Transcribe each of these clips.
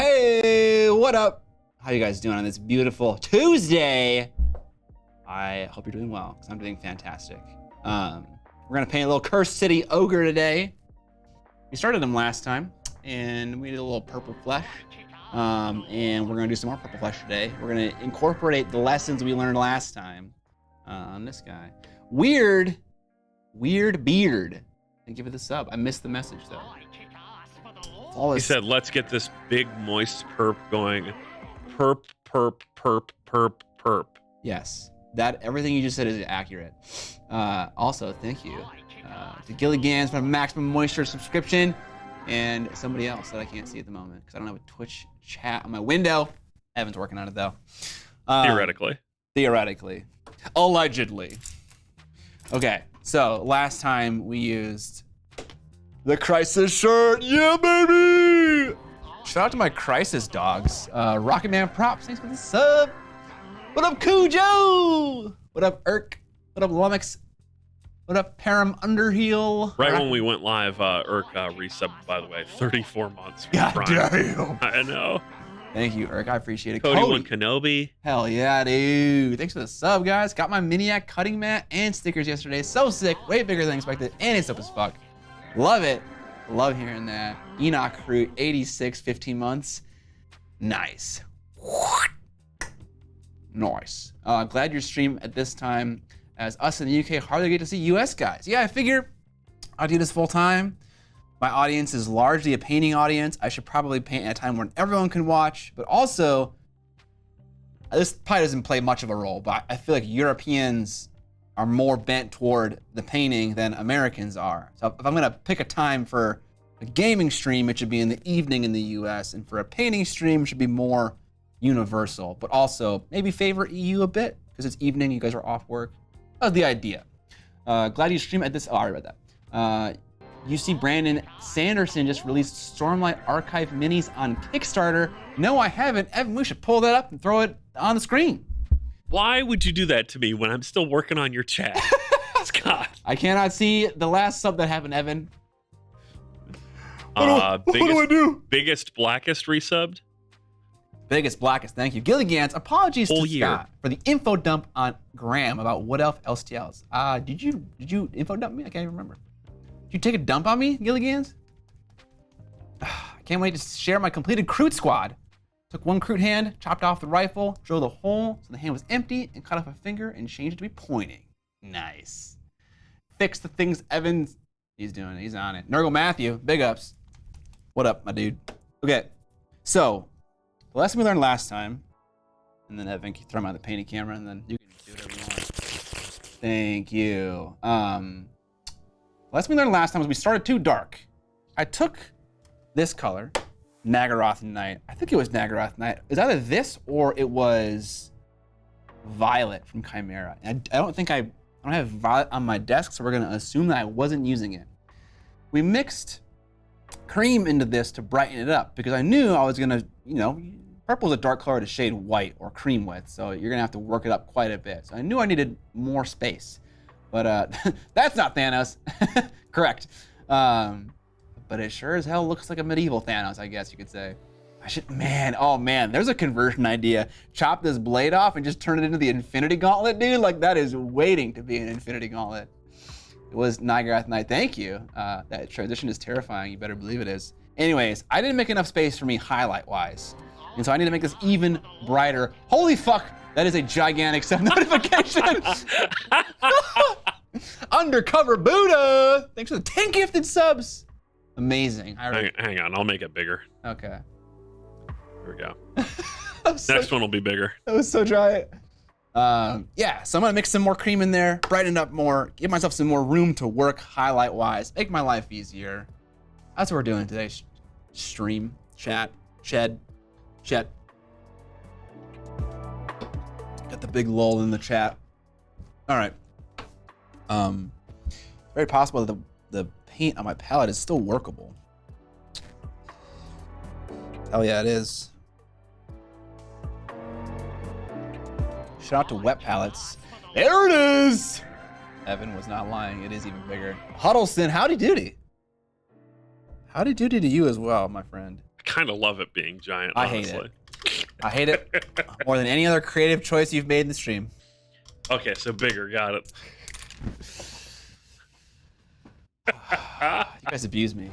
Hey, what up? How you guys doing on this beautiful Tuesday? I hope you're doing well, because I'm doing fantastic. We're gonna paint a little Cursed City Ogre today. We started him last time, and we did a little purple flesh. And we're gonna do some more purple flesh today. We're gonna incorporate the lessons we learned last time on this guy. Weird beard. Thank you for the sub. I missed the message though. He said, let's get this big moist perp going. Perp, perp, perp, perp, perp. Yes, everything you just said is accurate. Also, thank you to Gilligan's for maximum moisture subscription, and somebody else that I can't see at the moment because I don't have a Twitch chat on my window. Evan's working on it though. Theoretically. Allegedly. Okay, so last time we used the Crisis shirt. Yeah, baby! Shout out to my Crisis dogs. Rocket Man Props, thanks for the sub. What up, Cujo? What up, Irk? What up, Lummox? What up, Param Underheel? Right when we went live, Irk resubbed, by the way, 34 months. God damn. I know. Thank you, Irk. I appreciate it. Cody won Kenobi. Hell yeah, dude. Thanks for the sub, guys. Got my Miniac cutting mat and stickers yesterday. So sick. Way bigger than expected. And it's dope as fuck. Love it. Love hearing that. Enoch Fruit, 86, 15 months. Nice. Nice. Glad your stream at this time, as us in the UK hardly get to see US guys. Yeah, I figure I do this full time. My audience is largely a painting audience. I should probably paint at a time when everyone can watch, but also, this probably doesn't play much of a role, but I feel like Europeans are more bent toward the painting than Americans are. So if I'm gonna pick a time for a gaming stream, it should be in the evening in the US, and for a painting stream, it should be more universal, but also maybe favor EU a bit, because it's evening, you guys are off work. That was the idea. Glad you stream at this, oh, I read that. You see Brandon Sanderson just released Stormlight Archive minis on Kickstarter. No, I haven't. Evan, we should pull that up and throw it on the screen. Why would you do that to me when I'm still working on your chat? Scott. I cannot see the last sub that happened, Evan. What do I do? Biggest, blackest resubbed? Biggest, blackest, thank you. Gilligan's, apologies to Scott for the info dump on Graham about Wood Elf LSTLs. Did you info dump me? I can't even remember. Did you take a dump on me, Gilligan's? I can't wait to share my completed Kroot squad. Took one Kroot hand, chopped off the rifle, drilled a hole so the hand was empty, and cut off a finger and changed it to be pointing. Nice. Fix the things he's doing it, he's on it. Nurgle Matthew, big ups. What up, my dude? Okay, so the lesson we learned last time, and then Evan can throw him on the painting camera, and then you can do whatever you want. Thank you. The lesson we learned last time was we started too dark. I took this color, Nagaroth Night. I think it was Nagaroth Night. It was either this or it was Violet from Chimera. And I don't have Violet on my desk, so we're gonna assume that I wasn't using it. We mixed cream into this to brighten it up because I knew I was gonna, purple is a dark color to shade white or cream with, so you're gonna have to work it up quite a bit. So I knew I needed more space, but that's not Thanos. Correct. But it sure as hell looks like a medieval Thanos, I guess you could say. Oh man, there's a conversion idea. Chop this blade off and just turn it into the Infinity Gauntlet, dude. Like, that is waiting to be an Infinity Gauntlet. It was Nagaroth Night, thank you. That transition is terrifying, you better believe it is. Anyways, I didn't make enough space for me highlight-wise. And so I need to make this even brighter. Holy fuck, that is a gigantic sub notification. Undercover Buddha, thanks for the 10 gifted subs. Amazing. Hang on, I'll make it bigger. Okay. Here we go. Next one will be bigger. That was so dry. Yeah, so I'm gonna mix some more cream in there, brighten it up more, give myself some more room to work highlight-wise, make my life easier. That's what we're doing today. Stream, chat, shed. Got the big lull in the chat. All right. Very possible that the paint on my palette is still workable. Hell yeah, it is. Shout out to Wet Palettes. There it is! Evan was not lying, it is even bigger. Huddleston, howdy doody. Howdy doody to you as well, my friend. I kind of love it being giant. I honestly. hate it. I hate it more than any other creative choice you've made in the stream. Okay, so bigger, got it. You guys abuse me.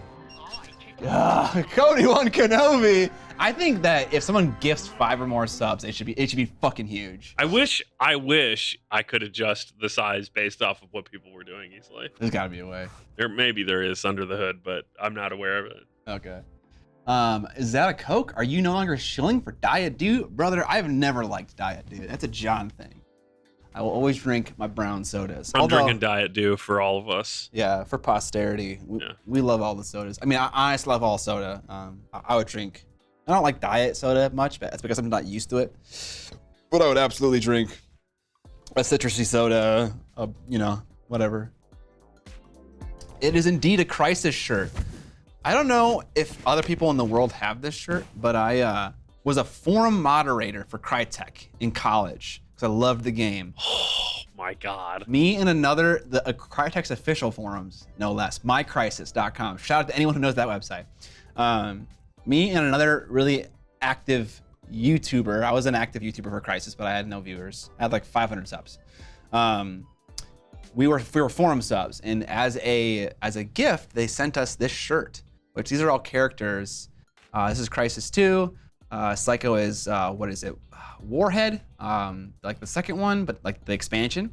Cody won Kenobi. I think that if someone gifts 5 or more subs, it should be fucking huge. I wish I could adjust the size based off of what people were doing easily. There's got to be a way. Maybe there is under the hood, but I'm not aware of it. Okay. Is that a Coke? Are you no longer shilling for Diet Dew? Brother, I've never liked Diet Dew. That's a John thing. I will always drink my brown sodas. I'm drinking Diet Dew for all of us. Yeah, for posterity. We love all the sodas. I mean, I honestly love all soda. I would drink. I don't like diet soda much, but that's because I'm not used to it. But I would absolutely drink a citrusy soda, whatever. It is indeed a crisis shirt. I don't know if other people in the world have this shirt, but I was a forum moderator for Crytek in college because I loved the game. Oh my God. Me and Crytek's official forums, no less, mycrisis.com. Shout out to anyone who knows that website. Me and another really active YouTuber. I was an active YouTuber for Crisis, but I had no viewers. I had like 500 subs. We were forum subs, and as a gift, they sent us this shirt, which these are all characters. This is Crisis 2. Psycho is what is it? Warhead, like the second one, but like the expansion.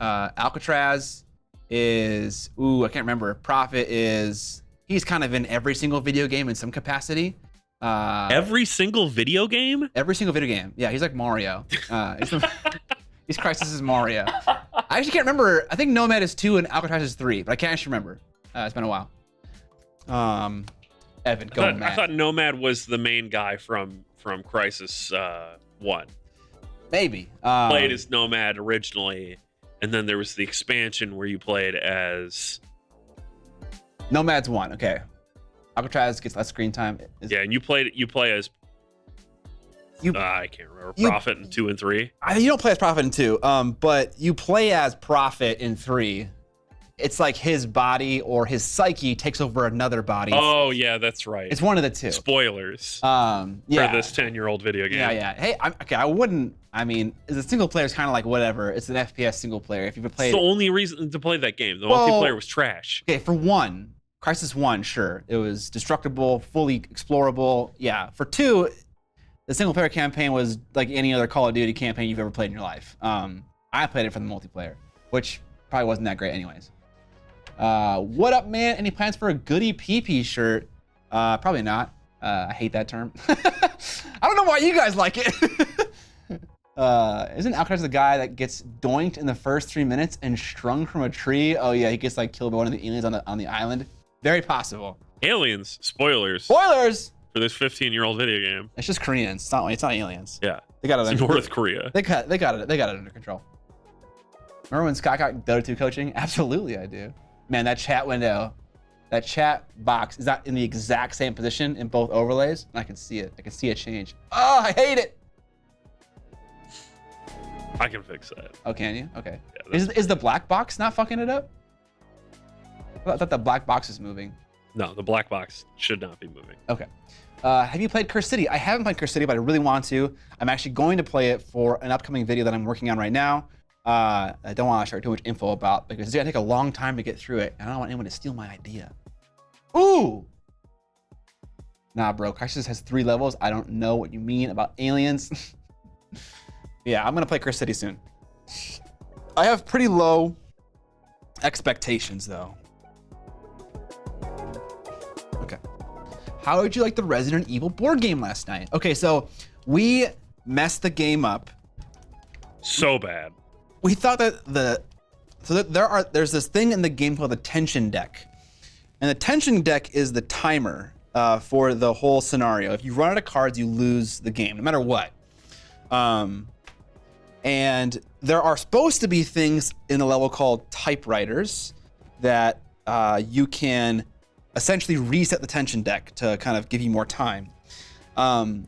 Alcatraz is I can't remember. Prophet is. He's kind of in every single video game in some capacity. Every single video game? Every single video game. Yeah, he's like Mario. He's Crisis' Mario. I actually can't remember. I think Nomad is 2 and Alcatraz is 3, but I can't actually remember. It's been a while. Evan, go Matt. I thought Nomad was the main guy from Crisis 1. Maybe. Played as Nomad originally, and then there was the expansion where you played as... Nomad's 1, okay. Alcatraz gets less screen time. Yeah, and you play as I can't remember. Prophet in 2 and 3. You don't play as Prophet in 2, but you play as Prophet in 3. It's like his body or his psyche takes over another body. Oh yeah, that's right. It's one of the two. Spoilers. Yeah. For this 10-year-old video game. Yeah. Hey, I wouldn't. I mean, the single player is kind of like whatever. It's an FPS single player. If you've played, it's the only reason to play that game. The multiplayer was trash. Okay, for 1, Crisis 1, sure, it was destructible, fully explorable. Yeah. For 2, the single player campaign was like any other Call of Duty campaign you've ever played in your life. I played it for the multiplayer, which probably wasn't that great anyways. What up, man? Any plans for a Goody PP shirt? Probably not. I hate that term. I don't know why you guys like it. Isn't Alcatraz the guy that gets doinked in the first 3 minutes and strung from a tree? Oh yeah, he gets like killed by one of the aliens on the island. Very possible. Aliens. Spoilers. Spoilers for this 15-year-old video game. It's just Koreans. It's not aliens. Yeah. They got it. It's North Korea. They got it under control. Remember when Scott got Dota 2 coaching? Absolutely, I do. Man, that chat window, that chat box is not in the exact same position in both overlays. I can see it. I can see it change. Oh, I hate it. I can fix that. Oh, can you? Okay. Yeah, is the black box not fucking it up? I thought the black box is moving. No, the black box should not be moving. Okay. Have you played Curse City? I haven't played Curse City, but I really want to. I'm actually going to play it for an upcoming video that I'm working on right now. I don't want to share too much info about because it's gonna take a long time to get through it. And I don't want anyone to steal my idea. Ooh! Nah, bro, Crisis has 3 levels. I don't know what you mean about aliens. Yeah, I'm gonna play Curse City soon. I have pretty low expectations though. Okay. How did you like the Resident Evil board game last night? Okay, so we messed the game up. So bad. We thought that there's this thing in the game called the tension deck. And the tension deck is the timer for the whole scenario. If you run out of cards, you lose the game, no matter what. And there are supposed to be things in the level called typewriters that you can essentially reset the tension deck to kind of give you more time. And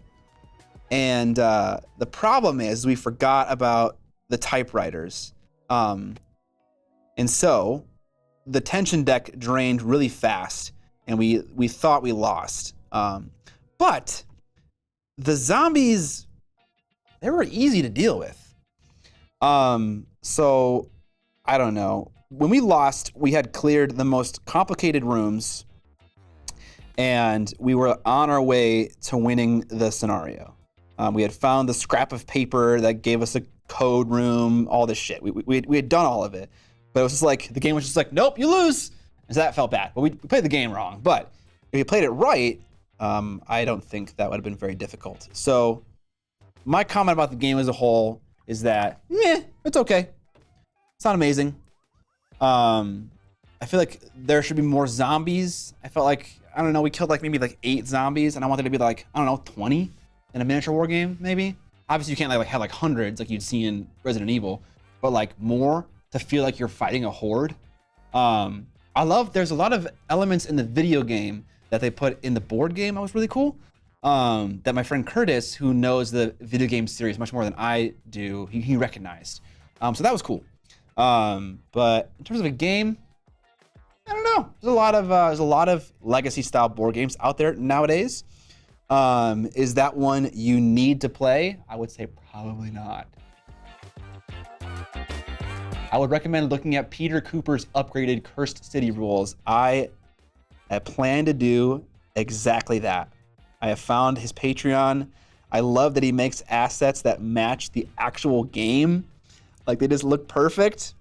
the problem is we forgot about the typewriters. And so the tension deck drained really fast and we thought we lost. But the zombies, they were easy to deal with. So I don't know. When we lost, we had cleared the most complicated rooms, and we were on our way to winning the scenario. We had found the scrap of paper that gave us a code room, all this shit. We had done all of it, but it was just like, the game was just like, nope, you lose. And so that felt bad, but we played the game wrong. But if you played it right, I don't think that would have been very difficult. So my comment about the game as a whole is that, it's okay. It's not amazing. I feel like there should be more zombies. I felt like, I don't know, we killed like maybe like 8 zombies, and I wanted to be like, I don't know, 20 in a miniature war game, maybe. Obviously, you can't like have like hundreds like you'd see in Resident Evil, but like more to feel like you're fighting a horde. I love, there's a lot of elements in the video game that they put in the board game that was really cool. That my friend Curtis, who knows the video game series much more than I do, he recognized. So that was cool. But in terms of a game, I don't know. There's a lot of legacy style board games out there nowadays. Is that one you need to play? I would say probably not. I would recommend looking at Peter Cooper's upgraded Cursed City rules. I plan to do exactly that. I have found his Patreon. I love that he makes assets that match the actual game. Like, they just look perfect,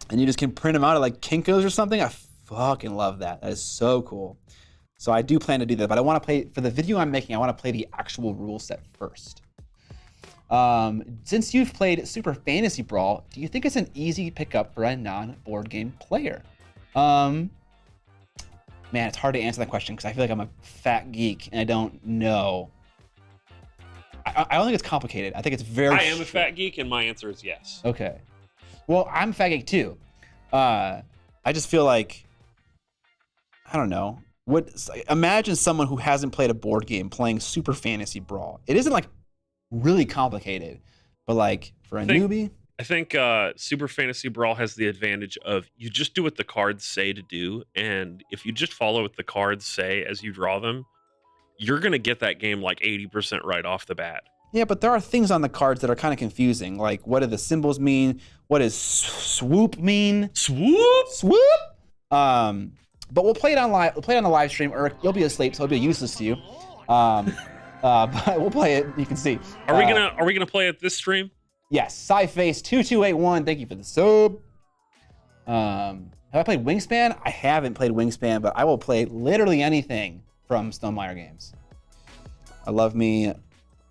and you just can print them out at like Kinko's or something. I fucking love that. That is so cool. So I do plan to do that, but I want to play, for the video I'm making, I want to play the actual rule set first. Since you've played Super Fantasy Brawl, do you think it's an easy pickup for a non-board game player? Man, it's hard to answer that question because I feel like I'm a fat geek and I don't know. I don't think it's complicated. I think it's very... I am a fat geek, and my answer is yes. Okay. Well, I'm a fat geek too. I just feel like, I don't know. Imagine someone who hasn't played a board game playing Super Fantasy Brawl. It isn't like really complicated, but like for a newbie. I think Super Fantasy Brawl has the advantage of you just do what the cards say to do, and if you just follow what the cards say as you draw them, you're gonna get that game like 80% right off the bat. Yeah, but there are things on the cards that are kind of confusing. Like, what do the symbols mean? What does swoop mean? Swoop? Swoop? But we'll play it on live. We'll play it on the live stream. Eric, you'll be asleep, so it'll be useless to you. But we'll play it. You can see. Are we gonna play it this stream? Yes. Sci-Face2281. Thank you for the sub. Have I played Wingspan? I haven't played Wingspan, but I will play literally anything from Stonemaier games. I love me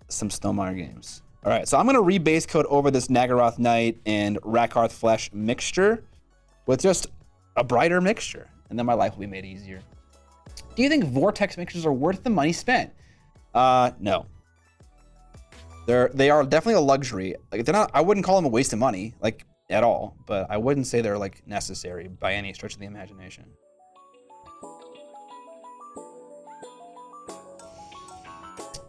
some Stonemaier games. All right, so I'm gonna rebase code over this Nagaroth Knight and Rakarth Flesh mixture with just a brighter mixture, and then my life will be made easier. Do you think Vortex mixtures are worth the money spent? No. They are definitely a luxury. Like, they're not. I wouldn't call them a waste of money, like, at all. But I wouldn't say they're like necessary by any stretch of the imagination.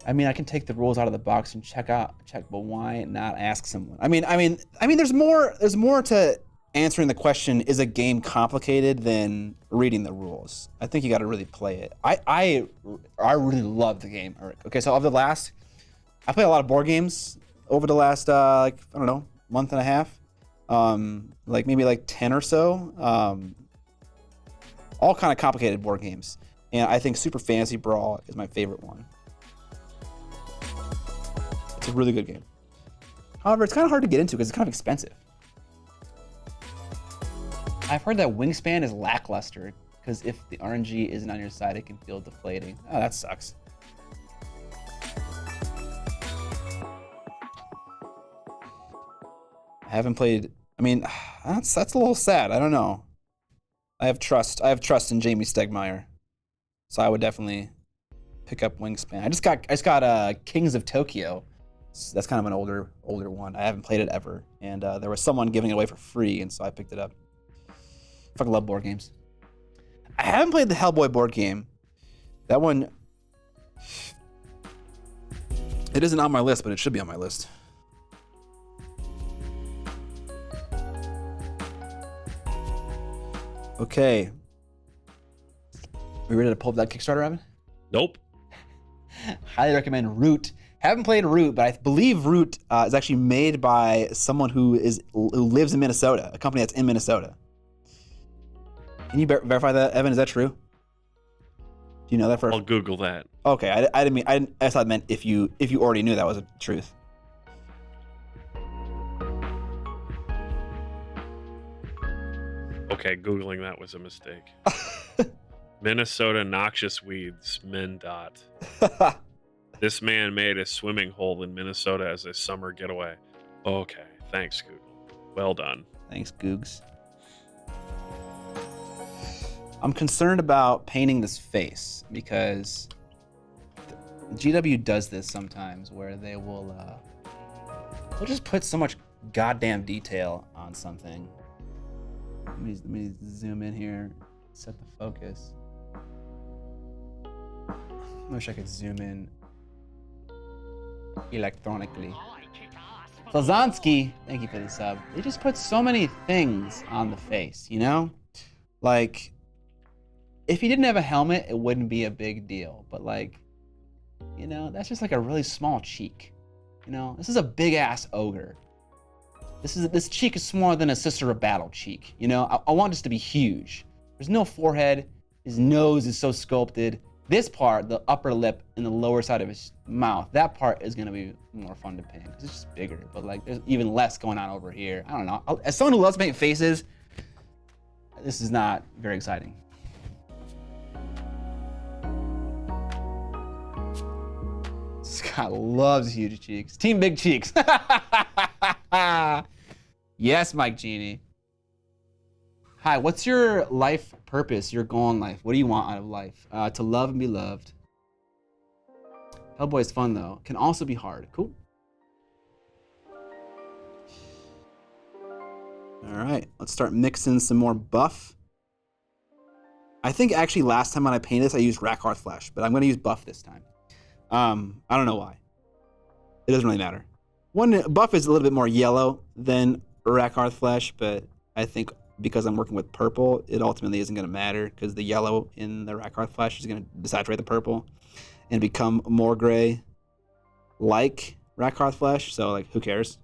I mean, I can take the rules out of the box and check, but why not ask someone? I mean, there's more to answering the question, is a game complicated, than reading the rules. I think you got to really play it. I really love the game, Eric. Okay, so I played a lot of board games over the last, like, I don't know, month and a half. Like maybe like 10 or so. All kind of complicated board games. And I think Super Fantasy Brawl is my favorite one. It's a really good game. However, it's kind of hard to get into because it's kind of expensive. I've heard that Wingspan is lackluster because if the RNG isn't on your side, it can feel deflating. Oh, that sucks. I haven't played. I mean, that's a little sad. I don't know. I have trust in Jamie Stegmaier, so I would definitely pick up Wingspan. I just got Kings of Tokyo. That's kind of an older one. I haven't played it ever, and there was someone giving it away for free, and so I picked it up. I fucking love board games. I haven't played the Hellboy board game. That one, it isn't on my list, but it should be on my list. Okay. We ready to pull up that Kickstarter, Evan? Nope. Highly recommend Root. Haven't played Root, but I believe Root is actually made by someone who lives in Minnesota, a company that's in Minnesota. Can you verify that, Evan? Is that true? Do you know that for? I'll Google that. Okay, I didn't mean I thought it meant if you already knew that was the truth. Okay, Googling that was a mistake. Minnesota noxious weeds, MnDOT. This man made a swimming hole in Minnesota as a summer getaway. Okay, thanks, Google. Well done. Thanks, Googs. I'm concerned about painting this face because GW does this sometimes where they will they'll just put so much goddamn detail on something. Let me zoom in here, set the focus. I wish I could zoom in electronically. Flazansky, thank you for the sub. They just put so many things on the face, you know? Like, if he didn't have a helmet, it wouldn't be a big deal. But like, you know, that's just like a really small cheek. You know, this is a big ass ogre. This cheek is smaller than a Sister of Battle cheek. You know, I want this to be huge. There's no forehead. His nose is so sculpted. This part, the upper lip and the lower side of his mouth, that part is gonna be more fun to paint because it's just bigger. But like, there's even less going on over here. I don't know. As someone who loves to paint faces, this is not very exciting. Scott loves huge cheeks. Team Big Cheeks. Yes, Mike Genie. Hi, what's your life purpose, your goal in life? What do you want out of life? To love and be loved. Hellboy is fun though. Can also be hard. Cool. All right, let's start mixing some more buff. I think actually last time when I painted this, I used Rakarth Flash, but I'm gonna use buff this time. I don't know why. It doesn't really matter. Buff is a little bit more yellow than Rakarth Flash, but I think because I'm working with purple, it ultimately isn't going to matter because the yellow in the Rakarth Flash is going to desaturate the purple and become more gray like Rakarth Flash, so like who cares?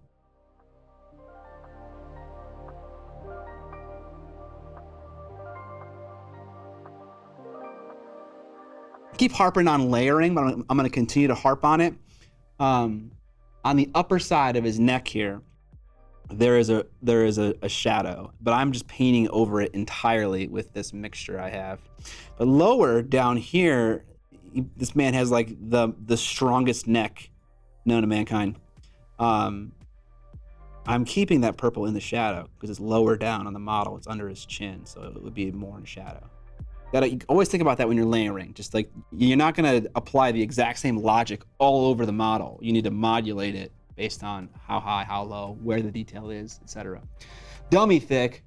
I keep harping on layering, but I'm going to continue to harp on it. On the upper side of his neck here, there is a shadow, but I'm just painting over it entirely with this mixture I have. But lower down here, this man has like the strongest neck known to mankind. I'm keeping that purple in the shadow because it's lower down on the model. It's under his chin, so it would be more in shadow. You always think about that when you're layering. Just like, you're not gonna apply the exact same logic all over the model. You need to modulate it based on how high, how low, where the detail is, etc. Dummy thick.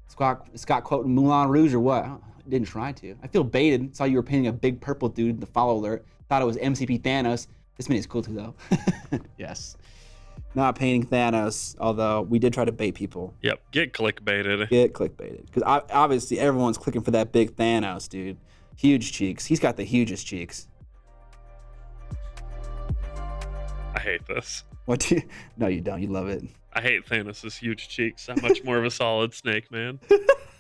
Scott quoting Moulin Rouge or what? I didn't try to. I feel baited. Saw you were painting a big purple dude in the follow alert. Thought it was MCP Thanos. This mini is cool too though. Yes. Not painting Thanos, although we did try to bait people. Yep, get clickbaited. Get clickbaited. Because obviously everyone's clicking for that big Thanos, dude. Huge cheeks. He's got the hugest cheeks. I hate this. What do you? No, you don't. You love it. I hate Thanos' huge cheeks. I'm much more of a solid snake, man.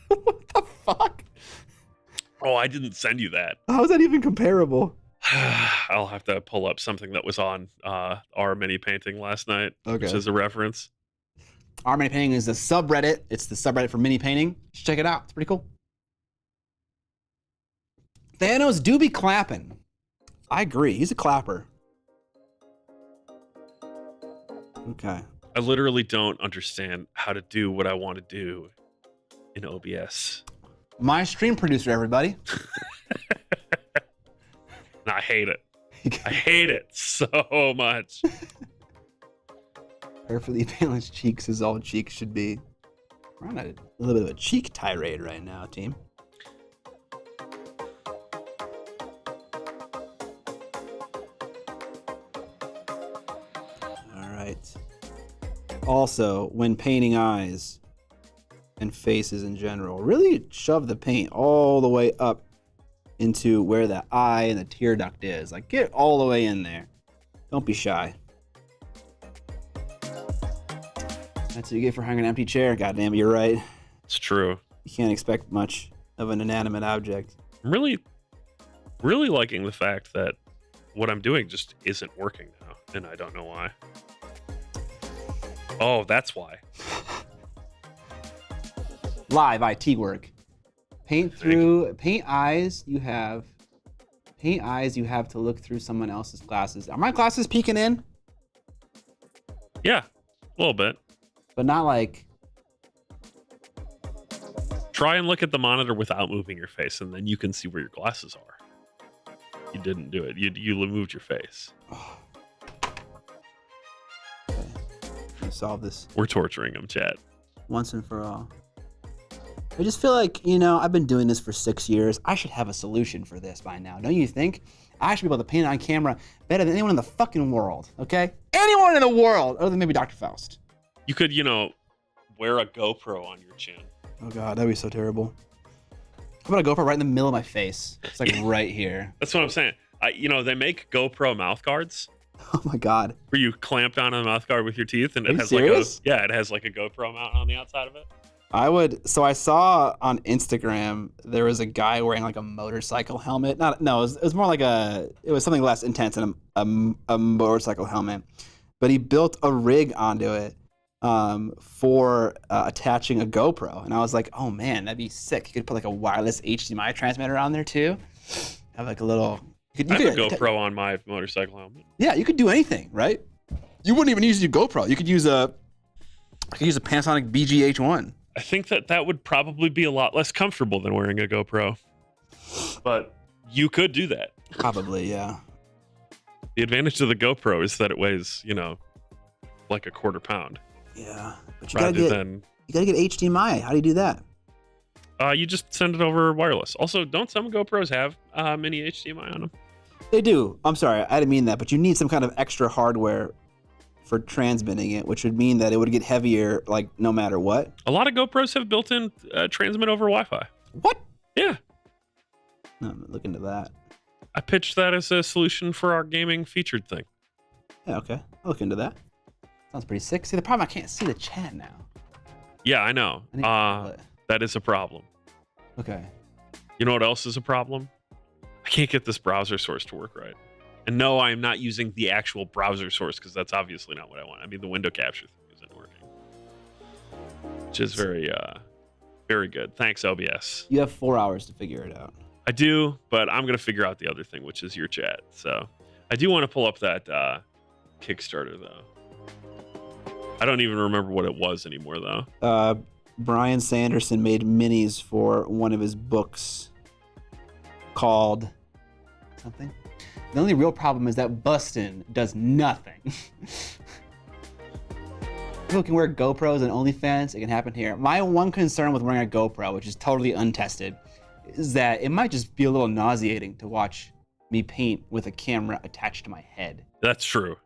What the fuck? Oh, I didn't send you that. How is that even comparable? I'll have to pull up something that was on our mini painting last night, okay, which is a reference. Our mini painting is the subreddit. It's the subreddit for mini painting. You should check it out. It's pretty cool. Thanos do be clapping. I agree. He's a clapper. Okay. I literally don't understand how to do what I want to do in OBS. My stream producer, everybody. I hate it. I hate it so much. Perfectly balanced cheeks as all cheeks should be. We're on a little bit of a cheek tirade right now, team. All right. Also, when painting eyes and faces in general, really shove the paint all the way up into where the eye and the tear duct is. Like, get all the way in there. Don't be shy. That's what you get for hanging an empty chair. Goddamn, you're right. It's true. You can't expect much of an inanimate object. I'm really liking the fact that what I'm doing just isn't working now, and I don't know why. Oh, that's why. Live IT work. Paint eyes. You have to look through someone else's glasses. Are my glasses peeking in? Yeah, a little bit. But not like. Try and look at the monitor without moving your face, and then you can see where your glasses are. You didn't do it. You moved your face. Okay. Solve this. We're torturing him, chat. Once and for all. I just feel like, you know, I've been doing this for 6 years. I should have a solution for this by now. Don't you think? I should be able to paint it on camera better than anyone in the fucking world, okay? Anyone in the world, other than maybe Dr. Faust. You could, you know, wear a GoPro on your chin. Oh God, that'd be so terrible. How about a GoPro right in the middle of my face? It's like right here. That's what I'm saying. You know, they make GoPro mouth guards. Oh my God. Where you clamp down on the mouth guard with your teeth, and it has serious? it has like a GoPro mount on the outside of it. So I saw on Instagram, there was a guy wearing like a motorcycle helmet. It was more like it was something less intense than a motorcycle helmet. But he built a rig onto it for attaching a GoPro. And I was like, oh man, that'd be sick. You could put like a wireless HDMI transmitter on there too. Have like a little... I have a GoPro on my motorcycle helmet. Yeah, you could do anything, right? You wouldn't even use your GoPro. You could use a Panasonic BG-H1. I think that would probably be a lot less comfortable than wearing a GoPro. But you could do that. Probably, yeah. The advantage of the GoPro is that it weighs, you know, like a quarter pound. Yeah. But you gotta get HDMI. How do you do that? You just send it over wireless. Also, don't some GoPros have mini HDMI on them? They do. I'm sorry, I didn't mean that, but you need some kind of extra hardware for transmitting it, which would mean that it would get heavier, like no matter what. A lot of GoPros have built-in transmit over Wi-Fi. What? Yeah. No, I'm gonna look into that. I pitched that as a solution for our gaming featured thing. Yeah, okay. I'll look into that. Sounds pretty sick. See, the problem, I can't see the chat now. Yeah, I know. That is a problem. Okay. You know what else is a problem? I can't get this browser source to work right. And no, I am not using the actual browser source because that's obviously not what I want. I mean, the window capture thing isn't working. Which is very, very good. Thanks, OBS. You have 4 hours to figure it out. I do, but I'm going to figure out the other thing, which is your chat. So I do want to pull up that Kickstarter, though. I don't even remember what it was anymore, though. Brian Sanderson made minis for one of his books called something. The only real problem is that Bustin does nothing. People can wear GoPros and OnlyFans. It can happen here. My one concern with wearing a GoPro, which is totally untested, is that it might just be a little nauseating to watch me paint with a camera attached to my head. That's true.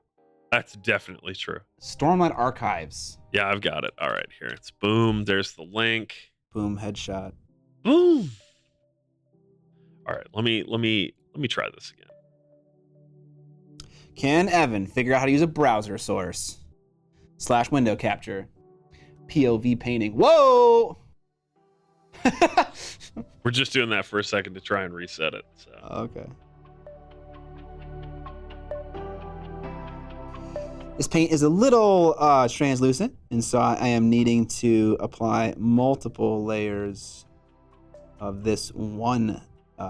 That's definitely true. Stormlight Archives. Yeah, I've got it. All right, here it's boom. There's the link. Boom, headshot. Boom. All right, let me try this again. Can Evan figure out how to use a browser source? / window capture. POV painting. Whoa! We're just doing that for a second to try and reset it. So. Okay. This paint is a little translucent, and so I am needing to apply multiple layers of this one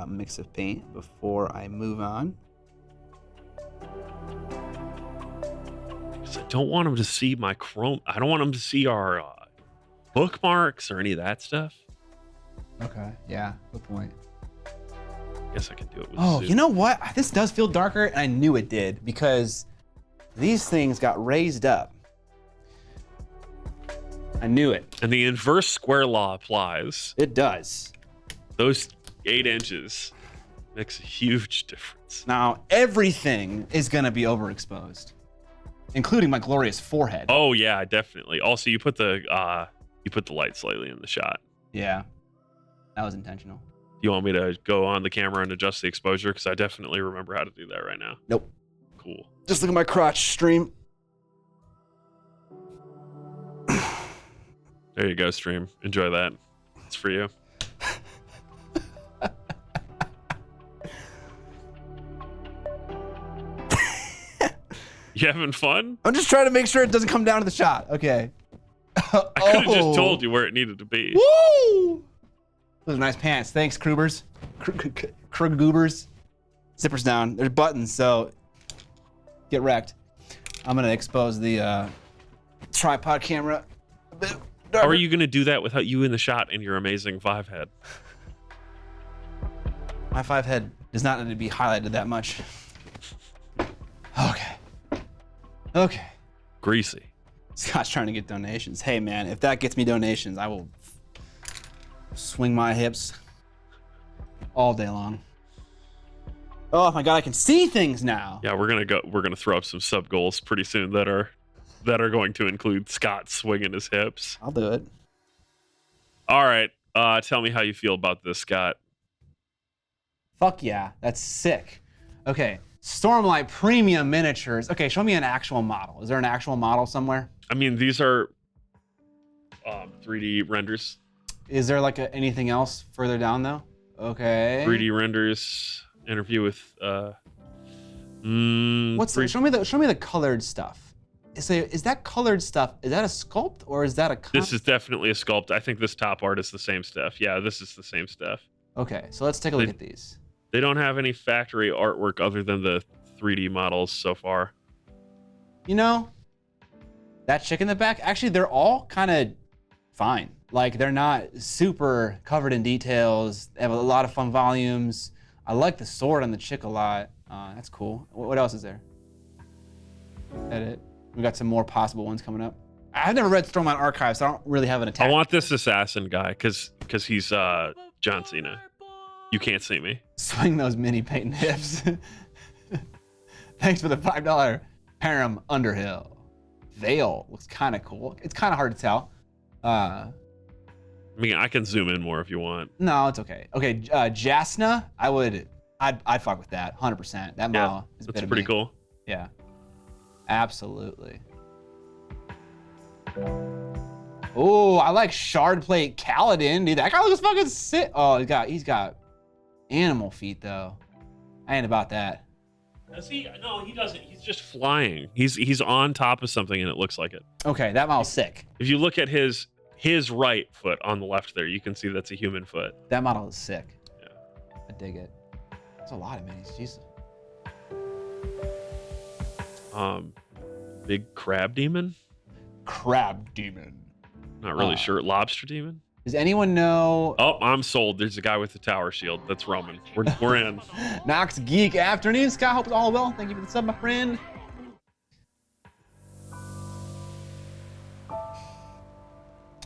mix of paint before I move on. I don't want them to see my Chrome. I don't want them to see our bookmarks or any of that stuff. Okay, yeah, good point. I guess I can do it with Zoom. Zoom. You know what? This does feel darker, and I knew it did because these things got raised up. I knew it. And the inverse square law applies. It does. Those 8 inches makes a huge difference. Now, everything is going to be overexposed, including my glorious forehead. Oh, yeah, definitely. Also, you put the light slightly in the shot. Yeah, that was intentional. You want me to go on the camera and adjust the exposure? Because I definitely remember how to do that right now. Nope. Cool. Just look at my crotch stream. There you go, stream. Enjoy that. It's for you. You having fun? I'm just trying to make sure it doesn't come down to the shot. Okay. I could have just told you where it needed to be. Woo! Those are nice pants. Thanks, Krubers. Krugubers. Zippers down. There's buttons, so get wrecked. I'm gonna expose the tripod camera a bit. How are you gonna do that without you in the shot and your amazing 5-head? My 5-head does not need to be highlighted that much. Okay. Okay. Greasy. Scott's trying to get donations. Hey man, if that gets me donations, I will swing my hips all day long. Oh my god, I can see things now. Yeah, we're gonna throw up some sub goals pretty soon that are going to include Scott swinging his hips. I'll do it. All right. Tell me how you feel about this, Scott. Fuck yeah, that's sick. Okay, Stormlight Premium Miniatures. Okay, show me an actual model. Is there an actual model somewhere? I mean, these are 3D renders. Is there like anything else further down though? Okay. 3D renders. Interview with. What's show me the colored stuff. Is that colored stuff? Is that a sculpt or is that a? This is definitely a sculpt. I think this top art is the same stuff. Yeah, this is the same stuff. Okay, so let's take a look at these. They don't have any factory artwork other than the 3D models so far. You know, that chick in the back, actually, they're all kind of fine. Like, they're not super covered in details. They have a lot of fun volumes. I like the sword on the chick a lot. That's cool. What else is there? Edit. We got some more possible ones coming up. I've never read Stormlight Archive, so I don't really have an attack. I want this assassin guy because he's John Cena. You can't see me. Swing those mini paint hips. Thanks for the $5 Param Underhill. Veil looks kind of cool. It's kind of hard to tell. I mean, I can zoom in more if you want. No, it's okay. Okay, Jasna, I'd fuck with that 100%. That model is that's pretty cool. Yeah, absolutely. Oh, I like Shard Plate Kaladin, dude. That guy looks fucking sick. Oh, he's got animal feet though. I ain't about that. Does he? No, he doesn't. He's just flying. He's on top of something and it looks like it. Okay, that model's sick. If you look at his right foot on the left there, you can see that's a human foot. That model is sick. Yeah. I dig it. That's a lot of minis, Jesus. Big crab demon? Crab demon. Not really sure. Lobster demon? Does anyone know? Oh, I'm sold. There's a guy with the tower shield. That's Roman. We're in. Nox Geek afternoon. Scott, hope it's all well. Thank you for the sub, my friend.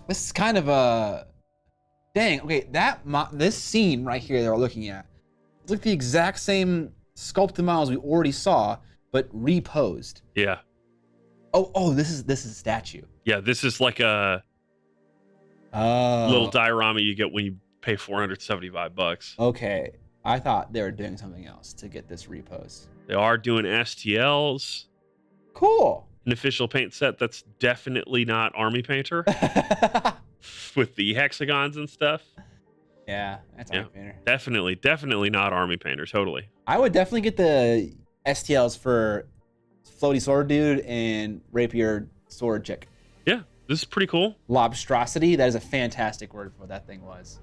This is kind of a dang. Okay, this scene right here that we're looking at, it's like the exact same sculpted models we already saw, but reposed. Yeah. Oh, this is a statue. Yeah, this is like a little diorama you get when you pay $475. Okay, I thought they were doing something else to get this repost. They are doing STLs. Cool. An official paint set that's definitely not Army Painter. With the hexagons and stuff. Yeah, that's Army Painter. Definitely not Army Painter, totally. I would definitely get the STLs for Floaty Sword Dude and Rapier Sword Chick. Yeah, this is pretty cool. Lobstrosity, that is a fantastic word for what that thing was.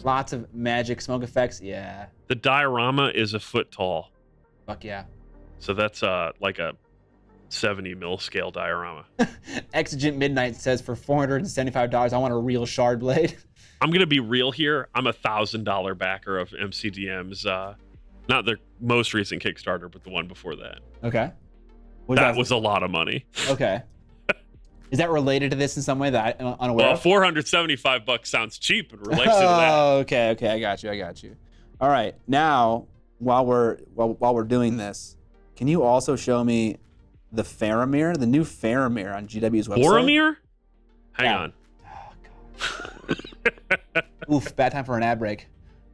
Lots of magic smoke effects, yeah. The diorama is a foot tall. Fuck yeah. So that's like a 70 mil scale diorama. Exigent Midnight says for $475, I want a real shard blade. I'm gonna be real here. I'm $1,000 backer of MCDM's, not the most recent Kickstarter, but the one before that. Okay. That was a lot of money. Okay. Is that related to this in some way that I'm unaware of? $475 sounds cheap in relation to that. Oh, okay, I got you. All right, now while we're doing this, can you also show me the Faramir, the new Faramir on GW's website? Boromir? Hang on. Oh, God. Oof, bad time for an ad break.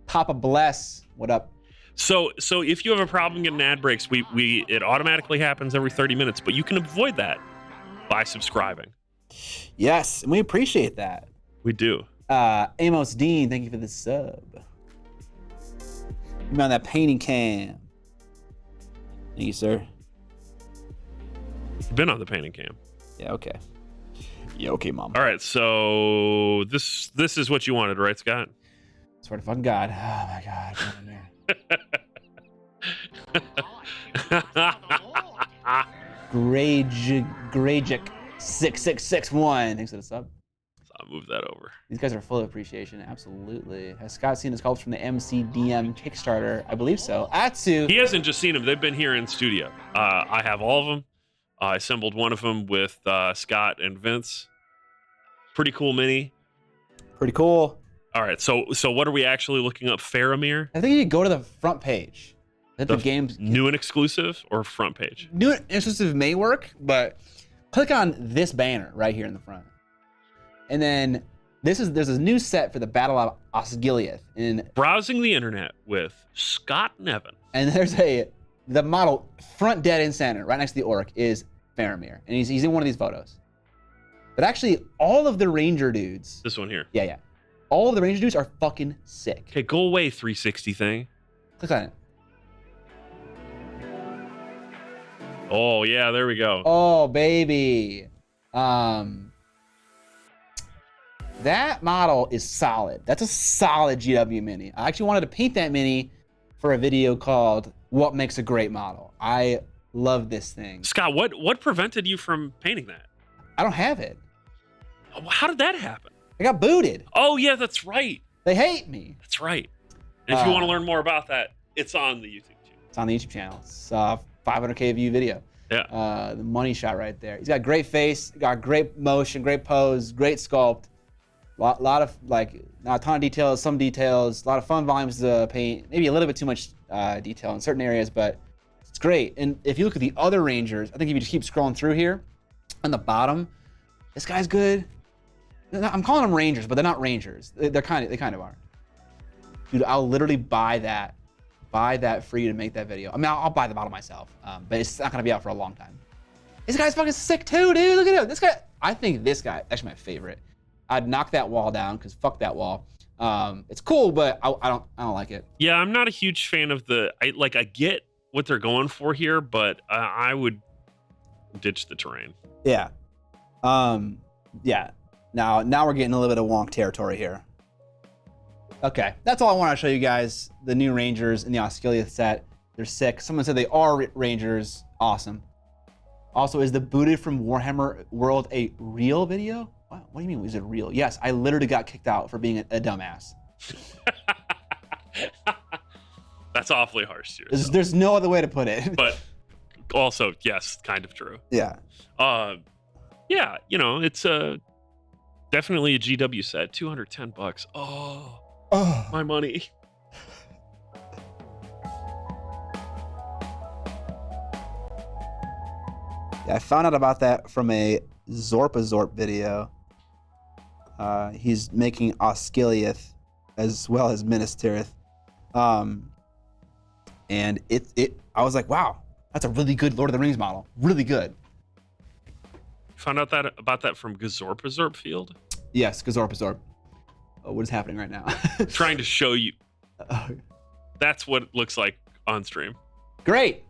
Papa Bless, what up? So if you have a problem getting ad breaks, it automatically happens every 30 minutes, but you can avoid that by subscribing. Yes, and we appreciate that. We do. Amos Dean, thank you for the sub. You on that painting cam. Thank you, sir. You've been on the painting cam. Yeah, okay. Yeah, okay, mom. All right, so this is what you wanted, right, Scott? Swear to fucking God. Oh my God. Grajic 6661. Thanks for the sub. I'll move that over. These guys are full of appreciation. Absolutely. Has Scott seen his sculpts from the MCDM Kickstarter? I believe so. Atsu. He hasn't just seen them. They've been here in studio. I have all of them. I assembled one of them with Scott and Vince. Pretty cool mini. Pretty cool. All right, so what are we actually looking up? Faramir? I think you go to the front page. That the game's new and exclusive or front page? New and exclusive may work, but click on this banner right here in the front. And then there's a new set for the Battle of Osgiliath in Browsing the internet with Scott Nevin. And there's the model front dead in center, right next to the orc, is Faramir. And he's in one of these photos. But actually, all of the ranger dudes. This one here. Yeah. All of the ranger dudes are fucking sick. Okay, go away, 360 thing. Click on it. Oh, yeah, there we go. Oh, baby. That model is solid. That's a solid GW mini. I actually wanted to paint that mini for a video called What Makes a Great Model. I love this thing. Scott, what prevented you from painting that? I don't have it. How did that happen? I got booted. Oh, yeah, that's right. They hate me. That's right. And if you want to learn more about that, it's on the YouTube channel. It's on the YouTube channel. It's a 500K view video. Yeah. The money shot right there. He's got great face, got great motion, great pose, great sculpt. Lot of, like, not a ton of details, some details, a lot of fun volumes to paint, maybe a little bit too much detail in certain areas, but it's great. And if you look at the other Rangers, I think if you just keep scrolling through here, on the bottom, this guy's good. I'm calling them Rangers, but they're not Rangers. They kind of are. Dude, I'll literally buy that for you to make that video. I mean, I'll buy the model myself, but it's not gonna be out for a long time. This guy's fucking sick too, dude. Look at him. This guy, I think this guy, actually my favorite. I'd knock that wall down because fuck that wall. It's cool, but I don't like it. Yeah, I'm not a huge fan of I get what they're going for here, but I would ditch the terrain. Yeah. Yeah. Now we're getting a little bit of wonk territory here. Okay, that's all I want to show you guys. The new Rangers in the Osgiliath set. They're sick. Someone said they are Rangers. Awesome. Also, is the booted from Warhammer World a real video? What do you mean, is it real? Yes, I literally got kicked out for being a dumbass. That's awfully harsh. There's no other way to put it. But also, yes, kind of true. Yeah. Yeah, it's definitely a GW set. $210. Oh, my money. Yeah, I found out about that from a Zorp video. He's making Osgiliath as well as Minas Tirith. And I was like, wow, that's a really good Lord of the Rings model. Really good. Found out about that from Gazorp Field? Yes, Gazorp. Oh, what is happening right now? Trying to show you. That's what it looks like on stream. Great.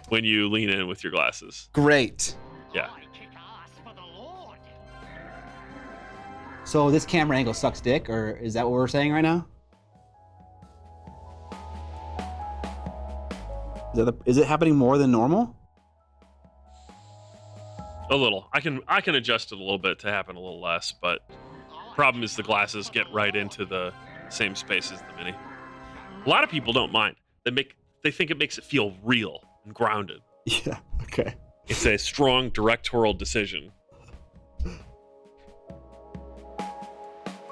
When you lean in with your glasses. Great. Yeah. So this camera angle sucks dick, or is that what we're saying right now? Is it happening more than normal? A little. I can adjust it a little bit to happen a little less, but problem is the glasses get right into the same space as the mini. A lot of people don't mind. They think it makes it feel real and grounded. Yeah, okay. It's a strong directorial decision.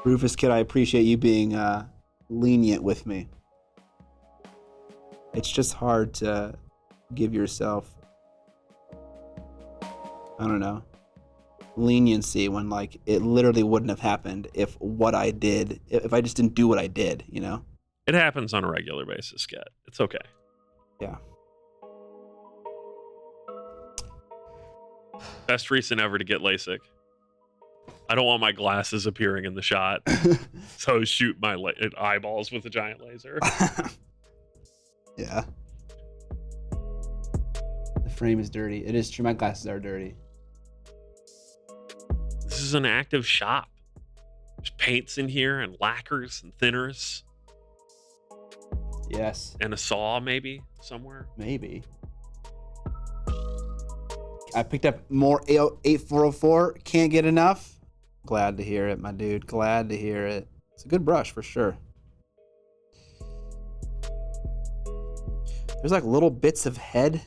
Rufus Kid, I appreciate you being lenient with me. It's just hard to give yourself, I don't know, leniency when, like, it literally wouldn't have happened if what I did, if I just didn't do what I did, you know? It happens on a regular basis, Scott. It's okay. Yeah. Best reason ever to get LASIK. I don't want my glasses appearing in the shot, so shoot my eyeballs with a giant laser. Yeah. The frame is dirty. It is true. My glasses are dirty. This is an active shop. There's paints in here and lacquers and thinners. Yes. And a saw maybe somewhere. Maybe. I picked up more 8404. Can't get enough. Glad to hear it, my dude. Glad to hear it. It's a good brush for sure. There's like little bits of head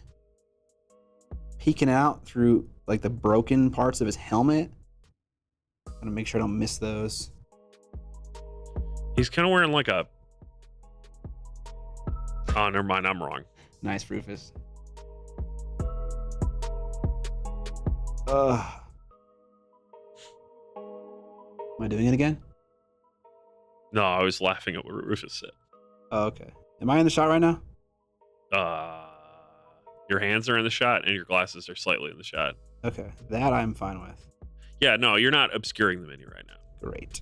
peeking out through like the broken parts of his helmet. I'm gonna make sure I don't miss those. He's kind of wearing like a... Oh, never mind. I'm wrong. Nice, Rufus. Am I doing it again? No, I was laughing at what Rufus said. Oh, okay. Am I in the shot right now? Your hands are in the shot and your glasses are slightly in the shot. Okay, that I'm fine with. Yeah, no, you're not obscuring the menu right now. Great.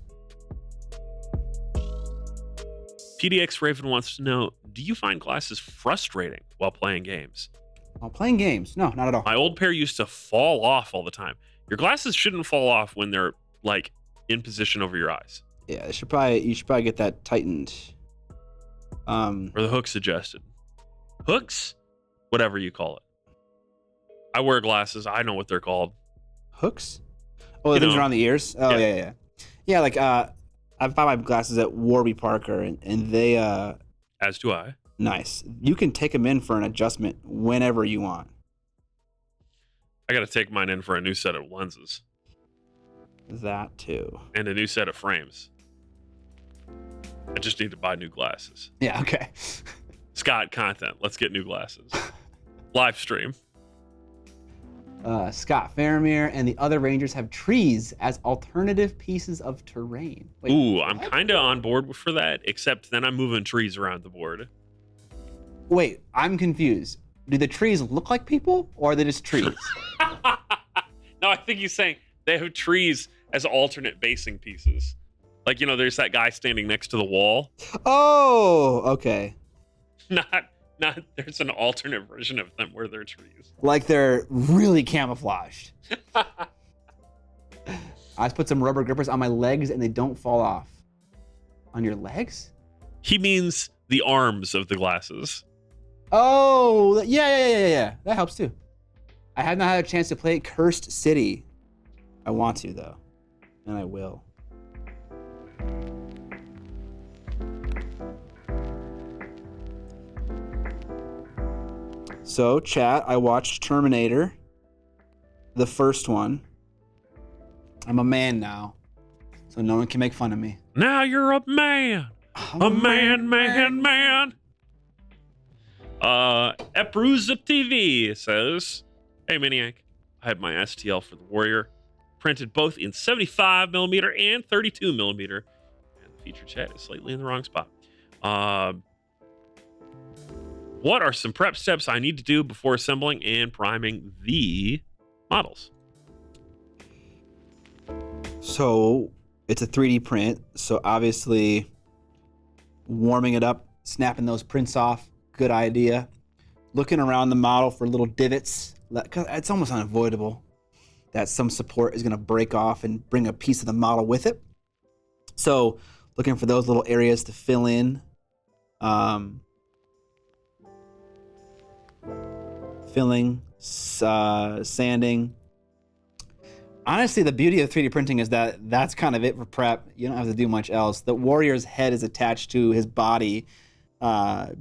PDX Raven wants to know, do you find glasses frustrating while playing games? While playing games? No, not at all. My old pair used to fall off all the time. Your glasses shouldn't fall off when they're like in position over your eyes. Yeah, you should probably get that tightened. Or the hook suggested. Hooks? Whatever you call it. I wear glasses. I know what they're called. Hooks? Oh, the things around the ears? Oh, yeah. Yeah, like, I bought my glasses at Warby Parker, and they... As do I. Nice. You can take them in for an adjustment whenever you want. I got to take mine in for a new set of lenses. That, too. And a new set of frames. I just need to buy new glasses. Yeah, okay. Scott, content. Let's get new glasses. Live stream. Scott Faramir and the other Rangers have trees as alternative pieces of terrain. Wait, ooh, I'm kind of on board for that, except then I'm moving trees around the board. Wait, I'm confused. Do the trees look like people, or are they just trees? No, I think he's saying they have trees as alternate basing pieces. Like, you know, there's that guy standing next to the wall. Oh, okay. Not there's an alternate version of them where they're trees. Like they're really camouflaged. I just put some rubber grippers on my legs and they don't fall off. On your legs? He means the arms of the glasses. Oh, yeah. That helps too. I have not had a chance to play Cursed City. I want to though, and I will. So, chat, I watched Terminator, the first one. I'm a man now, so no one can make fun of me. Now you're a man. A man. Bruised TV says, hey, Miniac, I had my STL for the Warrior printed both in 75mm and 32mm. And the feature chat is slightly in the wrong spot. What are some prep steps I need to do before assembling and priming the models? So it's a 3D print. So obviously warming it up, snapping those prints off, good idea. Looking around the model for little divots. It's almost unavoidable that some support is going to break off and bring a piece of the model with it. So looking for those little areas to fill in. Filling, sanding. Honestly, the beauty of 3D printing is that that's kind of it for prep. You don't have to do much else. The warrior's head is attached to his body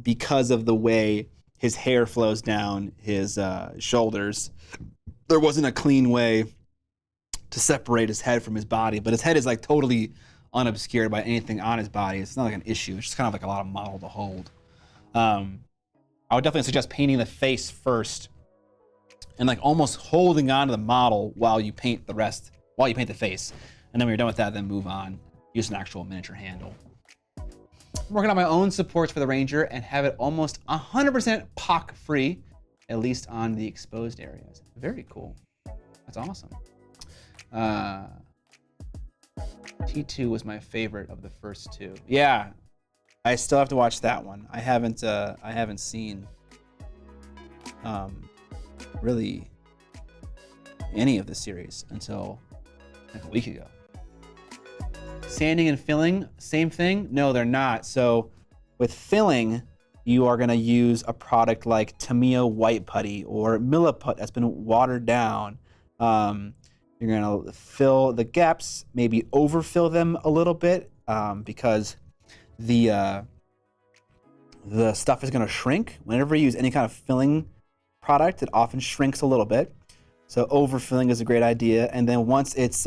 because of the way his hair flows down his shoulders. There wasn't a clean way to separate his head from his body, but his head is like totally unobscured by anything on his body. It's not like an issue. It's just kind of like a lot of model to hold. I would definitely suggest painting the face first and like almost holding on to the model while you paint the rest, while you paint the face. And then when you're done with that, then move on. Use an actual miniature handle. I'm working on my own supports for the Ranger and have it almost 100% POC free, at least on the exposed areas. Very cool. That's awesome. T2 was my favorite of the first two. Yeah, I still have to watch that one. I haven't seen really any of the series until like a week ago. Sanding and filling, same thing? No, they're not. So with filling, you are gonna use a product like Tamiya White Putty or Milliput that's been watered down. You're gonna fill the gaps, maybe overfill them a little bit because the stuff is gonna shrink. Whenever you use any kind of filling product, it often shrinks a little bit. So overfilling is a great idea. And then once it's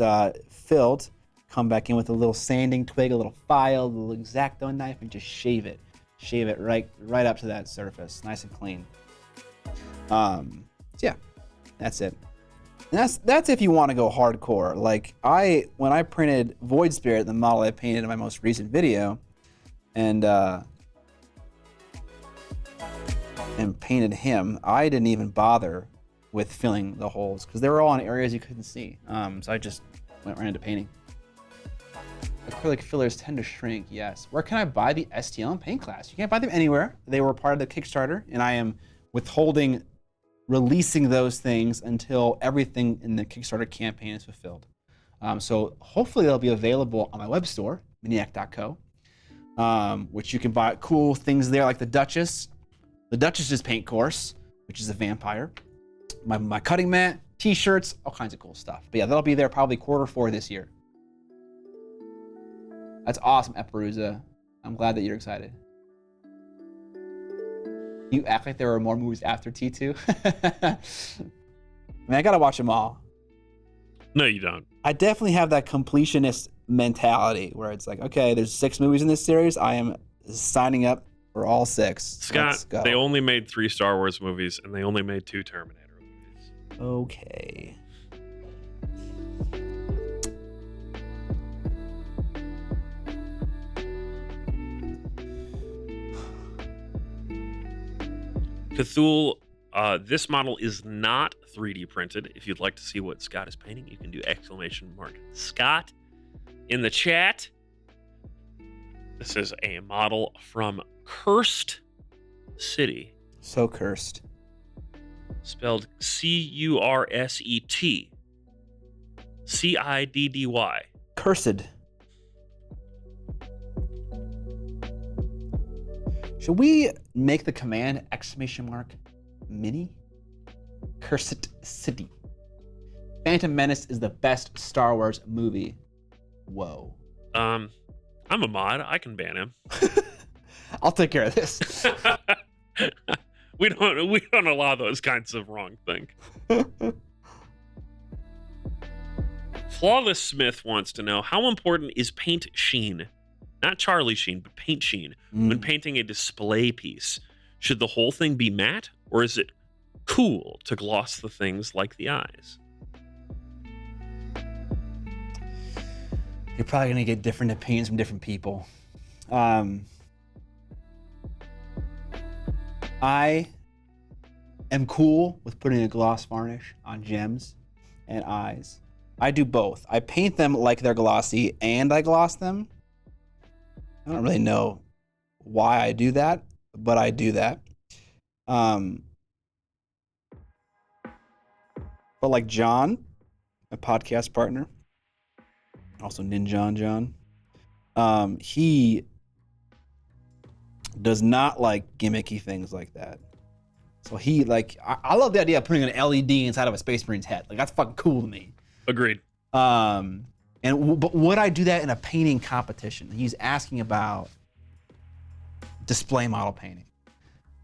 filled, come back in with a little sanding twig, a little file, a little X-Acto knife, and just shave it. Shave it right up to that surface, nice and clean. So yeah, that's it. And that's if you want to go hardcore. Like when I printed Void Spirit, the model I painted in my most recent video, and painted him, I didn't even bother with filling the holes because they were all in areas you couldn't see. So I just went right into painting. Acrylic fillers tend to shrink, yes. Where can I buy the STL paint class? You can't buy them anywhere. They were part of the Kickstarter, and I am withholding releasing those things until everything in the Kickstarter campaign is fulfilled. So hopefully they'll be available on my web store, miniac.co, which you can buy cool things there like the Duchess's paint course, which is a vampire, my cutting mat, t-shirts, all kinds of cool stuff. But yeah, that'll be there probably Q4 this year. That's awesome, Eperuza. I'm glad that you're excited. You act like there were more movies after T2. I mean, I gotta watch them all. No, you don't. I definitely have that completionist mentality where it's like, okay, there's 6 movies in this series. I am signing up for all 6. Scott, they only made 3 Star Wars movies and they only made 2 Terminator movies. Okay. Cthulhu, this model is not 3D printed. If you'd like to see what Scott is painting, you can do !Scott in the chat. This is a model from Cursed City. So cursed. Spelled C-U-R-S-E-T. C-I-D-D-Y. Cursed. Should we make the command !Mini? Cursed City. Phantom Menace is the best Star Wars movie. Whoa. I'm a mod. I can ban him. I'll take care of this. We don't allow those kinds of wrong things. Flawless Smith wants to know, how important is paint sheen? Not Charlie Sheen, but paint sheen. When painting a display piece, should the whole thing be matte, or is it cool to gloss the things like the eyes? You're probably gonna get different opinions from different people. I am cool with putting a gloss varnish on gems and eyes. I do both. I paint them like they're glossy and I gloss them. I don't really know why I do that, but I do that. But like John, my podcast partner, also Ninjan John, he does not like gimmicky things like that. So he like, I love the idea of putting an LED inside of a Space Marine's head. Like that's fucking cool to me. Agreed. But would I do that in a painting competition? He's asking about display model painting.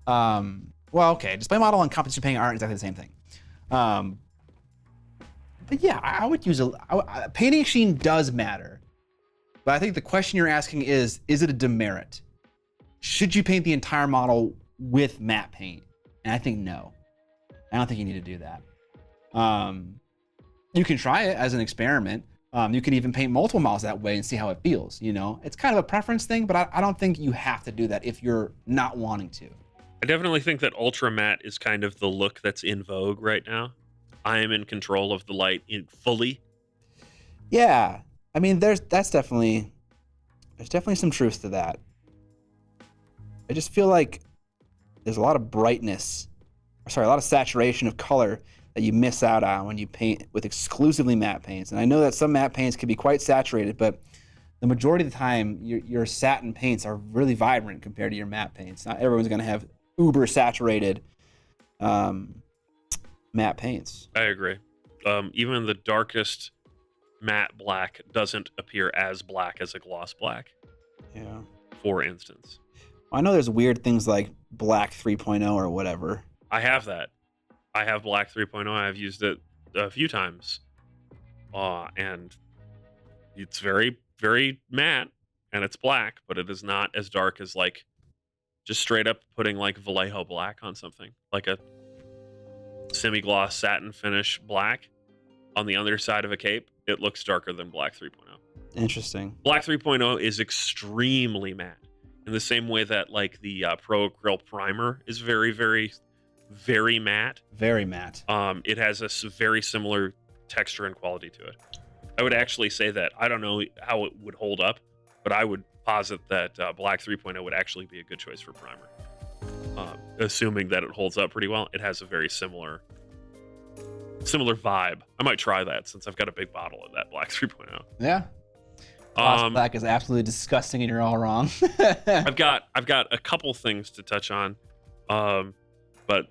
Well, okay, display model and competition painting aren't exactly the same thing. But yeah, I would use painting sheen does matter. But I think the question you're asking is it a demerit? Should you paint the entire model with matte paint? And I think no. I don't think you need to do that. You can try it as an experiment. You can even paint multiple models that way and see how it feels. You know, it's kind of a preference thing, but I don't think you have to do that if you're not wanting to. I definitely think that ultra matte is kind of the look that's in vogue right now. I am in control of the light fully. Yeah, I mean, there's definitely some truth to that. I just feel like there's a lot of brightness, a lot of saturation of color that you miss out on when you paint with exclusively matte paints. And I know that some matte paints can be quite saturated, but the majority of the time, your satin paints are really vibrant compared to your matte paints. Not everyone's going to have uber saturated matte paints. I agree. Even the darkest matte black doesn't appear as black as a gloss black. Yeah. For instance. I know there's weird things like black 3.0 or whatever. I have that. I have black 3.0. I've used it a few times. And it's very, very matte and it's black, but it is not as dark as like just straight up putting like Vallejo black on something, like a semi-gloss satin finish black on the underside of a cape. It looks darker than black 3.0. Interesting. Black 3.0 is extremely matte in the same way that like the Pro Acryl Primer is very, very, very matte. Very matte. It has a very similar texture and quality to it. I would actually say that I don't know how it would hold up, but I would posit that black 3.0 would actually be a good choice for primer. Assuming that it holds up pretty well. It has a very similar vibe. I might try that since I've got a big bottle of that black 3.0. Yeah. Gloss black is absolutely disgusting and you're all wrong. I've got a couple things to touch on. But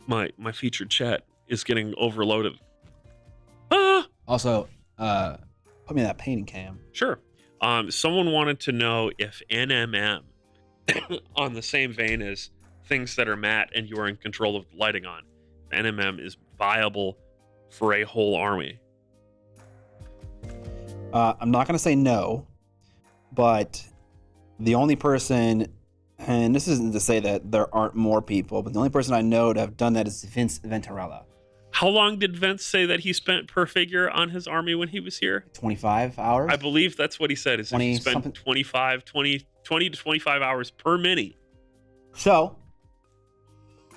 my featured chat is getting overloaded. Also, put me in that painting cam. Sure. Someone wanted to know if NMM, on the same vein as things that are matte and you are in control of the lighting on, NMM is viable for a whole army. I'm not going to say no, but the only person, and this isn't to say that there aren't more people, but the only person I know to have done that is Vince Venturella. How long did Vince say that he spent per figure on his army when he was here? 25 hours? I believe that's what he said. Is he spent 20 to 25 hours per mini. So,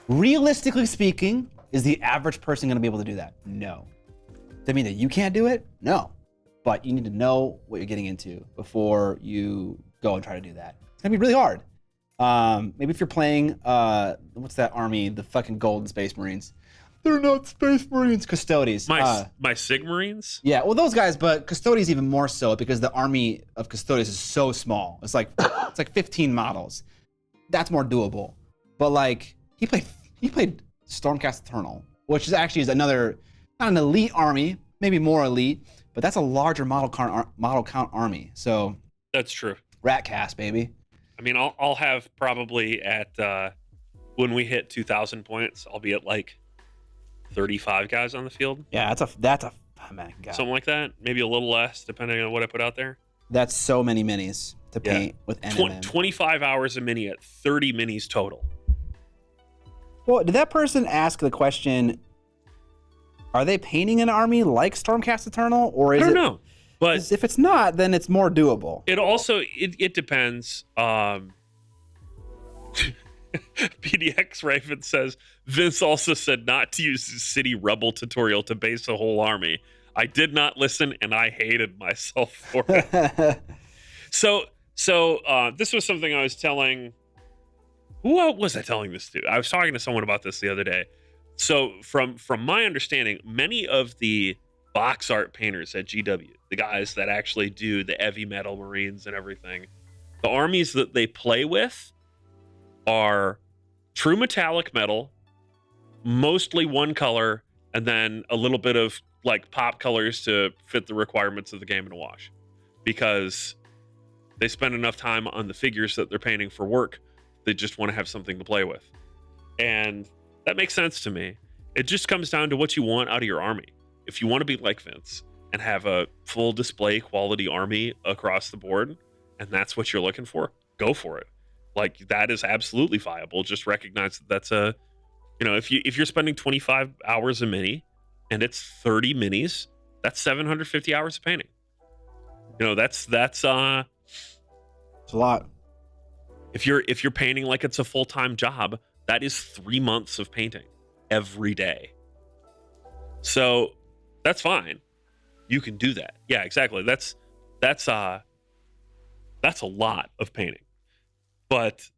realistically speaking, is the average person going to be able to do that? No. Does that mean that you can't do it? No. But you need to know what you're getting into before you go and try to do that. It's going to be really hard. Maybe if you're playing, what's that army? The fucking Golden Space Marines. They're not Space Marines. Custodes. My Sigmarines? Yeah, well, those guys, but Custodes even more so because the army of Custodes is so small. It's like 15 models. That's more doable. But like he played Stormcast Eternal, which is actually another, not an elite army, maybe more elite, but that's a larger model count army. So that's true. Ratcast, baby. I mean, I'll have probably at when we hit 2,000 points, I'll be at like 35 guys on the field. Yeah, that's a oh man, God. Something like that. Maybe a little less, depending on what I put out there. That's so many minis to paint with NMM. 25 hours a mini at 30 minis total. Well, did that person ask the question, are they painting an army like Stormcast Eternal? Or is I don't know. But if it's not, then it's more doable. It also, it depends. PDX Raven says, Vince also said not to use the City Rebel tutorial to base a whole army. I did not listen and I hated myself for it. So this was something I was telling, who was I telling this to? I was talking to someone about this the other day. So from my understanding, many of the box art painters at GW, the guys that actually do the heavy metal Marines and everything, the armies that they play with are true metallic metal, mostly one color, and then a little bit of like pop colors to fit the requirements of the game in a wash, because they spend enough time on the figures that they're painting for work. They just want to have something to play with. And that makes sense to me. It just comes down to what you want out of your army. If you want to be like Vince and have a full display quality army across the board, and that's what you're looking for, go for it. Like, that is absolutely viable. Just recognize that that's a, if you're spending 25 hours a mini and it's 30 minis, That's 750 hours of painting. You know, that's It's a lot. if you're painting like it's a full-time job, that is 3 months of painting every day. So that's fine. You can do that. Yeah, exactly. That's a lot of painting. But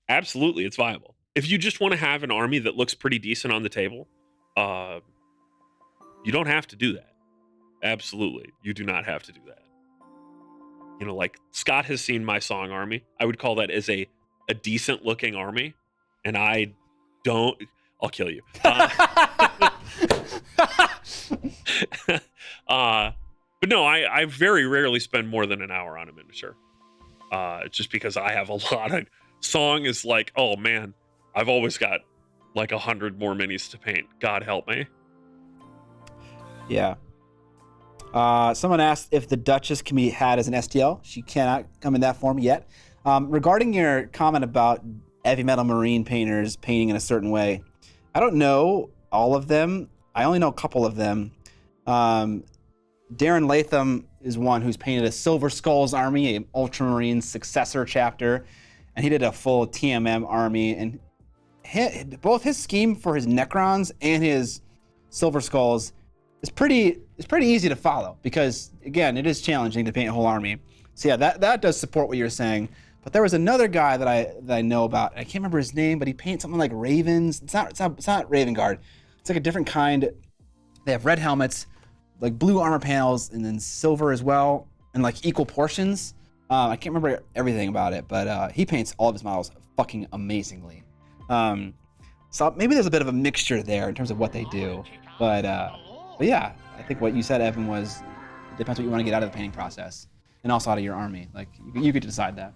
absolutely it's viable. If you just want to have an army that looks pretty decent on the table, you don't have to do that. Absolutely. You do not have to do that. You know, like Scott has seen my song army. I would call that as a decent looking army. And I'll kill you. But no, I very rarely spend more than an hour on a miniature. Just because I have a lot of song is like, oh man, I've always got like 100 more minis to paint. God help me. Yeah. Someone asked if the Duchess can be had as an STL. She cannot come in that form yet. Regarding your comment about heavy metal marine painters painting in a certain way, I don't know all of them. I only know a couple of them. Darren Latham is one who's painted a Silver Skulls army, an Ultramarine successor chapter, and he did a full TMM army. And both his scheme for his Necrons and his Silver Skulls is pretty easy to follow, because again, it is challenging to paint a whole army. So yeah, that does support what you're saying. But there was another guy that I know about. I can't remember his name, but he paints something like ravens. It's not Raven Guard. It's like a different kind. They have red helmets, like blue armor panels, and then silver as well, and like equal portions. I can't remember everything about it, but he paints all of his models fucking amazingly. So maybe there's a bit of a mixture there in terms of what they do. But yeah, I think what you said, Evan, was it depends what you want to get out of the painting process, and also out of your army. Like you get to decide that.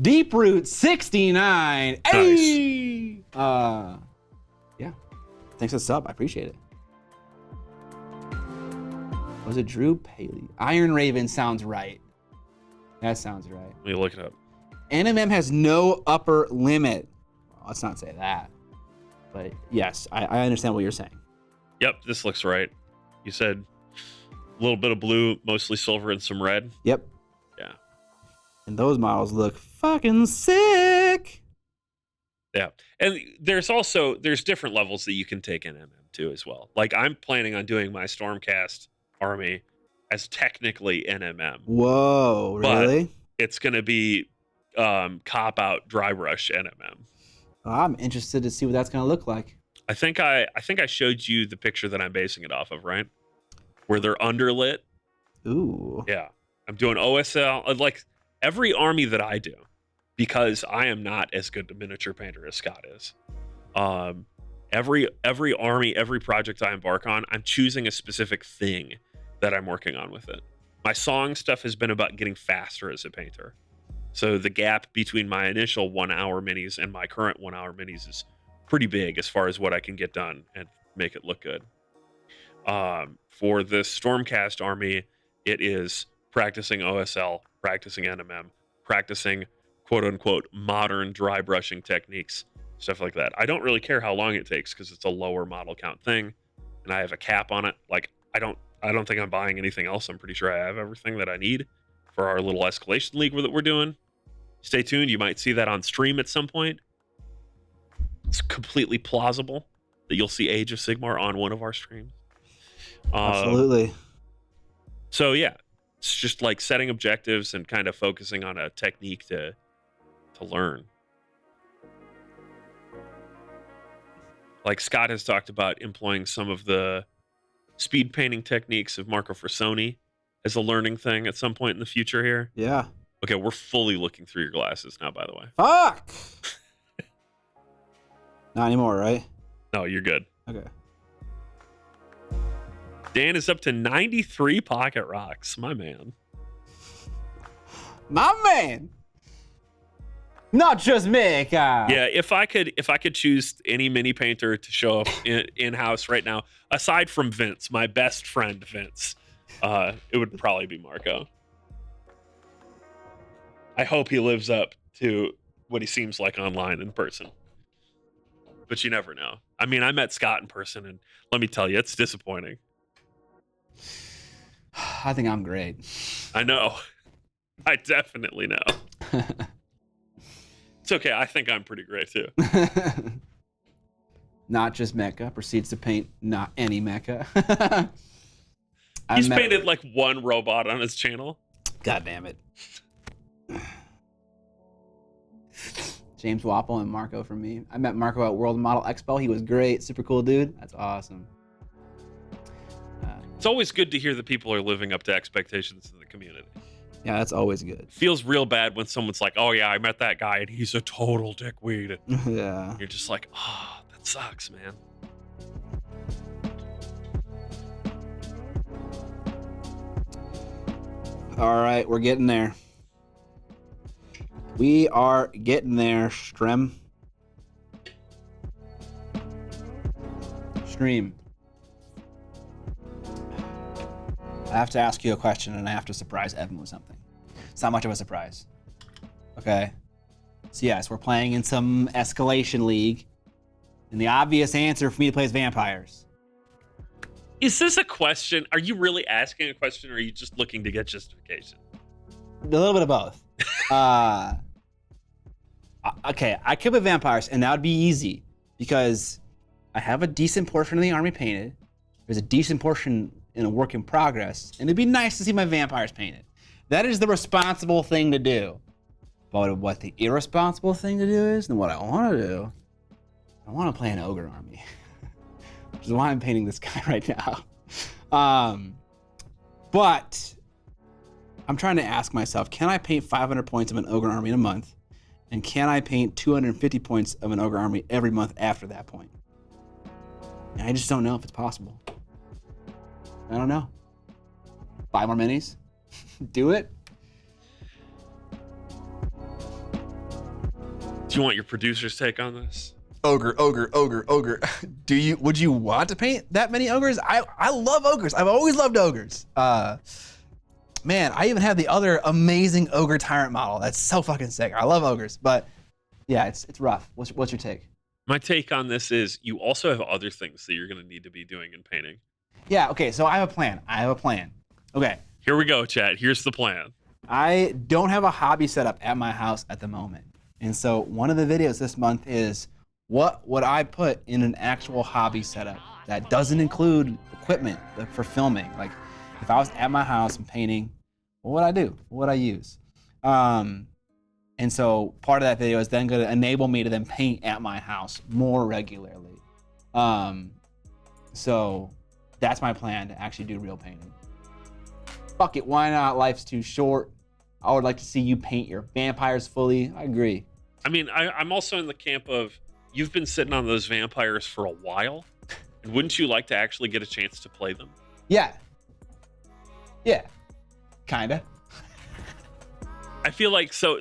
Deep Root 69. Nice. Hey! Yeah. Thanks for the sub. I appreciate it. Was it Drew Paley? Iron Raven sounds right. That sounds right. Let me look it up. NMM has no upper limit. Well, let's not say that. But yes, I understand what you're saying. Yep, this looks right. You said a little bit of blue, mostly silver, and some red. Yep. Yeah. And those models look fucking sick. Yeah. And there's different levels that you can take in MM too as well. Like I'm planning on doing my Stormcast army as technically NMM. Whoa, really? But it's going to be cop out dry brush NMM. I'm interested to see what that's going to look like. I think I showed you the picture that I'm basing it off of, right? Where they're underlit. Ooh. Yeah. I'm doing OSL, like every army that I do, because I am not as good a miniature painter as Scott is. Every army, every project I embark on, I'm choosing a specific thing that I'm working on with it. My song stuff has been about getting faster as a painter. So the gap between my initial 1 hour minis and my current 1 hour minis is pretty big as far as what I can get done and make it look good. For the Stormcast army, it is practicing OSL, practicing NMM, practicing quote unquote modern dry brushing techniques, stuff like that. I don't really care how long it takes because it's a lower model count thing, and I have a cap on it. Like I don't think I'm buying anything else. I'm pretty sure I have everything that I need for our little escalation league that we're doing. Stay tuned. You might see that on stream at some point. It's completely plausible that you'll see Age of Sigmar on one of our streams. Absolutely. So yeah, it's just like setting objectives and kind of focusing on a technique to learn. Like Scott has talked about employing some of the speed painting techniques of Marco Frassoni as a learning thing at some point in the future here. Yeah. Okay, we're fully looking through your glasses now, by the way. Fuck! Not anymore, right? No, you're good. Okay. Dan is up to 93 pocket rocks. My man. My man! Not just me, God. Yeah, if I could choose any mini painter to show up in-house right now, aside from Vince, my best friend Vince, it would probably be Marco. I hope he lives up to what he seems like online in person. But you never know. I mean, I met Scott in person, and let me tell you, it's disappointing. I think I'm great. I know. I definitely know. It's okay. I think I'm pretty great too. Not just mecha proceeds to paint not any mecha. He's painted like one robot on his channel. God damn it. James Wapple and Marco from me. I met Marco at World Model Expo. He was great. Super cool dude. That's awesome. It's always good to hear that people are living up to expectations in the community. Yeah, that's always good. Feels real bad when someone's like, oh yeah, I met that guy and he's a total dickweed. Yeah. You're just like, oh, that sucks, man. All right, we're getting there. We are getting there, Stream. I have to ask you a question, and I have to surprise Evan with something. It's not much of a surprise. Okay? So yes, we're playing in some escalation league, and the obvious answer for me to play is vampires. Is this a question? Are you really asking a question, or are you just looking to get justification? A little bit of both. Okay, I could put vampires, and that would be easy because I have a decent portion of the army painted. There's a decent portion in a work in progress, and it'd be nice to see my vampires painted. That is the responsible thing to do. But what the irresponsible thing to do is, and what I want to do, I want to play an ogre army, which is why I'm painting this guy right now. But I'm trying to ask myself, can I paint 500 points of an ogre army in a month? And can I paint 250 points of an ogre army every month after that point? And I just don't know if it's possible. I don't know. 5 more minis? Do it? Do you want your producer's take on this? Ogre. Would you want to paint that many ogres? I love ogres. I've always loved ogres. Man, I even have the other amazing ogre tyrant model. That's so fucking sick. I love ogres, but yeah, it's rough. What's your take? My take on this is you also have other things that you're going to need to be doing in painting. Yeah, okay, so I have a plan. Okay. Here we go, chat. Here's the plan. I don't have a hobby set up at my house at the moment. And so one of the videos this month is what would I put in an actual hobby setup that doesn't include equipment for filming? Like if I was at my house and painting, what would I do? What would I use? And so part of that video is then going to enable me to then paint at my house more regularly. So that's my plan, to actually do real painting. Fuck it, why not? Life's too short. I would like to see you paint your vampires fully. I agree. I mean, I'm also in the camp of you've been sitting on those vampires for a while, and wouldn't you like to actually get a chance to play them? Yeah. Yeah. Kinda. I feel like so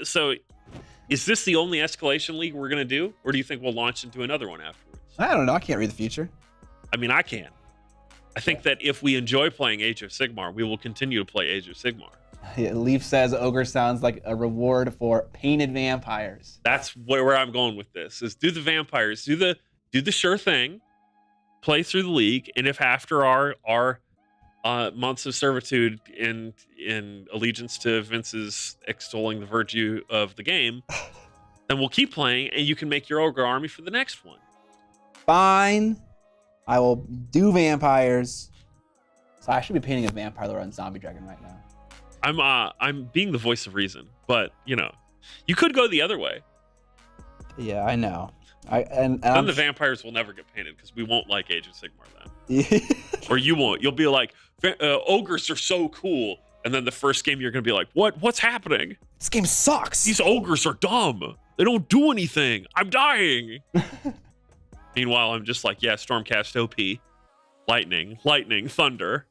is this the only escalation league we're gonna do, or do you think we'll launch into another one afterwards? I don't know. I can't read the future. I mean, I can. I think that if we enjoy playing Age of Sigmar, we will continue to play Age of Sigmar. Leaf says ogre sounds like a reward for painted vampires. That's where I'm going with this. Is do the vampires, do the sure thing, play through the league, and if after our months of servitude in allegiance to Vince's extolling the virtue of the game, then we'll keep playing, and you can make your ogre army for the next one. Fine. I will do vampires. So I should be painting a vampire lord on Zombie Dragon right now. I'm being the voice of reason, but you know, you could go the other way. Yeah, I know. And then the vampires will never get painted because we won't like Age of Sigmar then. Or you won't. You'll be like, ogres are so cool, and then the first game you're gonna be like, what's happening? This game sucks. These ogres are dumb. They don't do anything. I'm dying. Meanwhile, I'm just like, yeah, Stormcast OP, lightning, thunder.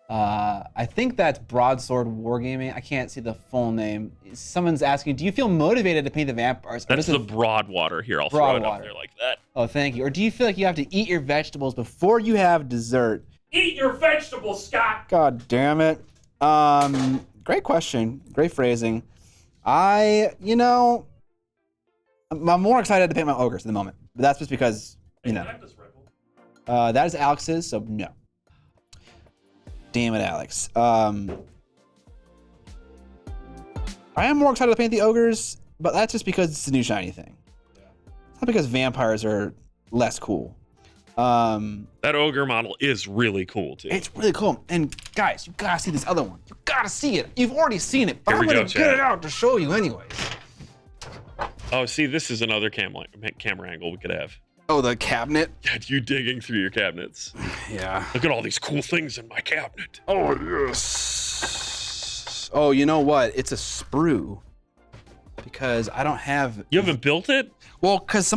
I think that's Broadsword Wargaming. I can't see the full name. Someone's asking, do you feel motivated to paint the vampires? That's the Broadwater here. I'll throw it up there like that. Oh, thank you. Or do you feel like you have to eat your vegetables before you have dessert? Eat your vegetables, Scott. God damn it. Great question. Great phrasing. I'm more excited to paint my ogres at the moment. But that's just because, that is Alex's, so no. damn it, Alex. I am more excited to paint the ogres, but that's just because it's a new shiny thing. It's not because vampires are less cool. That ogre model is really cool too. It's really cool. And guys, you gotta see this other one. You gotta see it. You've already seen it, but Here I'm we gonna go, get Chad. it out to show you anyways. Oh, see, this is another camera angle we could have. Oh, the cabinet? You digging through your cabinets. Yeah. Look at all these cool things in my cabinet. Oh, yes. Oh, you know what? It's a sprue. Because I don't have... You haven't built it? Well, because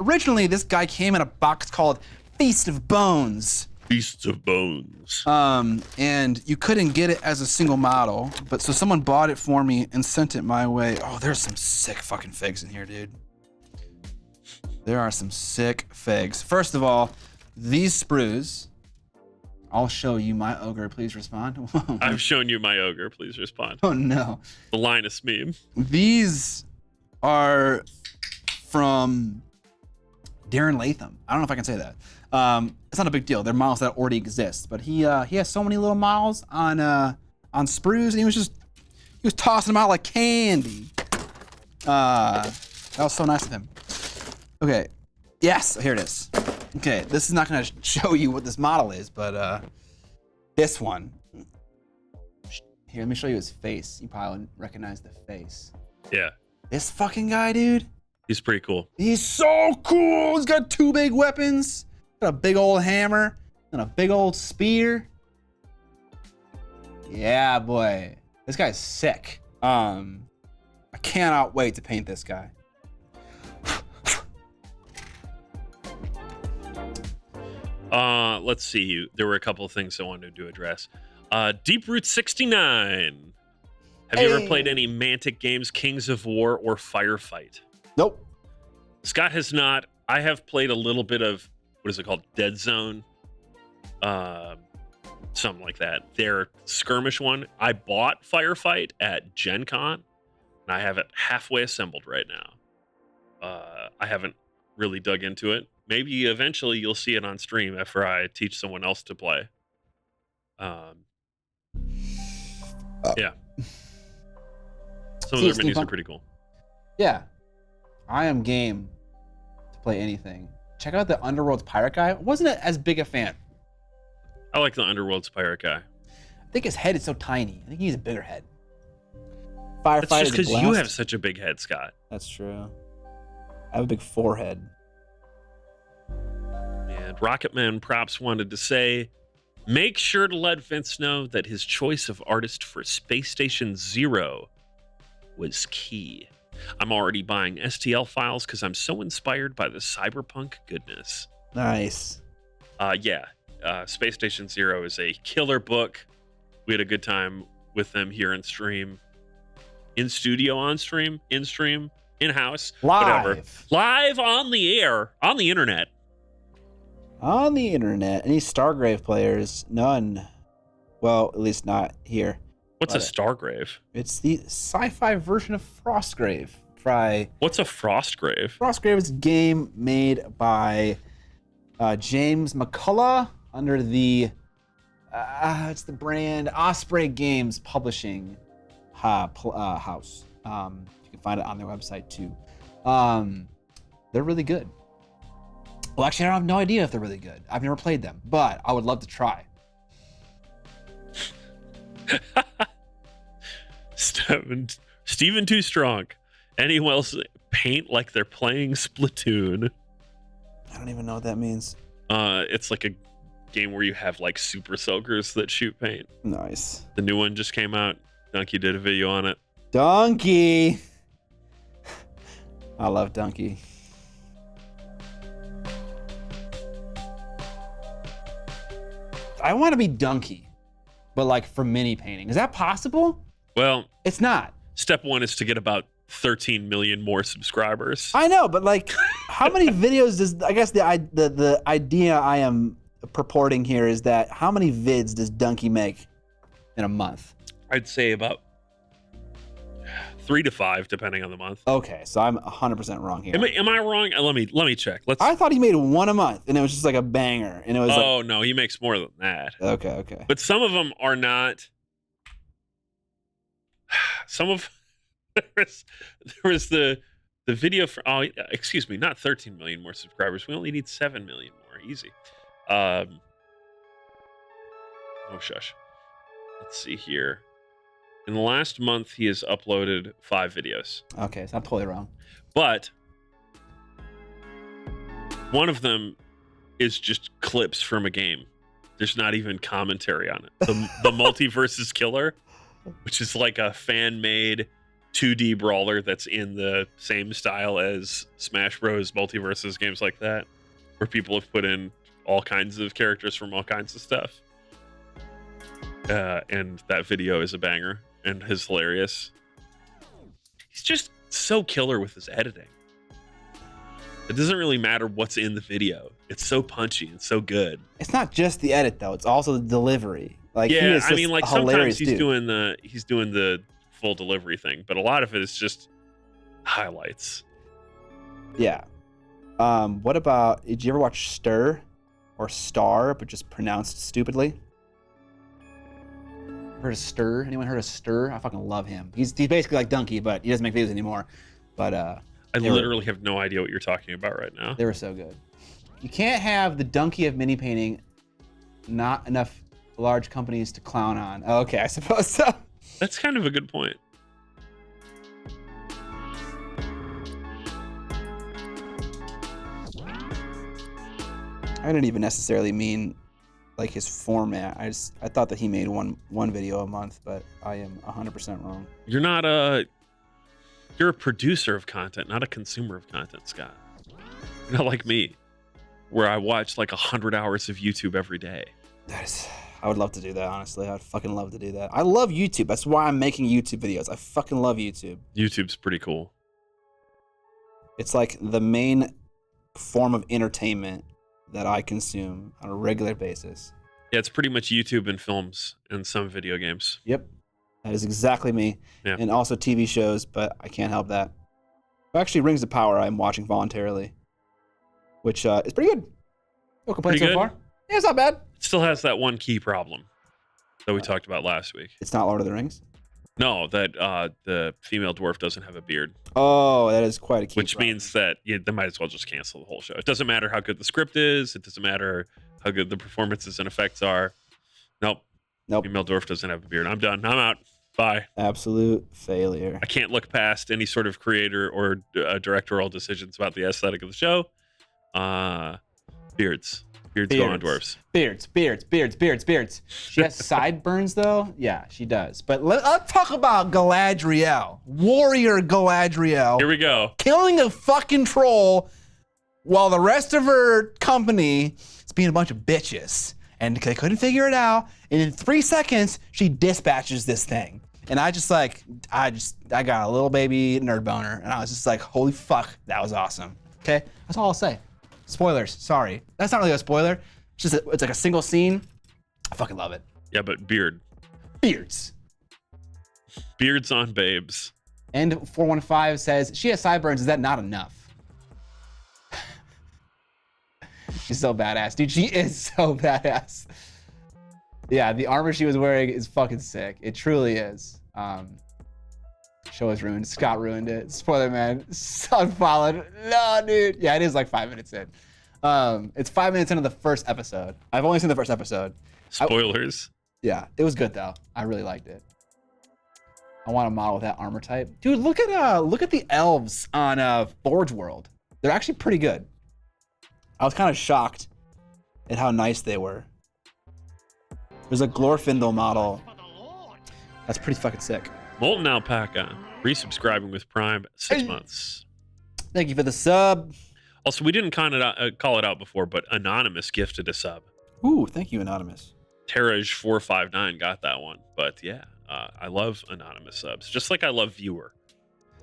originally this guy came in a box called Feast of Bones. Beasts of Bones. And you couldn't get it as a single model, but so someone bought it for me and sent it my way. Oh, there's some sick fucking figs in here, dude. There are some sick figs. First of all, these sprues. I'll show you my ogre. Please respond. I've shown you my ogre. Please respond. Oh no. The Linus meme. These are from Darren Latham. I don't know if I can say that. It's not a big deal. They're models that already exist, but he has so many little models on sprues, and he was tossing them out like candy. That was so nice of him. Okay, yes, here it is. Okay, this is not gonna show you what this model is, but this one. Here, let me show you his face. You probably wouldn't recognize the face. Yeah. This fucking guy, dude. He's pretty cool. He's so cool. He's got two big weapons. Got a big old hammer and a big old spear. Yeah, boy. This guy's sick. I cannot wait to paint this guy. Let's see. There were a couple of things I wanted to address. Deeproot 69. Have you ever played any Mantic games, Kings of War, or Firefight? Nope. Scott has not. I have played a little bit of, what is it called? Dead Zone. Something like that. Their skirmish one. I bought Firefight at Gen Con, and I have it halfway assembled right now. I haven't really dug into it. Maybe eventually you'll see it on stream after I teach someone else to play. Yeah. Some of their menus are pretty cool. Yeah. I am game to play anything. Check out the Underworld's Pirate guy. Wasn't as big a fan. I like the Underworld's Pirate guy. I think his head is so tiny. I think he needs a bigger head. Firefight. That's just because you have such a big head, Scott. That's true. I have a big forehead. And Rocketman Props wanted to say, make sure to let Vince know that his choice of artist for Space Station Zero was key. I'm already buying STL files because I'm so inspired by the cyberpunk goodness. Nice. Space Station Zero is a killer book. We had a good time with them here in stream. In studio, on stream, in stream, in-house, whatever. Live on the air, on the internet. On the internet. Any Stargrave players? None. Well, at least not here. What's a Stargrave? It's the sci-fi version of Frostgrave. What's a Frostgrave? Frostgrave is a game made by James McCullough under the it's the brand Osprey Games Publishing house. You can find it on their website too. They're really good. Well, actually, I have no idea if they're really good. I've never played them, but I would love to try. Steven Too Strong. Anyone else paint like they're playing Splatoon? I don't even know what that means. It's like a game where you have like super soakers that shoot paint. Nice. The new one just came out. Donkey did a video on it. Donkey. I love Donkey. I want to be Donkey, but like for mini painting. Is that possible? Well, it's not. Step one is to get about 13 million more subscribers. I know, but like, how many videos does, I guess the idea I am purporting here is that how many vids does Donkey make in a month? I'd say about 3 to 5 depending on the month. Okay, so I'm 100% wrong here. Am I wrong? Let me check. I thought he made one a month, and it was just like a banger, and it was Oh no, he makes more than that. Okay. But some of them are not. Some of there was the video for excuse me, not 13 million more subscribers. We only need 7 million more. Easy. Oh shush. Let's see here. In the last month, he has uploaded 5 videos. Okay, so I'm totally wrong. But one of them is just clips from a game. There's not even commentary on it. The Multiversus Killer, which is like a fan-made 2D brawler that's in the same style as Smash Bros. Multiversus, games like that, where people have put in all kinds of characters from all kinds of stuff. And that video is a banger and is hilarious. He's just so killer with his editing. It doesn't really matter what's in the video. It's so punchy and so good. It's not just the edit though; it's also the delivery. Like, yeah, he is I mean, like sometimes he's dude. doing the full delivery thing, but a lot of it is just highlights. Yeah. What about? Did you ever watch Stir or Star, but just pronounced stupidly? Heard of Stir? Anyone heard of Stir? I fucking love him. He's basically like Donkey, but he doesn't make videos anymore. But I literally have no idea what you're talking about right now. They were so good. You can't have the Donkey of mini painting. Not enough large companies to clown on. Okay, I suppose so. That's kind of a good point. I didn't even necessarily mean like his format. I thought that he made one video a month, but I am 100% wrong. You're a producer of content, not a consumer of content, Scott. You're not like me, where I watch like 100 hours of YouTube every day. I would love to do that, honestly. I'd fucking love to do that. I love YouTube. That's why I'm making YouTube videos. I fucking love YouTube. YouTube's pretty cool. It's like the main form of entertainment that I consume on a regular basis. Yeah, it's pretty much YouTube and films and some video games. Yep. That is exactly me. Yeah. And also TV shows, but I can't help that. Actually, Rings of Power I'm watching voluntarily, which is pretty good. No complaints so far. Yeah, it's not bad. It still has that one key problem that we talked about last week. It's not Lord of the Rings? No, that the female dwarf doesn't have a beard. Oh, that is quite a key Which problem. means that they might as well just cancel the whole show. It doesn't matter how good the script is. It doesn't matter how good the performances and effects are. Nope. Female dwarf doesn't have a beard. I'm done. I'm out. Bye. Absolute failure. I can't look past any sort of creator or directorial decisions about the aesthetic of the show. Beards go on dwarves. Beards. She has sideburns though? Yeah, she does. But let's talk about Galadriel. Warrior Galadriel. Here we go. Killing a fucking troll while the rest of her company is being a bunch of bitches. And they couldn't figure it out. And in 3 seconds, she dispatches this thing. And I got a little baby nerd boner. And I was just like, holy fuck, that was awesome. Okay? That's all I'll say. Spoilers, sorry. That's not really a spoiler. It's like a single scene. I fucking love it. Yeah, but beards on babes. And 415 says, she has sideburns, is that not enough? She's so badass. Dude, she is so badass. Yeah, the armor she was wearing is fucking sick. It truly is. Show is ruined. Scott ruined it. Spoiler, man. Unfollowed. No, dude. Yeah, it is like 5 minutes in. It's 5 minutes into the first episode. I've only seen the first episode. Spoilers. Yeah, it was good though. I really liked it. I want a model with that armor type. Dude, look at the elves on Forge World. They're actually pretty good. I was kind of shocked at how nice they were. There's a Glorfindel model. That's pretty fucking sick. Molten Alpaca, resubscribing with Prime 6 months. Thank you for the sub. Also, we didn't call it out before, but Anonymous gifted a sub. Ooh, thank you, Anonymous. Terrage459 got that one. But yeah, I love Anonymous subs. Just like I love Viewer.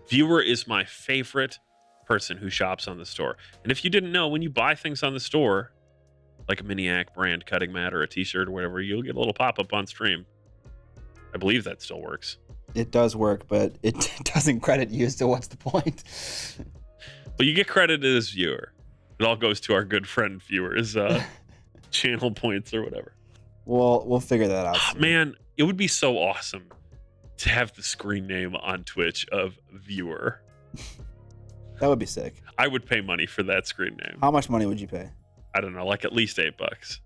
Viewer is my favorite person who shops on the store. And if you didn't know, when you buy things on the store, like a Miniac brand cutting mat or a t-shirt or whatever, you'll get a little pop-up on stream. I believe that still works. It does work, but it doesn't credit you, so what's the point? But you get credited as viewer. It all goes to our good friend viewers, channel points or whatever. We'll figure that out soon. Man, it would be so awesome to have the screen name on Twitch of viewer. That would be sick. I would pay money for that screen name. How much money would you pay? I don't know, like at least $8.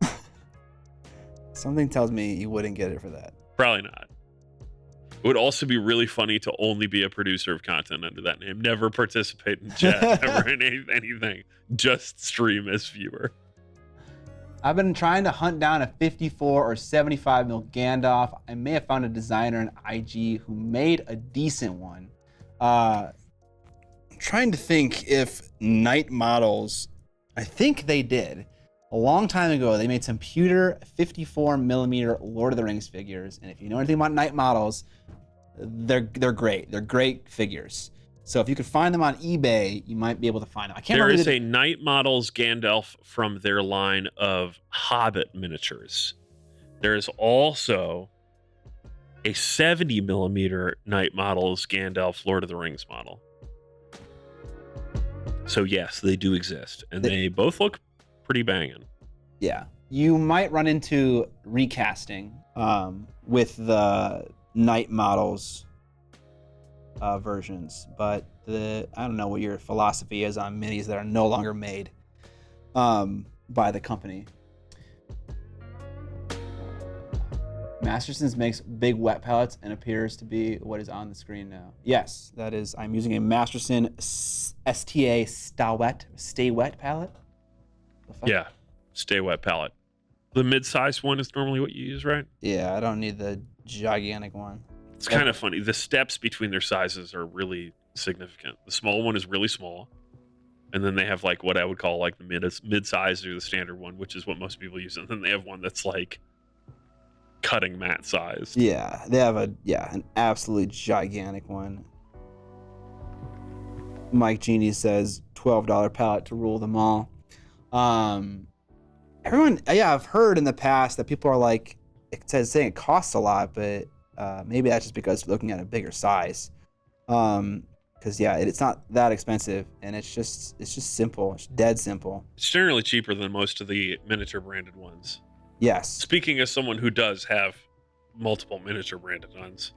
Something tells me you wouldn't get it for that. Probably not. It would also be really funny to only be a producer of content under that name. Never participate in chat, never in anything. Just stream as viewer. I've been trying to hunt down a 54 or 75 mil Gandalf. I may have found a designer in IG who made a decent one. I'm trying to think if Knight Models, I think they did. A long time ago, they made some pewter 54 millimeter Lord of the Rings figures. And if you know anything about Knight Models, they're great. They're great figures. So if you could find them on eBay, you might be able to find them. I can't remember. There is a Knight Models Gandalf from their line of Hobbit miniatures. There is also a 70 millimeter Knight Models Gandalf Lord of the Rings model. So yes, they do exist, and they both look pretty banging. Yeah, you might run into recasting with the Knight Models versions, but I don't know what your philosophy is on minis that are no longer made by the company. Masterson's makes big wet palettes and appears to be what is on the screen now. Yes, that is. I'm using a Masterson STA Stay Wet palette. Yeah, Stay Wet palette. The mid-sized one is normally what you use, right? Yeah, I don't need the gigantic one. It's kind of funny. The steps between their sizes are really significant. The small one is really small, and then they have like what I would call like the mid-sized or the standard one, which is what most people use. And then they have one that's like cutting mat sized. Yeah, they have an absolutely gigantic one. Mike Genie says $12 palette to rule them all. Everyone, I've heard in the past that people are like, saying it costs a lot, but maybe that's just because looking at a bigger size. Because it's not that expensive, and it's just simple. It's dead simple. It's generally cheaper than most of the miniature branded ones. Yes. Speaking as someone who does have multiple miniature branded ones,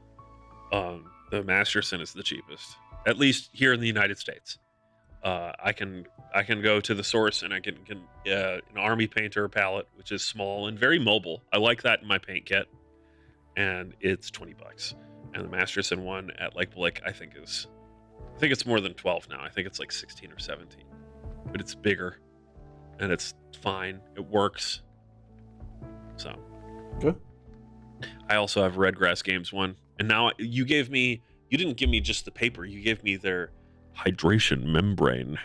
the Masterson is the cheapest, at least here in the United States. I can go to the source and I can an army painter palette, which is small and very mobile. I like that in my paint kit, and it's $20. And the Masterson one at like Blick, I think it's more than 12 now. I think it's like 16 or 17, but it's bigger and it's fine. It works. So good. I also have Redgrass Games one, and now you didn't give me just the paper. You gave me their hydration membrane.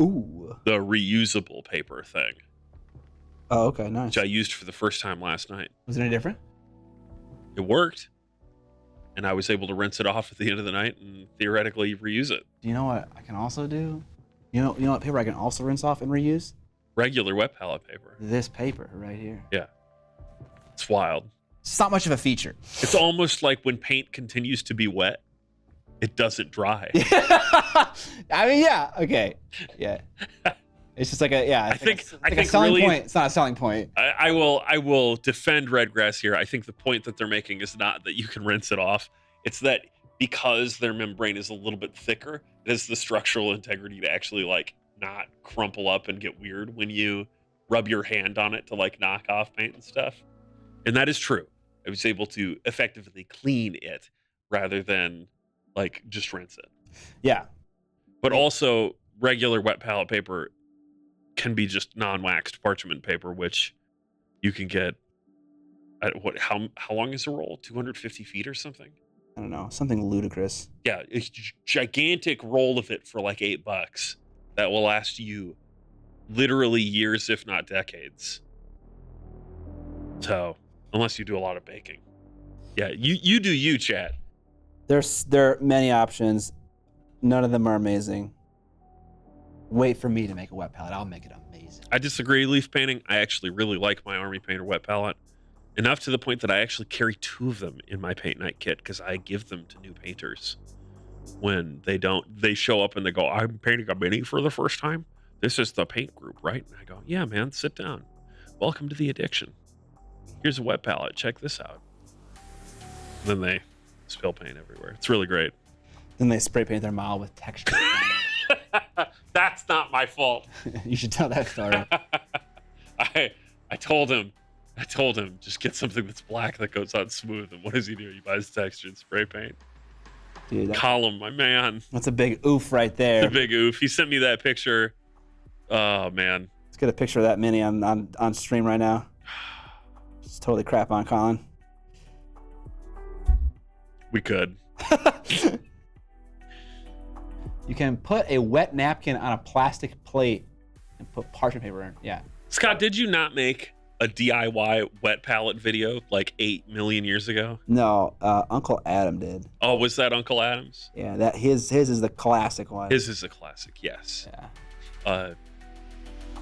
Ooh. The reusable paper thing. Oh, okay, nice. Which I used for the first time last night. Was it any different? It worked, and I was able to rinse it off at the end of the night and theoretically reuse it. Do you know what I can also do? You know what paper I can also rinse off and reuse? Regular wet palette paper. This paper right here. Yeah. It's wild. It's not much of a feature. It's almost like when paint continues to be wet, it doesn't dry. I mean, yeah, okay, yeah. It's just like I think a selling really, point. It's not a selling point. I will defend Redgrass here. I think the point that they're making is not that you can rinse it off. It's that because their membrane is a little bit thicker, it has the structural integrity to actually like not crumple up and get weird when you rub your hand on it to like knock off paint and stuff. And that is true. I was able to effectively clean it rather than like just rinse it. Yeah. But also regular wet palette paper can be just non-waxed parchment paper, which you can get at how long is a roll? 250 feet or something? I don't know. Something ludicrous. Yeah, it's gigantic roll of it for like $8 that will last you literally years, if not decades. So, unless you do a lot of baking. Yeah, you do you, chat. There are many options. None of them are amazing. Wait for me to make a wet palette. I'll make it amazing. I disagree, leaf painting. I actually really like my army painter wet palette. Enough to the point that I actually carry 2 of them in my paint night kit because I give them to new painters when they show up and they go, I'm painting a mini for the first time. This is the paint group, right? And I go, yeah, man, sit down. Welcome to the addiction. Here's a wet palette. Check this out. Then they spill paint everywhere. It's really great. Then they spray paint their mile with texture. That's not my fault. You should tell that story. I told him, just get something that's black that goes on smooth. And what does he do? He buys textured spray paint. Dude, Column, my man. That's a big oof right there. It's a big oof. He sent me that picture. Oh, man. Let's get a picture of that mini on stream right now. Just totally crap on Colin. We could. You can put a wet napkin on a plastic plate and put parchment paper in. Yeah. Scott, did you not make a DIY wet palette video like 8 million years ago? No, Uncle Adam did. Oh, was that Uncle Adam's? Yeah, that his is the classic one. His is a classic, yes. Yeah.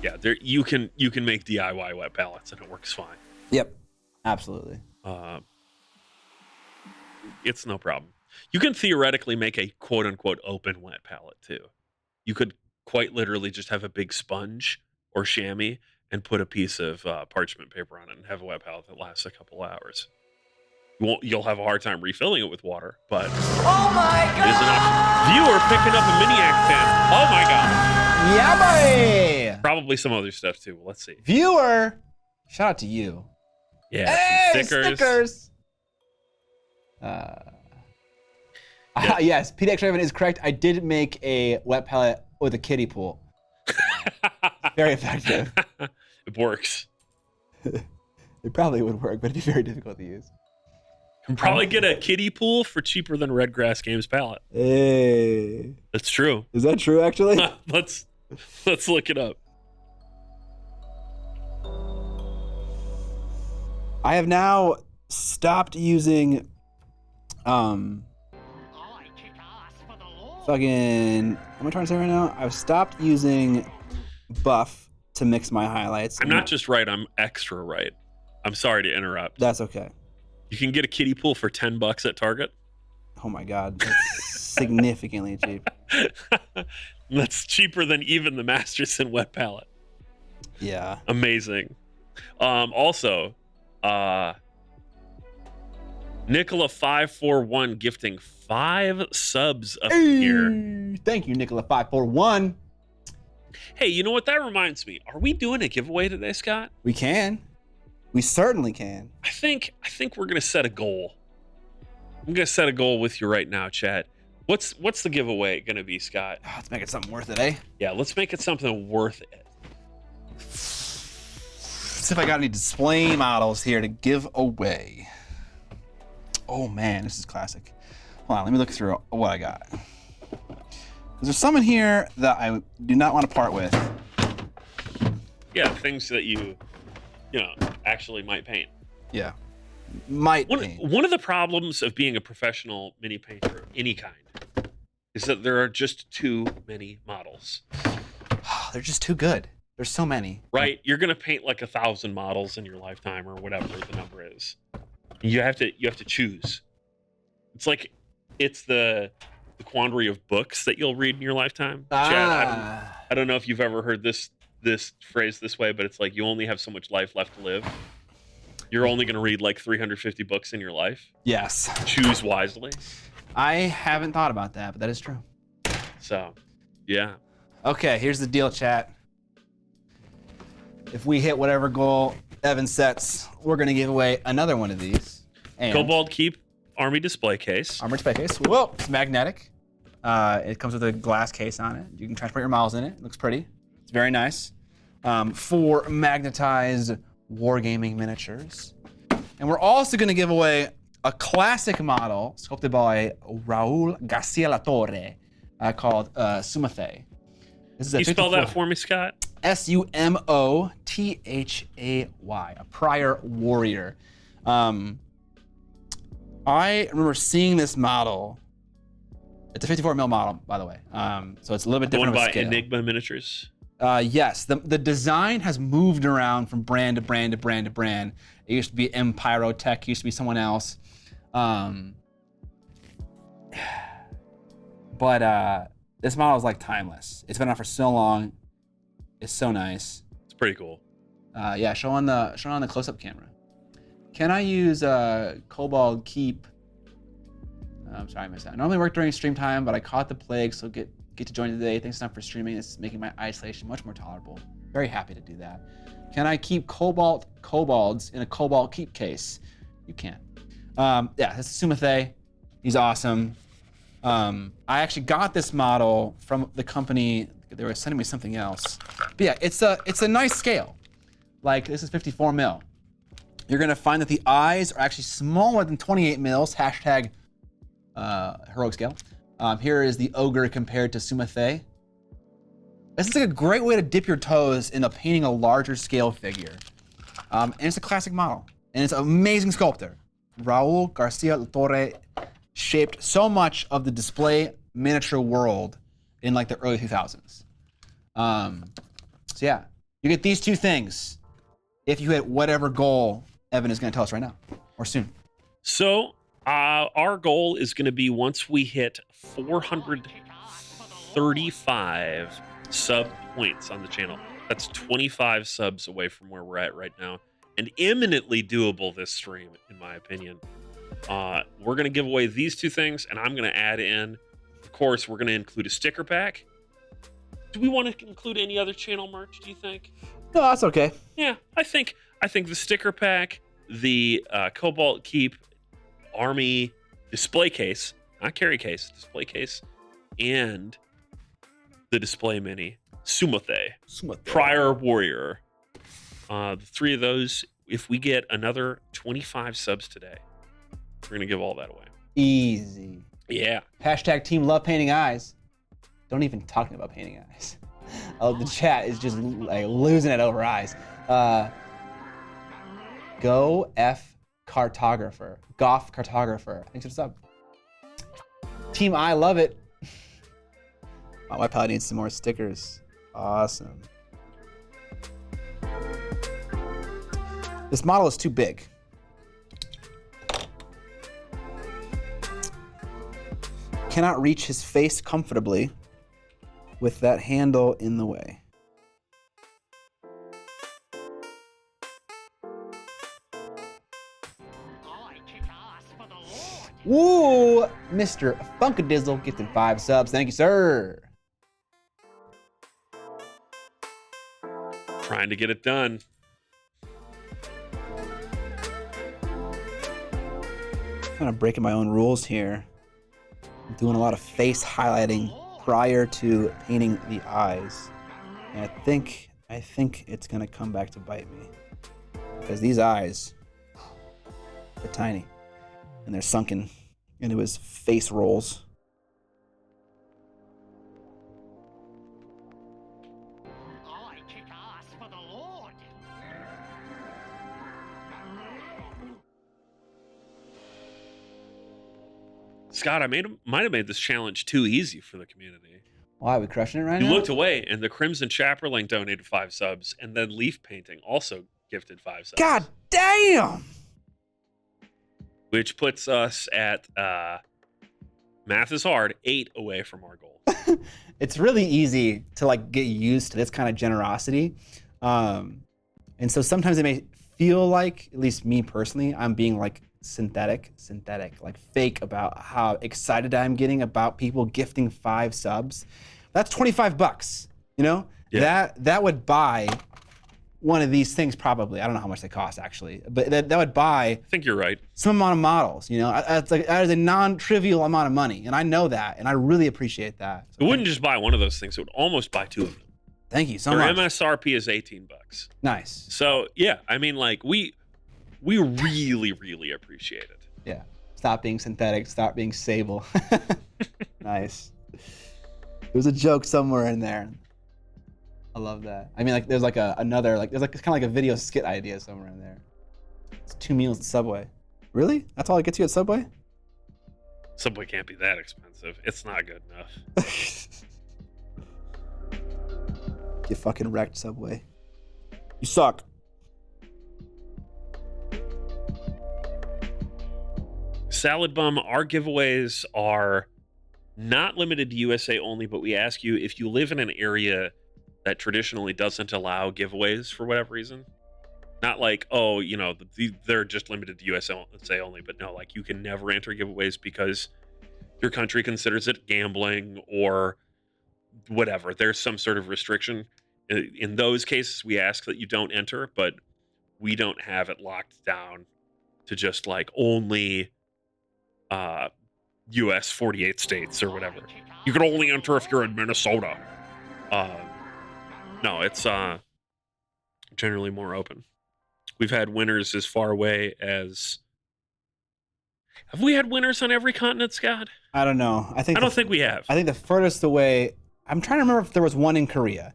Yeah, there you can make DIY wet palettes and it works fine. Yep. Absolutely. It's no problem. You can theoretically make a quote unquote open wet palette too. You could quite literally just have a big sponge or chamois and put a piece of parchment paper on it and have a wet palette that lasts a couple hours. You'll have a hard time refilling it with water, but oh my God! It is an option. Viewer picking up a Miniac pen. Oh my God. Yeah, boy. Probably some other stuff too. Let's see. Viewer, shout out to you. Yeah, hey, some stickers. Yes, PDX Raven is correct. I did make a wet palette with a kiddie pool. Very effective. It works. It probably would work, but it'd be very difficult to use. You can probably get a kiddie pool for cheaper than Redgrass Games palette. Hey. That's true. Is that true, actually? Let's look it up. I have now stopped using fucking, what am I trying to say right now? I've stopped using buff to mix my highlights. I'm not just right, I'm extra right. I'm sorry to interrupt. That's okay. You can get a kiddie pool for $10 at Target. Oh my God, that's significantly cheap. That's cheaper than even the Masterson wet palette. Yeah. Amazing. Also, Nicola541 gifting 5 subs up here. Thank you, Nicola541. Hey, you know what? That reminds me. Are we doing a giveaway today, Scott? We can. We certainly can. I think we're gonna set a goal. I'm gonna set a goal with you right now, chat. What's the giveaway gonna be, Scott? Let's make it something worth it, eh? Yeah, let's make it something worth it. Let's see if I got any display models here to give away. Oh man, this is classic. Hold on, let me look through what I got. There's some in here that I do not want to part with. Yeah, things that you know, actually might paint. Yeah, might paint. One of the problems of being a professional mini painter of any kind is that there are just too many models. They're just too good. There's so many. Right? You're gonna paint like 1,000 models in your lifetime or whatever the number is. You have to choose. It's like the quandary of books that you'll read in your lifetime. Chad, I don't know if you've ever heard this phrase this way, but it's like you only have so much life left to live. You're only going to read like 350 books in your life. Yes. Choose wisely. I haven't thought about that, but that is true. So, yeah. Okay, here's the deal, chat. If we hit whatever goal Evan sets, we're going to give away another one of these. And Cobalt Keep Army display case. Armor display case. Whoa, it's magnetic. It comes with a glass case on it. You can transport your models in it. It looks pretty. It's very nice. 4 magnetized wargaming miniatures. And we're also going to give away a classic model sculpted by Raul Garcia LotR called Sumathay. This is Can you spell that for me, Scott? Sumothay, a prior warrior. I remember seeing this model. It's a 54 mil model, by the way. So it's a little bit different of a by scale. Enigma Miniatures. Yes, the design has moved around from brand to brand to brand to brand. It used to be Empirotech, it used to be someone else. But this model is like timeless. It's been out for so long. It's so nice. It's pretty cool. Yeah, show on the close-up camera. Can I use Cobalt Keep? I'm sorry, I missed that. I normally work during stream time, but I caught the plague, so get to join today. Thanks enough for streaming. It's making my isolation much more tolerable. Very happy to do that. Can I keep kobolds in a Cobalt Keep case? You can. Yeah, this is Sumathe. He's awesome. I actually got this model from the company. They were sending me something else. But yeah, it's a nice scale. Like, this is 54 mil. You're gonna find that the eyes are actually smaller than 28 mils. Hashtag heroic scale. Here is the Ogre compared to Sumathe. This is like a great way to dip your toes into painting a larger scale figure. And it's a classic model. And it's an amazing sculptor. Raul Garcia LotR shaped so much of the display miniature world in like the early 2000s. So yeah, you get these two things if you hit whatever goal Evan is gonna tell us right now, or soon. So our goal is gonna be, once we hit 435 sub points on the channel, that's 25 subs away from where we're at right now, and imminently doable this stream, in my opinion. We're gonna give away these two things, and I'm gonna add in, of course, we're gonna include a sticker pack. Do we want to include any other channel merch, do you think? No, that's okay. Yeah, I think the sticker pack, the Cobalt Keep Army display case, not carry case, display case, and the display mini, Sumathe. Prior Warrior. The three of those, if we get another 25 subs today, we're going to give all that away. Easy. Yeah. Hashtag team love painting eyes. Don't even talk about painting eyes. Oh, the chat is just like losing it over eyes. Go F cartographer. Goth cartographer. Thanks for the sub. Team I love it. Oh, my palette needs some more stickers. Awesome. This model is too big. Cannot reach his face comfortably with that handle in the way. Woo! Mr. Funkadizzle gifted 5 subs. Thank you, sir. Trying to get it done. Kind of breaking my own rules here. I'm doing a lot of face highlighting prior to painting the eyes. And I think it's gonna come back to bite me. Because these eyes are tiny. And they're sunken into his face rolls. I kick ass for the Lord. Scott, I might have made this challenge too easy for the community. Why are we crushing it right You now? looked away, and the Crimson Chaperling donated 5 subs, and then Leaf Painting also gifted 5 subs. God damn! Which puts us at, math is hard, 8 away from our goal. It's really easy to like get used to this kind of generosity. And so sometimes it may feel like, at least me personally, I'm being like synthetic, like fake about how excited I'm getting about people gifting 5 subs. That's 25 bucks, you know? Yeah. That would buy one of these things probably. I don't know how much they cost actually, but that would buy, I think you're right. some amount of models, you know? That is a non-trivial amount of money, and I know that, and I really appreciate that. So It wouldn't just buy one of those things, it would almost buy 2 of them. Thank you so Their much. MSRP is 18 bucks. Nice. So, yeah, I mean, like, we really, really appreciate it. Yeah. Stop being synthetic. Stop being sable. Nice. There's a joke somewhere in there. I love that. I mean, like, there's like another, like, there's like kind of like a video skit idea somewhere in there. It's 2 meals at Subway. Really? That's all it gets you at Subway? Subway can't be that expensive. It's not good enough. Get fucking wrecked, Subway. You suck. Salad Bum, our giveaways are not limited to USA only, but we ask you if you live in an area that traditionally doesn't allow giveaways for whatever reason. Not like, oh, you know, they're just limited to USA only, but no, like you can never enter giveaways because your country considers it gambling or whatever. There's some sort of restriction. In those cases, we ask that you don't enter, but we don't have it locked down to just like only US 48 states or whatever. You can only enter if you're in Minnesota. No, it's generally more open. We've had winners as far away as... Have we had winners on every continent, Scott? I don't know. I don't think we have. I think the furthest away... I'm trying to remember if there was one in Korea.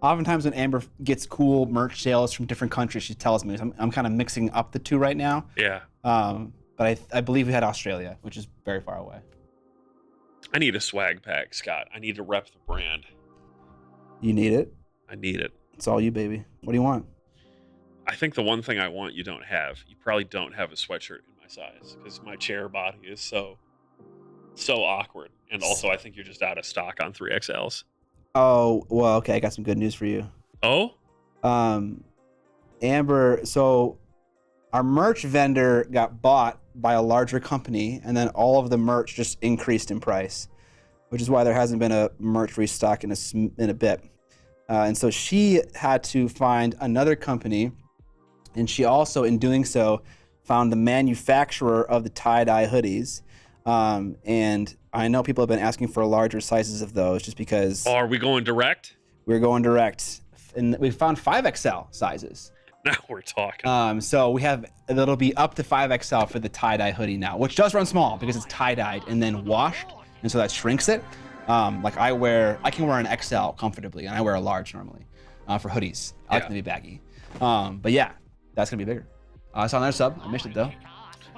Oftentimes when Amber gets cool merch sales from different countries, she tells me. I'm kind of mixing up the two right now. Yeah. But I believe we had Australia, which is very far away. I need a swag pack, Scott. I need to rep the brand. You need it? I need it. It's all you, baby. What do you want? I think the one thing I want you don't have, you probably don't have a sweatshirt in my size because my chair body is so awkward. And also, I think you're just out of stock on 3XLs. Oh, well, okay. I got some good news for you. Oh? Amber, so our merch vendor got bought by a larger company, and then all of the merch just increased in price, which is why there hasn't been a merch restock in a bit. And so she had to find another company, and she also, in doing so, found the manufacturer of the tie-dye hoodies. And I know people have been asking for larger sizes of those just because... Oh, are we going direct? We're going direct. And we found 5XL sizes. Now we're talking. So it'll be up to 5XL for the tie-dye hoodie now, which does run small because it's tie-dyed and then washed. And so that shrinks it. Like I can wear an XL comfortably, and I wear a large normally for hoodies. I like them to be baggy. But yeah, that's gonna be bigger. I saw another sub. I missed it though.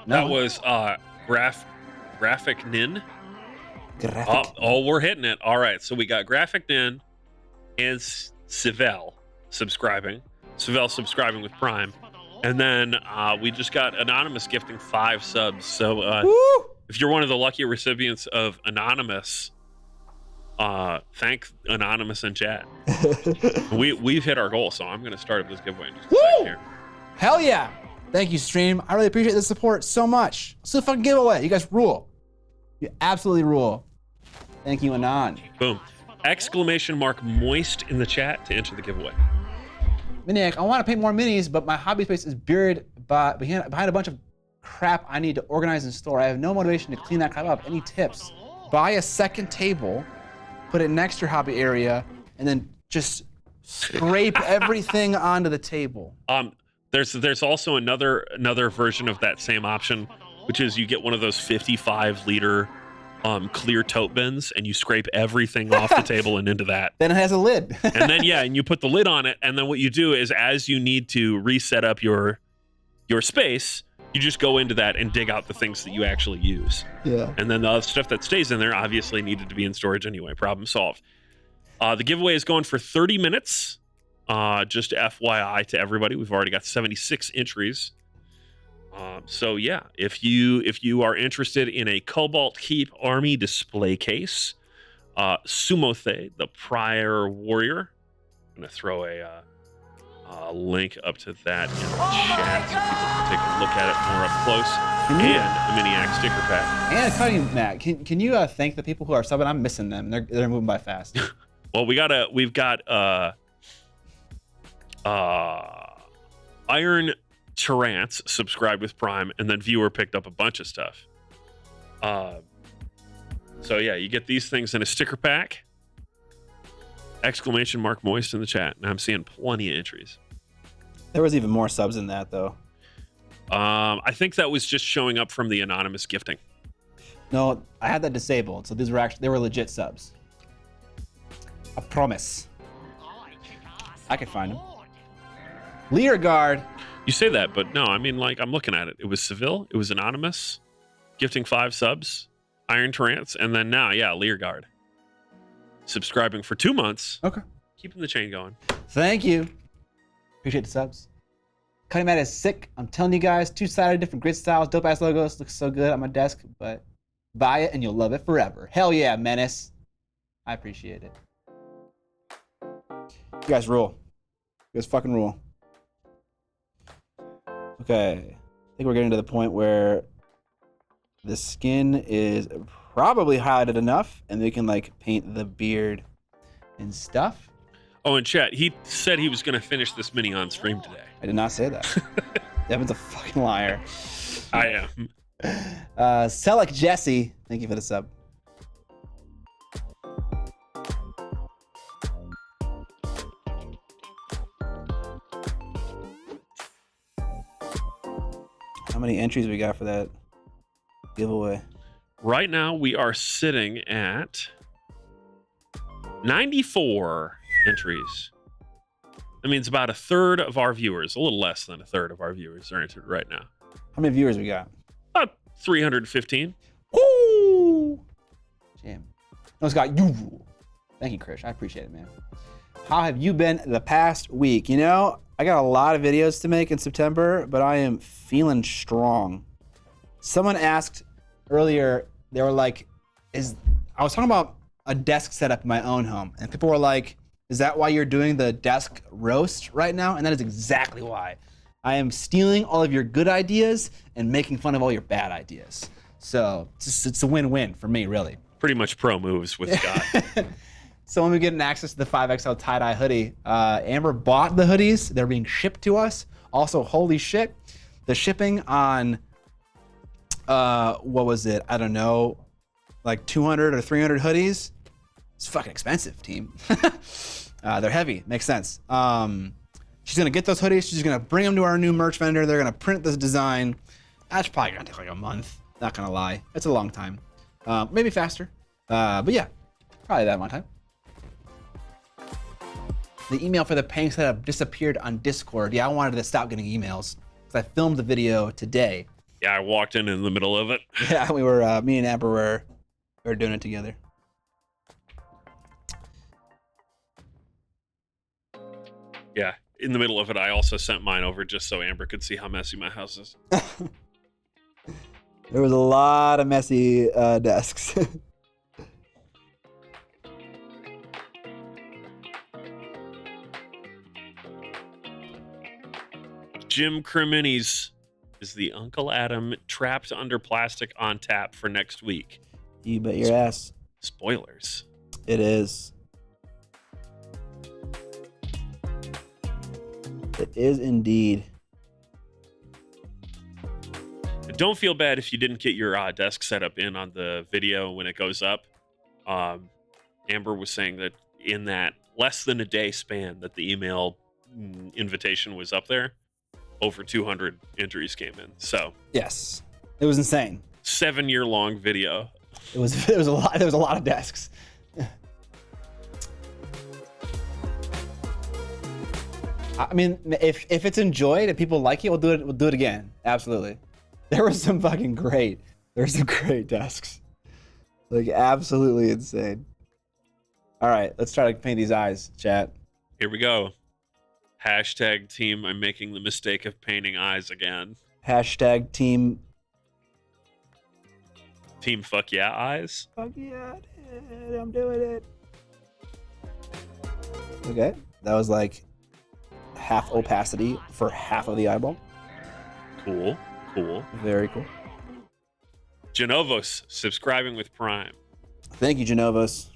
No. That was Graphic Nin. Graphic. Oh, we're hitting it. All right, so we got Graphic Nin and Civel subscribing. Civel subscribing with Prime. And then we just got Anonymous gifting 5 subs. So if you're one of the lucky recipients of Anonymous, thank Anonymous in chat. We've hit our goal, so I'm going to start up this giveaway in just a second here. Hell yeah. Thank you, stream. I really appreciate the support so much. Let's do a fucking giveaway. You guys rule. You absolutely rule. Thank you, Anon. Boom. Exclamation mark moist in the chat to enter the giveaway. Miniac, I want to paint more minis, but my hobby space is buried behind a bunch of crap I need to organize and store. I have no motivation to clean that crap up. Any tips? Buy a second table, put it next to your hobby area, and then just scrape everything onto the table. There's also another version of that same option, which is you get one of those 55-liter clear tote bins, and you scrape everything off the table and into that. Then it has a lid. And then and you put the lid on it, and then what you do is, as you need to reset up your space, you just go into that and dig out the things that you actually use. Yeah. And then the other stuff that stays in there obviously needed to be in storage anyway. Problem solved. The giveaway is going for 30 minutes. Just FYI to everybody, we've already got 76 entries. So yeah, if you are interested in a Cobalt Keep Army display case, Sumothe, the Prior Warrior, I'm gonna throw a link up to that in the chat so people can take a look at it more up close. And the Miniac sticker pack. And cutting mat. Can you thank the people who are subbing? I'm missing them. They're moving by fast. Well, we've got Iron Tarrance subscribed with Prime, and then Viewer picked up a bunch of stuff. So yeah, you get these things in a sticker pack. Exclamation mark moist in the chat. And I'm seeing plenty of entries. There was even more subs in that though. I think that was just showing up from the anonymous gifting. No, I had that disabled, so they were legit subs. I promise. I could find them. Learguard. You say that, but no, I mean, like, I'm looking at it. It was Seville, it was Anonymous, gifting 5 subs, Iron Tarrance, and then now, yeah, Learguard. Subscribing for 2 months. Okay. keeping the chain going. Thank you. Appreciate the subs. Cutting mat is sick. I'm telling you guys, 2-sided, different grid styles, dope ass logos. Looks so good on my desk, but buy it and you'll love it forever. Hell yeah, Menace. I appreciate it. You guys rule. You guys fucking rule. Okay. I think we're getting to the point where the skin is probably highlighted enough and they can like paint the beard and stuff. Oh, in chat, he said he was going to finish this mini on stream today. I did not say that. Devin's a fucking liar. I am. Selleck Jesse, thank you for the sub. How many entries we got for that giveaway? Right now, we are sitting at 94 entries. That means about a third of our viewers, a little less than a third of our viewers are entered right now. How many viewers we got? About 315. Woo! Jam. No, Scott, you rule. Thank you, Krish. I appreciate it, man. How have you been the past week? You know, I got a lot of videos to make in September, but I am feeling strong. Someone asked earlier, they were like, I was talking about a desk setup in my own home, and people were like, is that why you're doing the desk roast right now? And that is exactly why. I am stealing all of your good ideas and making fun of all your bad ideas. So it's a win-win for me, really. Pretty much pro moves with Scott. So when we get an access to the 5XL tie-dye hoodie, Amber bought the hoodies. They're being shipped to us. Also, holy shit, the shipping on, what was it? I don't know, like 200 or 300 hoodies. It's fucking expensive, team. They're heavy, makes sense. She's gonna get those hoodies. She's gonna bring them to our new merch vendor. They're gonna print this design. That's probably gonna take like a month. Not gonna lie, it's a long time. Maybe faster, but yeah, probably that amount of time. The email for the paying setup disappeared on Discord. Yeah, I wanted to stop getting emails because I filmed the video today. Yeah, I walked in the middle of it. Yeah, we were, me and Amber were doing it together. Yeah, in the middle of it, I also sent mine over just so Amber could see how messy my house is. There was a lot of messy desks. Jim Cremini's is the Uncle Adam trapped under plastic on tap for next week. You bet your ass. Spoilers. It is. It is indeed. Don't feel bad if you didn't get your desk setup in on the video when it goes up. Amber was saying that in that less than a day span that the email invitation was up there, over 200 entries came in. So yes, it was insane. 7-year-long video. It was a lot. There was a lot of desks. I mean, if it's enjoyed and people like it, we'll do it again. Absolutely. There were some great desks. Like absolutely insane. All right, let's try to paint these eyes, chat. Here we go. Hashtag team, I'm making the mistake of painting eyes again. Hashtag team fuck yeah eyes. Fuck yeah, dude, I'm doing it. Okay, that was like half opacity for half of the eyeball. Cool. Very cool. Genovos subscribing with Prime. Thank you, Genovos.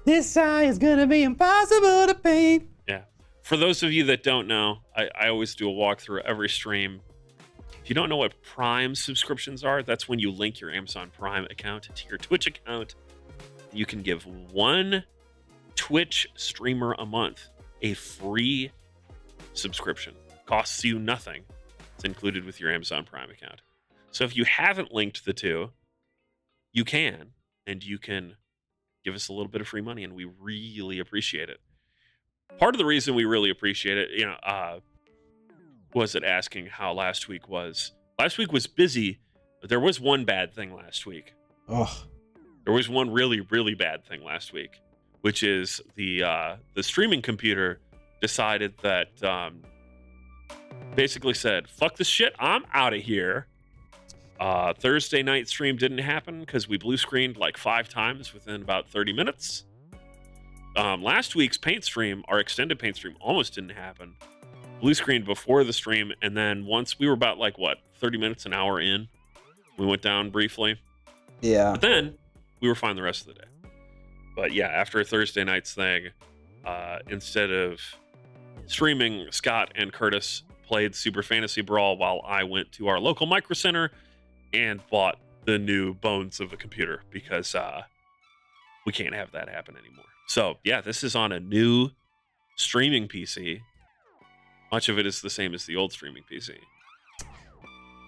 This eye is gonna be impossible to paint. Yeah. For those of you that don't know, I always do a walkthrough every stream. If you don't know what Prime subscriptions are, that's when you link your Amazon Prime account to your Twitch account. You can give one Twitch streamer a month a free subscription. Costs you nothing. It's included with your Amazon Prime account. So if you haven't linked the two, you can, and you can give us a little bit of free money, and we really appreciate it. Part of the reason we really appreciate it, was it asking how last week was. Last week was busy, but there was one bad thing last week. Oh. There was one really, really bad thing last week. which is the streaming computer decided that basically said, "Fuck this shit, I'm out of here." Thursday night stream didn't happen because we blue screened like 5 times within about 30 minutes. Last week's paint stream, our extended paint stream, almost didn't happen. Blue screened before the stream, and then once we were about 30 minutes, an hour in, we went down briefly. Yeah. But then we were fine the rest of the day. But yeah, after Thursday night's thing, instead of streaming, Scott and Curtis played Super Fantasy Brawl while I went to our local Micro Center and bought the new bones of a computer because we can't have that happen anymore. So yeah, this is on a new streaming PC. Much of it is the same as the old streaming PC.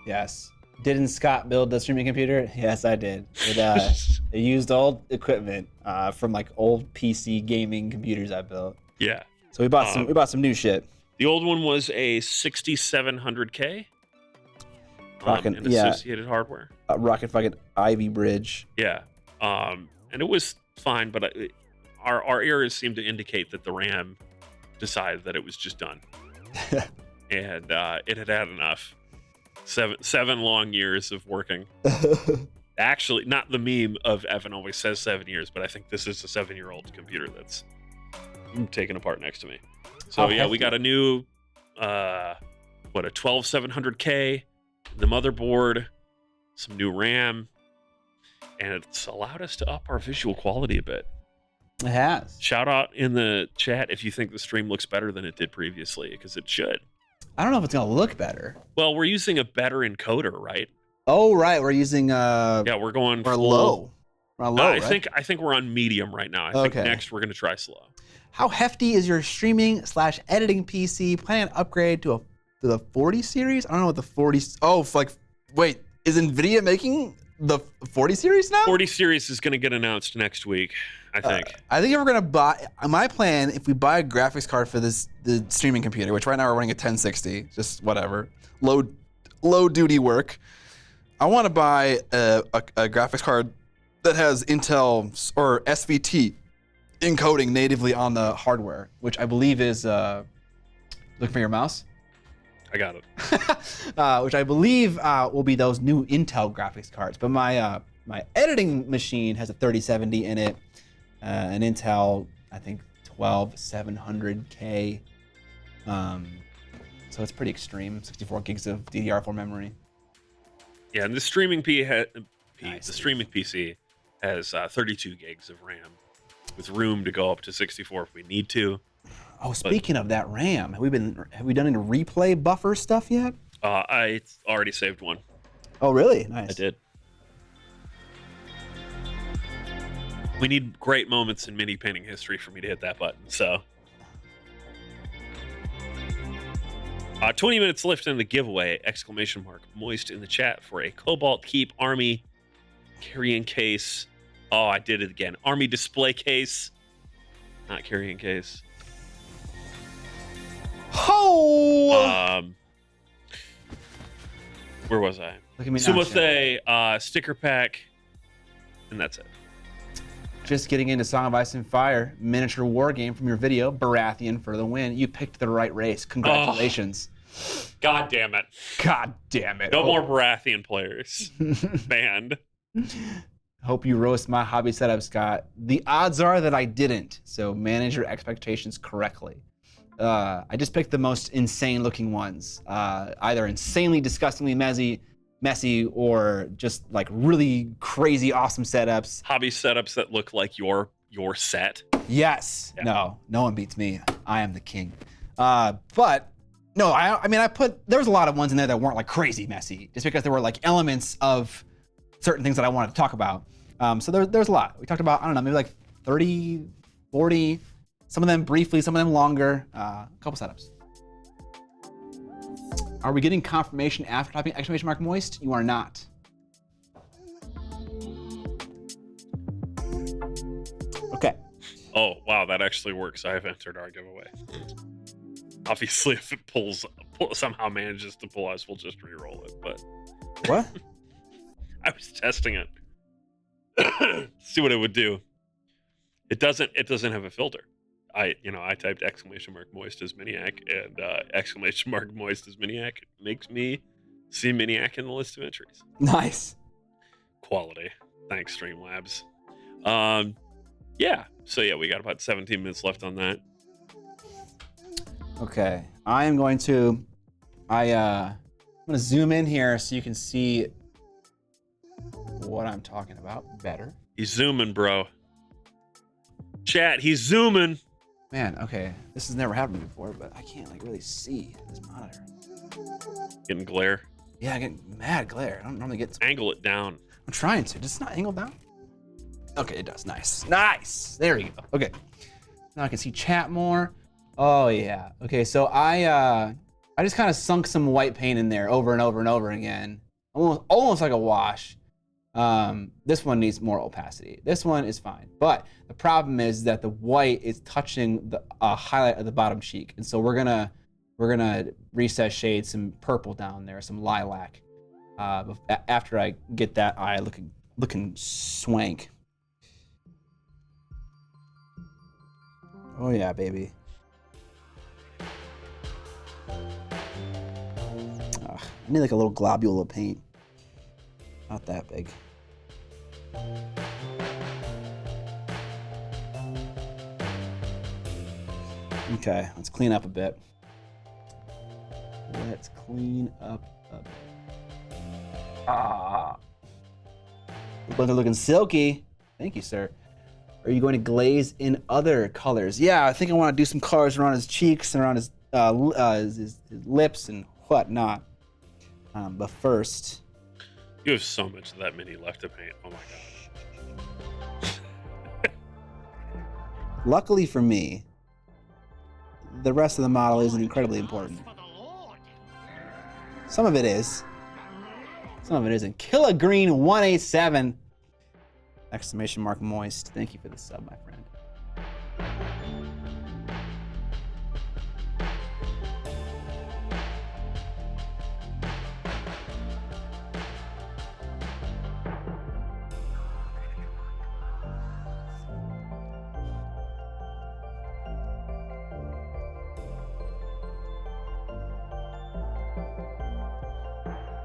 Yes. Didn't Scott build the streaming computer? Yes, I did. It used old equipment from old PC gaming computers I built. Yeah. So we bought some new shit. The old one was a 6700K. And associated hardware. Rocking fucking Ivy Bridge. Yeah. And it was fine, but our errors seem to indicate that the RAM decided that it was just done. And it had had enough. Seven long years of working. Actually, not the meme of Evan always says 7 years, but I think this is a 7-year-old computer that's taken apart next to me. So yeah, we got a new, a 12700K, the motherboard, some new RAM, and it's allowed us to up our visual quality a bit. It has. Shout out in the chat if you think the stream looks better than it did previously, because it should. I don't know if it's gonna look better. Well, we're using a better encoder, right? Oh, right. We're using yeah, we're going we're low. We're on low, I think we're on medium right now. I think next we're gonna try slow. How hefty is your streaming/editing PC? Plan an upgrade to the 40 series? I don't know what the 40. Oh, wait, is Nvidia making the 40 series now? 40 series is gonna get announced next week, I think. I think if we're gonna buy, my plan, if we buy a graphics card for the streaming computer, which right now we're running a 1060, just whatever, low duty work. I want to buy a graphics card that has Intel or SVT encoding natively on the hardware, which I believe is look for your mouse. I got it. Which I believe will be those new Intel graphics cards. But my editing machine has a 3070 in it, an Intel, I think 12700K. So it's pretty extreme. 64 gigs of DDR4 memory. Yeah, and the streaming the streaming PC has 32 gigs of RAM, with room to go up to 64 if we need to. Oh, speaking of that RAM, have we done any replay buffer stuff yet? I already saved one. Oh, really? Nice. I did. We need great moments in mini painting history for me to hit that button, so. 20 minutes left in the giveaway, ! Moist in the chat for a Cobalt Keep Army carrying case. Oh, I did it again. Army display case. Not carrying case. Oh! Where was I? Look at me now. Sumothe, sticker pack, and that's it. Just getting into Song of Ice and Fire, miniature war game from your video, Baratheon for the win. You picked the right race. Congratulations. Oh, God damn it. God damn it. No more Baratheon players. Banned. Hope you roast my hobby setup, Scott. The odds are that I didn't, so manage your expectations correctly. I just picked the most insane looking ones. Either insanely, disgustingly messy, or just like really crazy, awesome setups. Hobby setups that look like your set. Yes. Yeah. No one beats me. I am the king. But no, I mean, there was a lot of ones in there that weren't like crazy messy, just because there were like elements of certain things that I wanted to talk about. So there's a lot. We talked about, I don't know, maybe like 30, 40, some of them briefly, some of them longer, a couple setups. Are we getting confirmation after typing ! Moist? You are not. Okay. Oh, wow, that actually works. I have entered our giveaway. Obviously, if it somehow manages to pull us, we'll just re-roll it, but... What? I was testing it. See what it would do. It doesn't have a filter. I typed !moist as Miniac, and !moist as Miniac makes me see Miniac in the list of entries. Nice. Quality. Thanks, Streamlabs. Yeah. So yeah, we got about 17 minutes left on that. Okay. I'm going to zoom in here so you can see what I'm talking about better. He's zooming, bro. Chat, he's zooming. Man, okay. This has never happened before, but I can't like really see this monitor. Getting glare. Yeah, I get mad glare. I don't normally get. Angle it down. I'm trying to. Does it not angle down? Okay, it does. Nice. Nice. There we go. Okay. Now I can see chat more. Oh yeah. Okay, so I just kind of sunk some white paint in there over and over and over again. Almost like a wash. This one needs more opacity. This one is fine, but the problem is that the white is touching the highlight of the bottom cheek, and so we're gonna recess shade some purple down there, some lilac, after I get that eye looking swank. Oh yeah, baby. I need like a little globule of paint. Not that big. Okay, let's clean up a bit. Let's clean up a bit. Looking silky. Thank you, sir. Are you going to glaze in other colors? Yeah, I think I want to do some colors around his cheeks and around his lips and whatnot. But first, you have so much of that mini left to paint. Oh my god. Luckily for me, the rest of the model isn't incredibly important. Some of it is. Some of it isn't. Kill a Green 187! Exclamation mark moist. Thank you for the sub, my friend.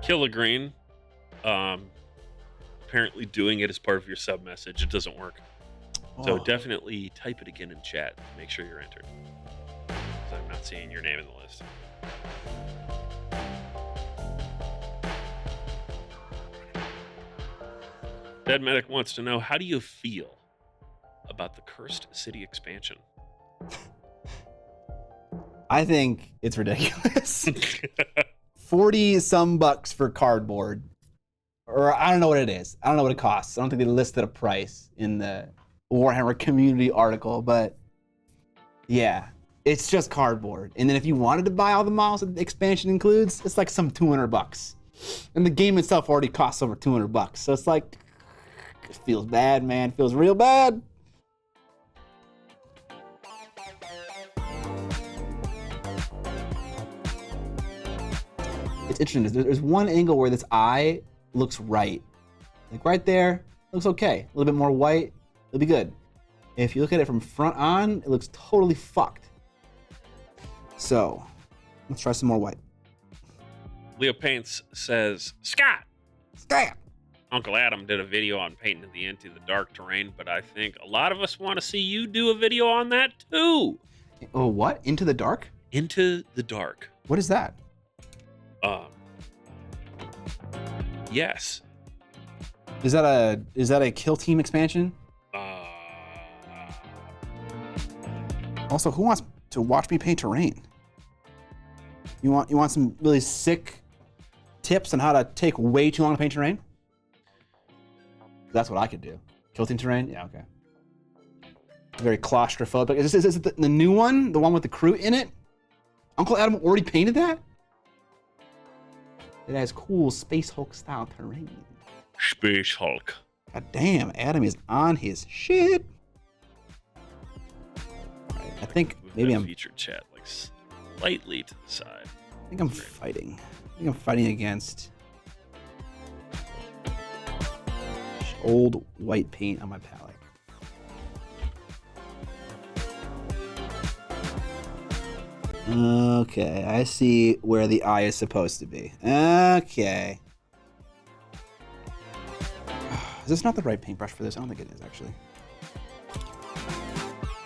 Kill a Green. Apparently doing it as part of your sub message, it doesn't work. So definitely type it again in chat to make sure you're entered. Because I'm not seeing your name in the list. Dead Medic wants to know, how do you feel about the Cursed City expansion? I think it's ridiculous. 40 some bucks for cardboard. Or I don't know what it is. I don't know what it costs. I don't think they listed a price in the Warhammer community article, but yeah, it's just cardboard. And then if you wanted to buy all the models that the expansion includes, it's like some 200 bucks. And the game itself already costs over 200 bucks. So it's like, it feels bad, man. It feels real bad. It's interesting. There's one angle where this eye looks right. Like right there, looks okay. A little bit more white, it'll be good. If you look at it from front on, it looks totally fucked. So, let's try some more white. Leo Paints says, Scott! Scott! Uncle Adam did a video on painting the Into the Dark terrain, but I think a lot of us want to see you do a video on that too. Oh, what? Into the Dark? Into the Dark. What is that? Yes. Is that a Kill Team expansion? Also, who wants to watch me paint terrain? You want some really sick tips on how to take way too long to paint terrain? That's what I could do. Kill Team terrain? Yeah, okay. Very claustrophobic. Is it the new one? The one with the crew in it? Uncle Adam already painted that? It has cool Space Hulk style terrain. Space Hulk. God damn, Adam is on his shit. Right, I think maybe I'm featured chat like slightly to the side. I think I'm fighting against old white paint on my palette. Okay, I see where the eye is supposed to be. Okay. Is this not the right paintbrush for this? I don't think it is, actually.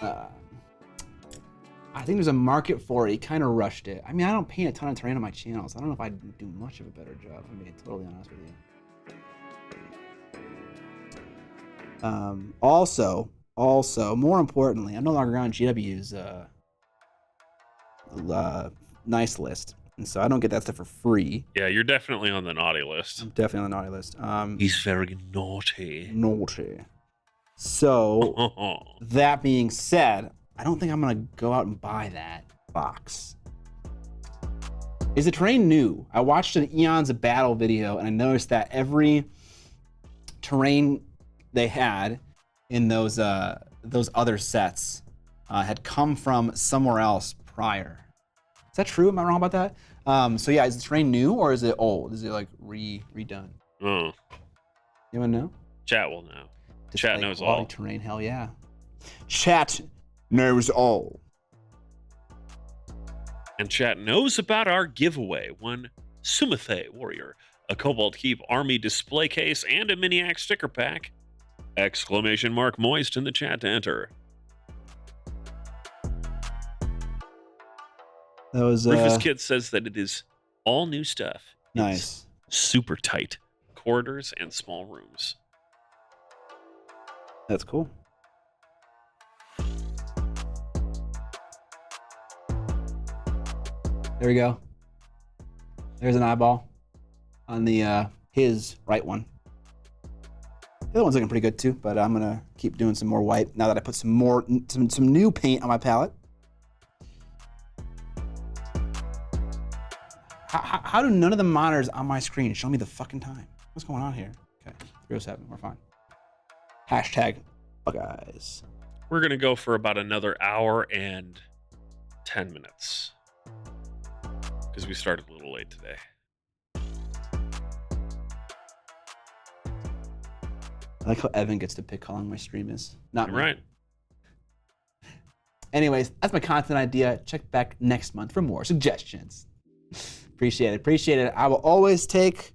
I think there's a market for it. He kind of rushed it. I mean, I don't paint a ton of terrain on my channel, so I don't know if I'd do much of a better job, if I'm being totally honest with you. Also, more importantly, I'm no longer on GW's nice list, and so I don't get that stuff for free. Yeah, you're definitely on the naughty list. I'm definitely on the naughty list. He's very naughty. Naughty. So, that being said, I don't think I'm gonna go out and buy that box. Is the terrain new? I watched an Eons of Battle video, and I noticed that every terrain they had in those other sets had come from somewhere else prior. Is that true? Am I wrong about that? So yeah, is the terrain new or is it old? Is it like redone? Oh. Anyone know? Chat will know. Display Chat knows quality all. Terrain, hell yeah. Chat knows all. And chat knows about our giveaway. One Sumathe Warrior, a Cobalt Keep Army display case, and a Miniac sticker pack. Exclamation mark moist in the chat to enter. That was Rufus Kid says that it is all new stuff. nice. It's super tight corridors and small rooms. That's cool. There we go. There's an eyeball on the his right one. The other one's looking pretty good too, but I'm gonna keep doing some more white now that I put some new paint on my palette. How do none of the monitors on my screen show me the fucking time? What's going on here? Okay, 3:07, we're fine. Hashtag guys. We're going to go for about another hour and 10 minutes. Because we started a little late today. I like how Evan gets to pick how long my stream is. Not me. Right. Anyways, that's my content idea. Check back next month for more suggestions. Appreciate it. Appreciate it. I will always take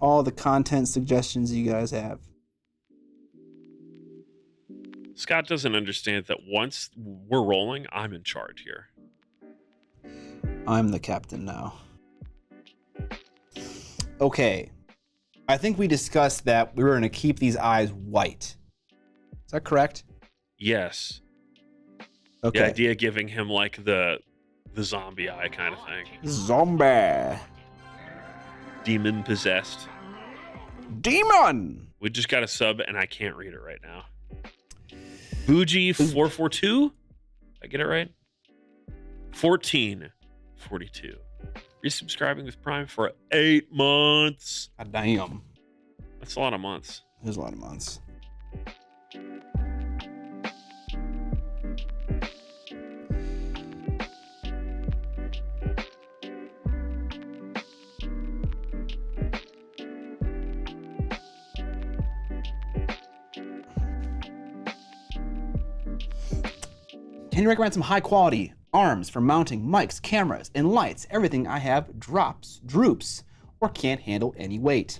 all the content suggestions you guys have. Scott doesn't understand that once we're rolling, I'm in charge here. I'm the captain now. Okay. I think we discussed that we were going to keep these eyes white. Is that correct? Yes. Okay. The idea of giving him like the zombie eye kind of thing. Zombie. Demon possessed. Demon! We just got a sub and I can't read it right now. Bougie442? I get it right? 1442. Resubscribing with Prime for 8 months. God damn. That's a lot of months. There's a lot of months. Can you recommend some high quality arms for mounting mics, cameras, and lights? Everything I have droops, or can't handle any weight.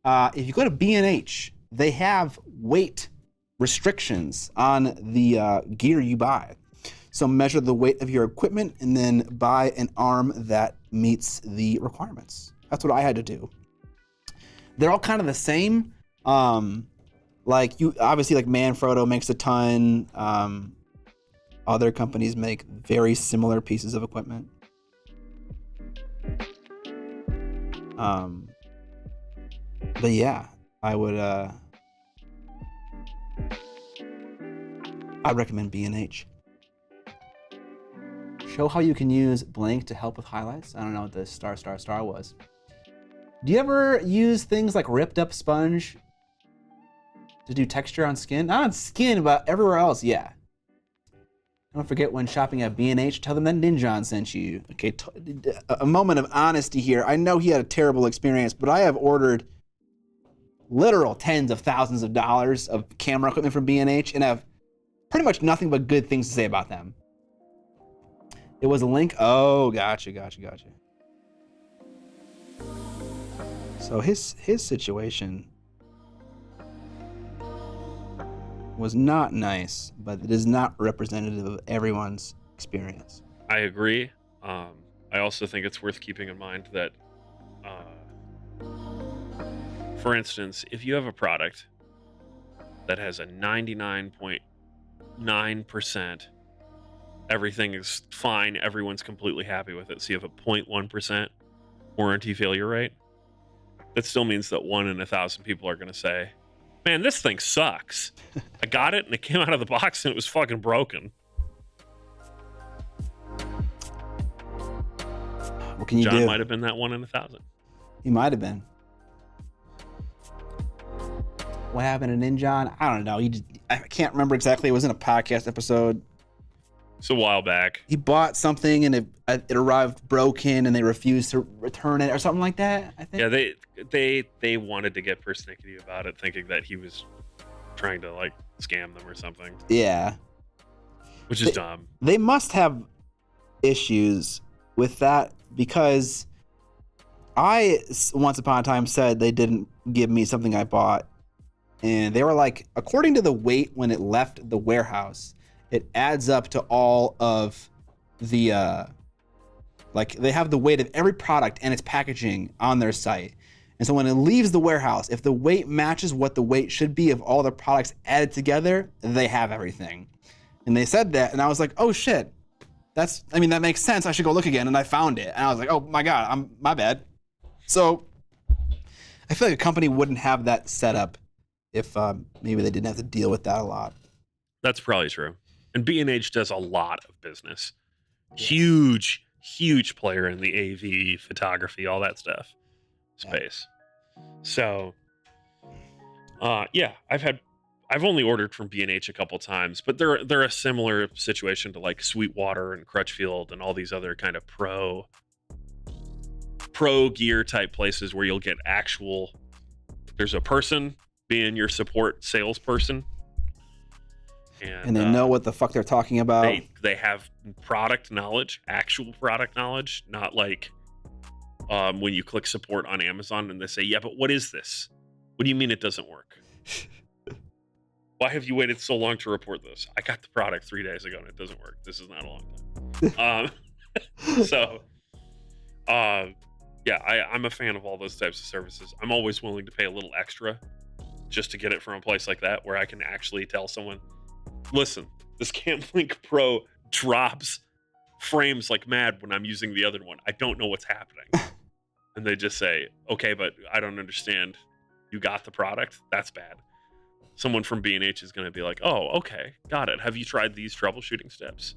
If you go to B&H, they have weight restrictions on the gear you buy. So measure the weight of your equipment and then buy an arm that meets the requirements. That's what I had to do. They're all kind of the same. Like you, obviously, like Manfrotto makes a ton. Other companies make very similar pieces of equipment. But yeah, I would I'd recommend B&H. Show how you can use blank to help with highlights. I don't know what the star was. Do you ever use things like ripped up sponge to do texture on skin? Not on skin, but everywhere else, yeah. Don't forget when shopping at B&H, tell them that Ninjon sent you. Okay, a moment of honesty here. I know he had a terrible experience, but I have ordered literal tens of thousands of dollars of camera equipment from B&H and have pretty much nothing but good things to say about them. It was a link. Oh, gotcha. So his situation was not nice, but it is not representative of everyone's experience. I agree. I also think it's worth keeping in mind that, for instance, if you have a product that has a 99.9%, everything is fine, everyone's completely happy with it, so you have a 0.1% warranty failure rate, that still means that 1 in 1,000 people are going to say, man, this thing sucks. I got it and it came out of the box and it was fucking broken. What can you do? John might have been that 1 in 1,000. He might have been. What happened in John? I don't know. I can't remember exactly. It was in a podcast episode. It's a while back. He bought something and it arrived broken and they refused to return it or something like that, I think. Yeah, they wanted to get persnickety about it, thinking that he was trying to like scam them or something. Yeah. Which is dumb. They must have issues with that because I once upon a time said they didn't give me something I bought. And they were like, according to the weight when it left the warehouse, it adds up to all of the, like they have the weight of every product and its packaging on their site. And so when it leaves the warehouse, if the weight matches what the weight should be of all the products added together, they have everything. And they said that, and I was like, oh shit, that makes sense. I should go look again. And I found it. And I was like, oh my God, my bad. So I feel like a company wouldn't have that set up if maybe they didn't have to deal with that a lot. That's probably true. And B&H does a lot of business. Huge player in the AV, photography, all that stuff space. Yeah. So, yeah, I've only ordered from B&H a couple times, but they're a similar situation to like Sweetwater and Crutchfield and all these other kind of pro gear type places where you'll get there's a person being your support salesperson. And they know what the fuck they're talking about. They have product knowledge, actual product knowledge, not like when you click support on Amazon and they say, yeah, but what is this? What do you mean it doesn't work? Why have you waited so long to report this? I got the product 3 days ago and it doesn't work. This is not a long time. Yeah, I'm a fan of all those types of services. I'm always willing to pay a little extra just to get it from a place like that where I can actually tell someone, listen, this CamLink Pro drops frames like mad when I'm using the other one. I don't know what's happening. And they just say, okay, but I don't understand. You got the product? That's bad. Someone from B&H is going to be like, oh, okay, got it. Have you tried these troubleshooting steps?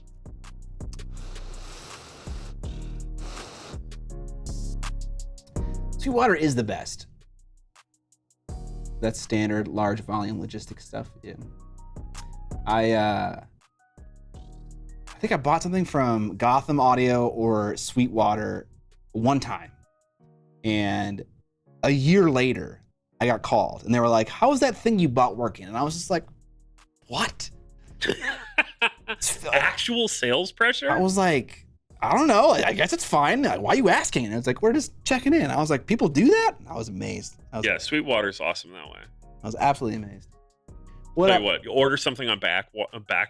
Sweetwater is the best. That's standard large volume logistics stuff. Yeah. I think I bought something from Gotham Audio or Sweetwater one time, and a year later I got called and they were like, how's that thing you bought working? And I was just like, what? Actual sales pressure? I was like, I don't know, I guess it's fine. Why are you asking? And it's like, we're just checking in. I was like, people do that? I was amazed. Yeah, Sweetwater's awesome that way. I was absolutely amazed. Tell you what, you order something on back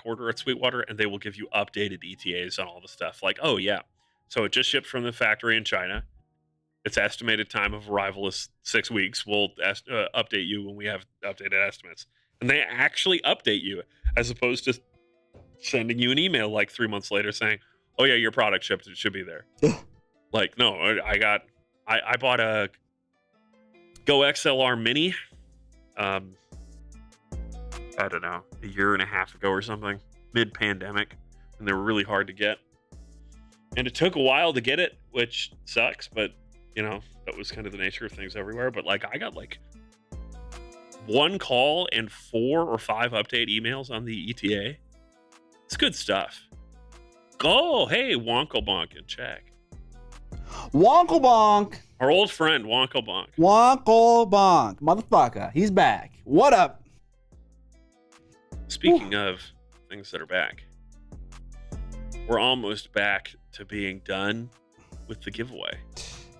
order at Sweetwater, and they will give you updated ETAs on all the stuff. Like, oh yeah, so it just shipped from the factory in China. Its estimated time of arrival is 6 weeks. We'll update you when we have updated estimates, and they actually update you as opposed to sending you an email like 3 months later saying, "Oh yeah, your product shipped. It should be there." Like, no, I bought a Go XLR Mini. I don't know, a year and a half ago or something, mid-pandemic, and they were really hard to get. And it took a while to get it, which sucks, but, you know, that was kind of the nature of things everywhere. But, like, I got, like, 1 call and 4 or 5 update emails on the ETA. It's good stuff. Oh, hey, Wonkle Bonk and check. Wonkle Bonk. Our old friend, Wonkle Bonk. Wonkle Bonk. Motherfucker. He's back. What up? Speaking of things that are back, we're almost back to being done with the giveaway.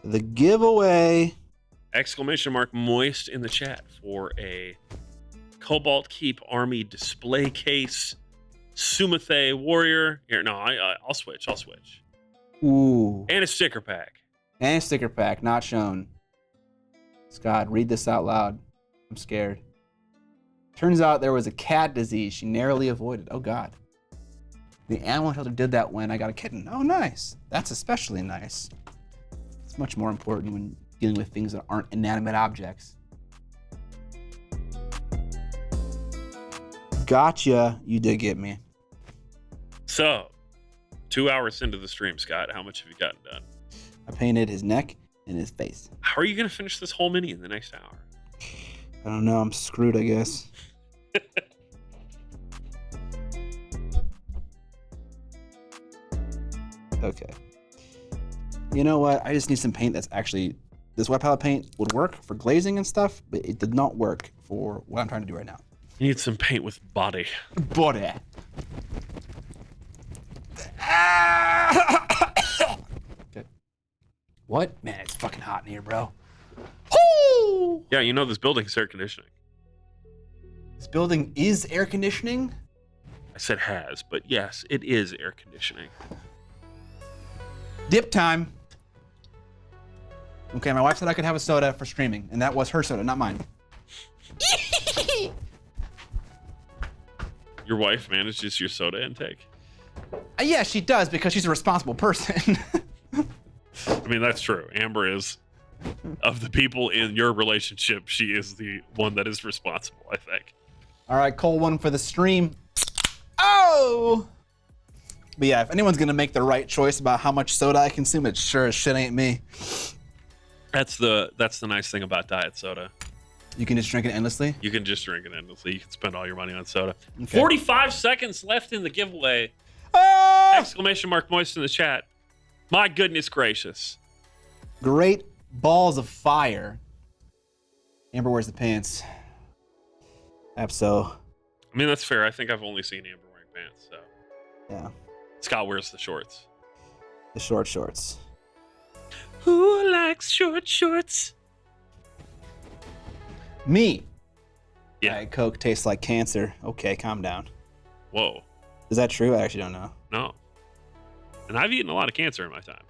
The giveaway. Exclamation mark moist in the chat for a Cobalt Keep Army display case. Sumathe Warrior. Here, no, I'll switch. Ooh. And a sticker pack. And a sticker pack, not shown. Scott, read this out loud. I'm scared. Turns out there was a cat disease she narrowly avoided. Oh, God. The animal shelter did that when I got a kitten. Oh, nice. That's especially nice. It's much more important when dealing with things that aren't inanimate objects. Gotcha. You did get me. So, 2 hours into the stream, Scott, how much have you gotten done? I painted his neck and his face. How are you going to finish this whole mini in the next hour? I don't know. I'm screwed, I guess. Okay. You know what? I just need some paint that's actually... This wet palette paint would work for glazing and stuff, but it did not work for what I'm trying to do right now. You need some paint with body. Body. Okay. What? Man, it's fucking hot in here, bro. Woo! Yeah, you know this building's air conditioning. This building is air conditioning? I said has, but yes, it is air conditioning. Dip time. Okay, my wife said I could have a soda for streaming, and that was her soda, not mine. Your wife manages your soda intake? Yeah, she does because she's a responsible person. I mean, that's true. Amber is, of the people in your relationship, she is the one that is responsible, I think. All right, Cole, one for the stream. Oh! But yeah, if anyone's gonna make the right choice about how much soda I consume, it sure as shit ain't me. That's the nice thing about diet soda. You can just drink it endlessly? You can just drink it endlessly. You can spend all your money on soda. Okay. 45 seconds left in the giveaway. Ah! Exclamation mark moist in the chat. My goodness gracious. Great balls of fire. Amber wears the pants. So. I mean, that's fair. I think I've only seen Amber wearing pants, so. Yeah. Scott wears the shorts. The short shorts. Who likes short shorts? Me. Yeah. Diet Coke tastes like cancer. Okay, calm down. Whoa. Is that true? I actually don't know. No. And I've eaten a lot of cancer in my time.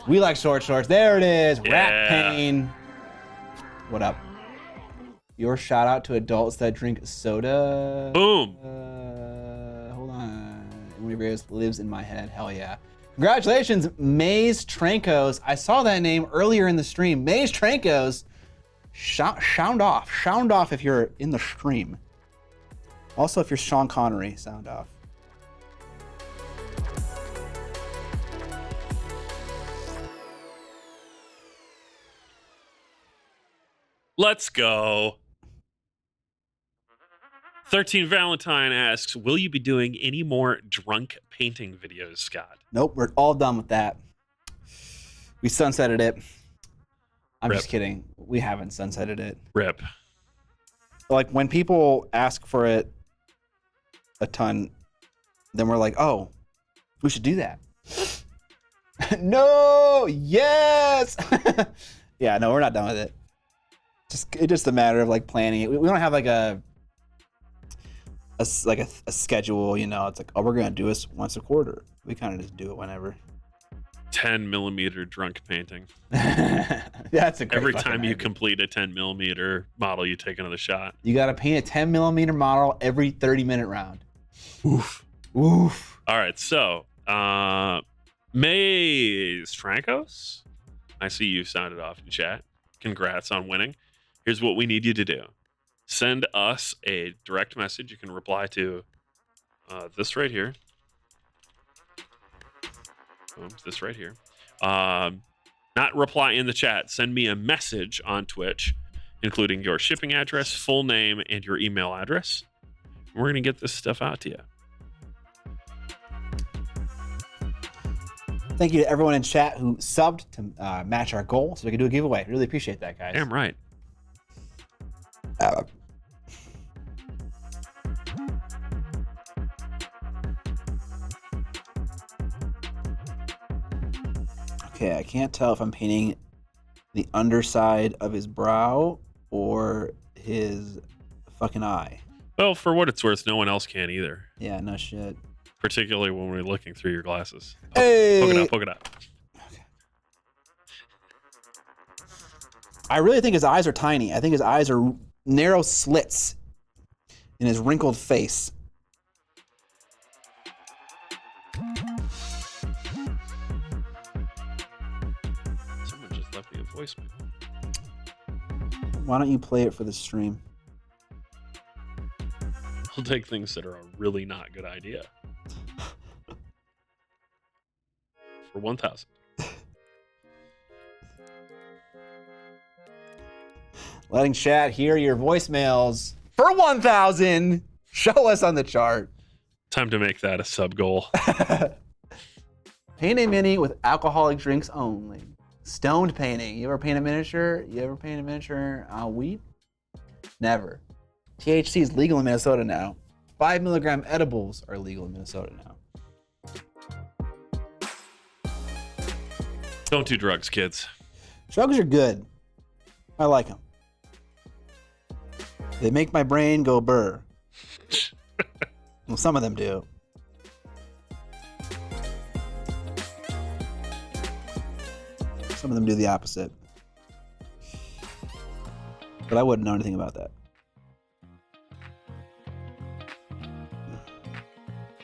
We like short shorts. There it is. Yeah. Rat Pain. What up? Your shout out to adults that drink soda. Boom. Hold on. Everybody lives in my head. Hell yeah. Congratulations, Maze Trankos. I saw that name earlier in the stream. Maze Trankos. Sound off. Sound off if you're in the stream. Also, if you're Sean Connery, sound off. Let's go. 13 Valentine asks, will you be doing any more drunk painting videos, Scott? Nope, we're all done with that. We sunsetted it. I'm Rip. just kidding. We haven't sunsetted it. Rip. Like when people ask for it a ton, then we're like, oh, we should do that. No, yes. Yeah, no, we're not done with it. It's just a matter of like planning it. We don't have like a schedule, you know. It's like, oh, we're gonna do this once a quarter. We kind of just do it whenever. 10mm drunk painting. That's a great Every fucking time you idea. complete a 10mm model, you take another shot. You gotta paint a 10mm model every 30-minute round. Oof. Oof. All right, so Maze Trankos, I see you sounded off in chat. Congrats on winning. Here's what we need you to do. Send us a direct message. You can reply to this right here. This right here. Not reply in the chat. Send me a message on Twitch, including your shipping address, full name, and your email address. We're going to get this stuff out to you. Thank you to everyone in chat who subbed to match our goal so we can do a giveaway. Really appreciate that, guys. Damn right. Okay, I can't tell if I'm painting the underside of his brow or his fucking eye. Well, for what it's worth, no one else can either. Yeah, no shit. Particularly when we're looking through your glasses. Hey! Poke it up. Okay. I really think his eyes are tiny. I think his eyes are narrow slits in his wrinkled face. Someone just left me a voicemail. Why don't you play it for the stream? I'll take things that are a really not good idea. For 1,000. Letting chat hear your voicemails for 1,000. Show us on the chart. Time to make that a sub goal. Paint a mini with alcoholic drinks only. Stoned painting. You ever paint a miniature? Weed? Never. THC is legal in Minnesota now. 5 milligram edibles are legal in Minnesota now. Don't do drugs, kids. Drugs are good. I like them. They make my brain go burr. Well, some of them do. Some of them do the opposite. But I wouldn't know anything about that.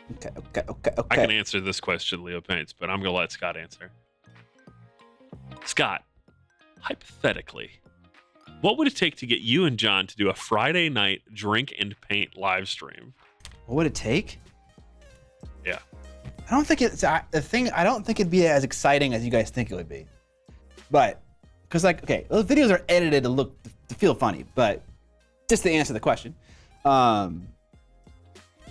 Okay. I can answer this question, Leo Paints, but I'm going to let Scott answer. Scott, hypothetically, what would it take to get you and John to do a Friday night drink and paint live stream? What would it take? Yeah. I don't think it's the thing. I don't think it'd be as exciting as you guys think it would be. But, because those videos are edited to feel funny. But just to answer the question, what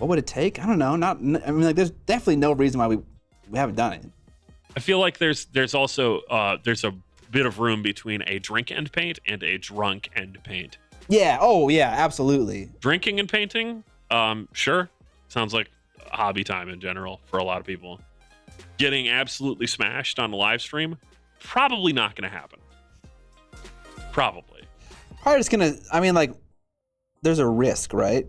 would it take? I don't know. There's definitely no reason why we haven't done it. I feel like there's also there's a bit of room between a drink and paint and a drunk and paint. Yeah. Oh, yeah. Absolutely. Drinking and painting, sure. Sounds like hobby time in general for a lot of people. Getting absolutely smashed on a live stream, probably not going to happen. Probably. Probably just gonna. There's a risk, right?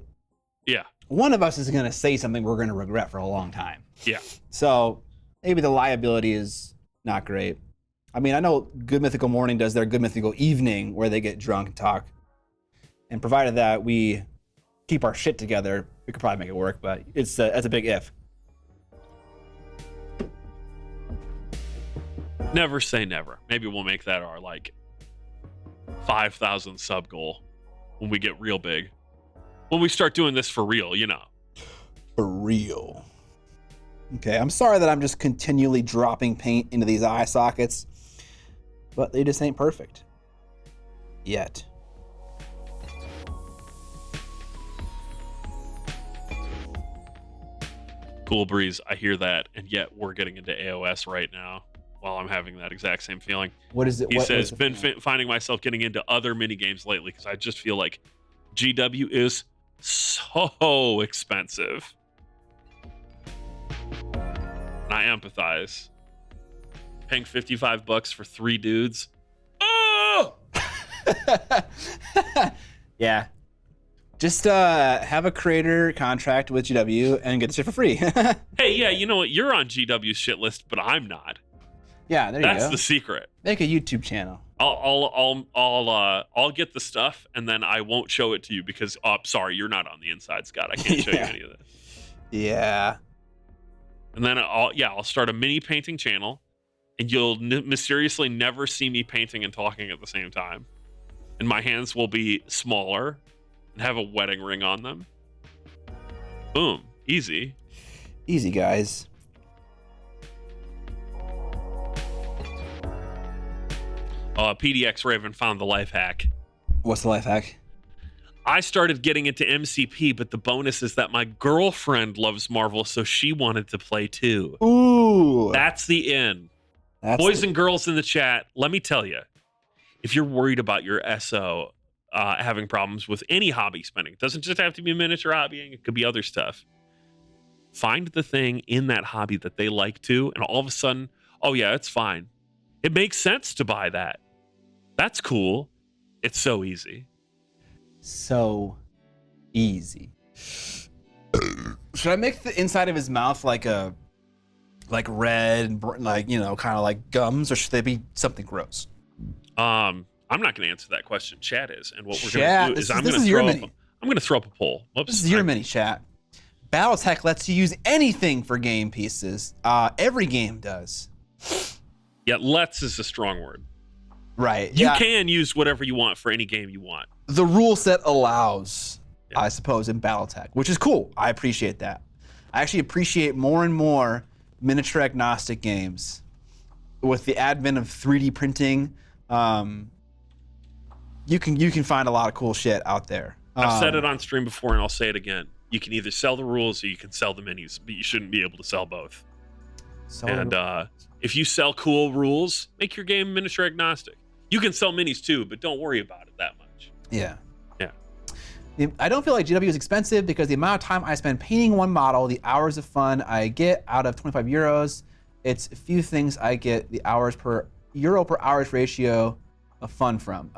Yeah. One of us is gonna say something we're gonna regret for a long time. Yeah. So maybe the liability is not great. I know Good Mythical Morning does their Good Mythical Evening where they get drunk and talk. And provided that we keep our shit together, we could probably make it work, but that's a big if. Never say never. Maybe we'll make that our 5,000 sub goal when we get real big. When we start doing this for real, For real. Okay, I'm sorry that I'm just continually dropping paint into these eye sockets, but they just ain't perfect. Yet. Cool breeze, I hear that, and yet we're getting into AOS right now while I'm having that exact same feeling. What is it? He says, been finding myself getting into other mini games lately because I just feel like GW is so expensive. And I empathize. Paying $55 for 3 dudes. Oh! Yeah. Just have a creator contract with GW and get the shit for free. Hey, yeah, you know what? You're on GW's shit list, but I'm not. Yeah, there you go. That's the secret. Make a YouTube channel. I'll get the stuff and then I won't show it to you because sorry, you're not on the inside, Scott. I can't show you any of this. Yeah. And then I'll start a mini painting channel, and you'll mysteriously never see me painting and talking at the same time. And my hands will be smaller and have a wedding ring on them. Boom, easy. Easy, guys. PDX Raven found the life hack. What's the life hack? I started getting into MCP, but the bonus is that my girlfriend loves Marvel, so she wanted to play too. Ooh. That's the end. Boys and girls in the chat, let me tell you, if you're worried about your SO having problems with any hobby spending, it doesn't just have to be miniature hobbying, it could be other stuff. Find the thing in that hobby that they like too, and all of a sudden, oh yeah, it's fine. It makes sense to buy that. That's cool. It's so easy. So easy. Should I make the inside of his mouth like red, like, you know, kind of like gums, or should they be something gross? I'm not going to answer that question. Chat is, and what we're Chat, going to do is this I'm going is to your throw mini. up. I'm going to throw up a poll. Whoops. This is your mini, chat. Battletech lets you use anything for game pieces. Every game does. Yeah, lets is a strong word. Right. You can use whatever you want for any game you want. The rule set allows, I suppose, in Battletech, which is cool. I appreciate that. I actually appreciate more and more miniature agnostic games. With the advent of 3D printing, you can find a lot of cool shit out there. I've said it on stream before, and I'll say it again. You can either sell the rules or you can sell the minis, but you shouldn't be able to sell both. And if you sell cool rules, make your game miniature agnostic. You can sell minis too, but don't worry about it that much. Yeah. Yeah. I don't feel like GW is expensive because the amount of time I spend painting one model, the hours of fun I get out of 25 euros, it's a few things I get the hours per euro per hours ratio of fun from.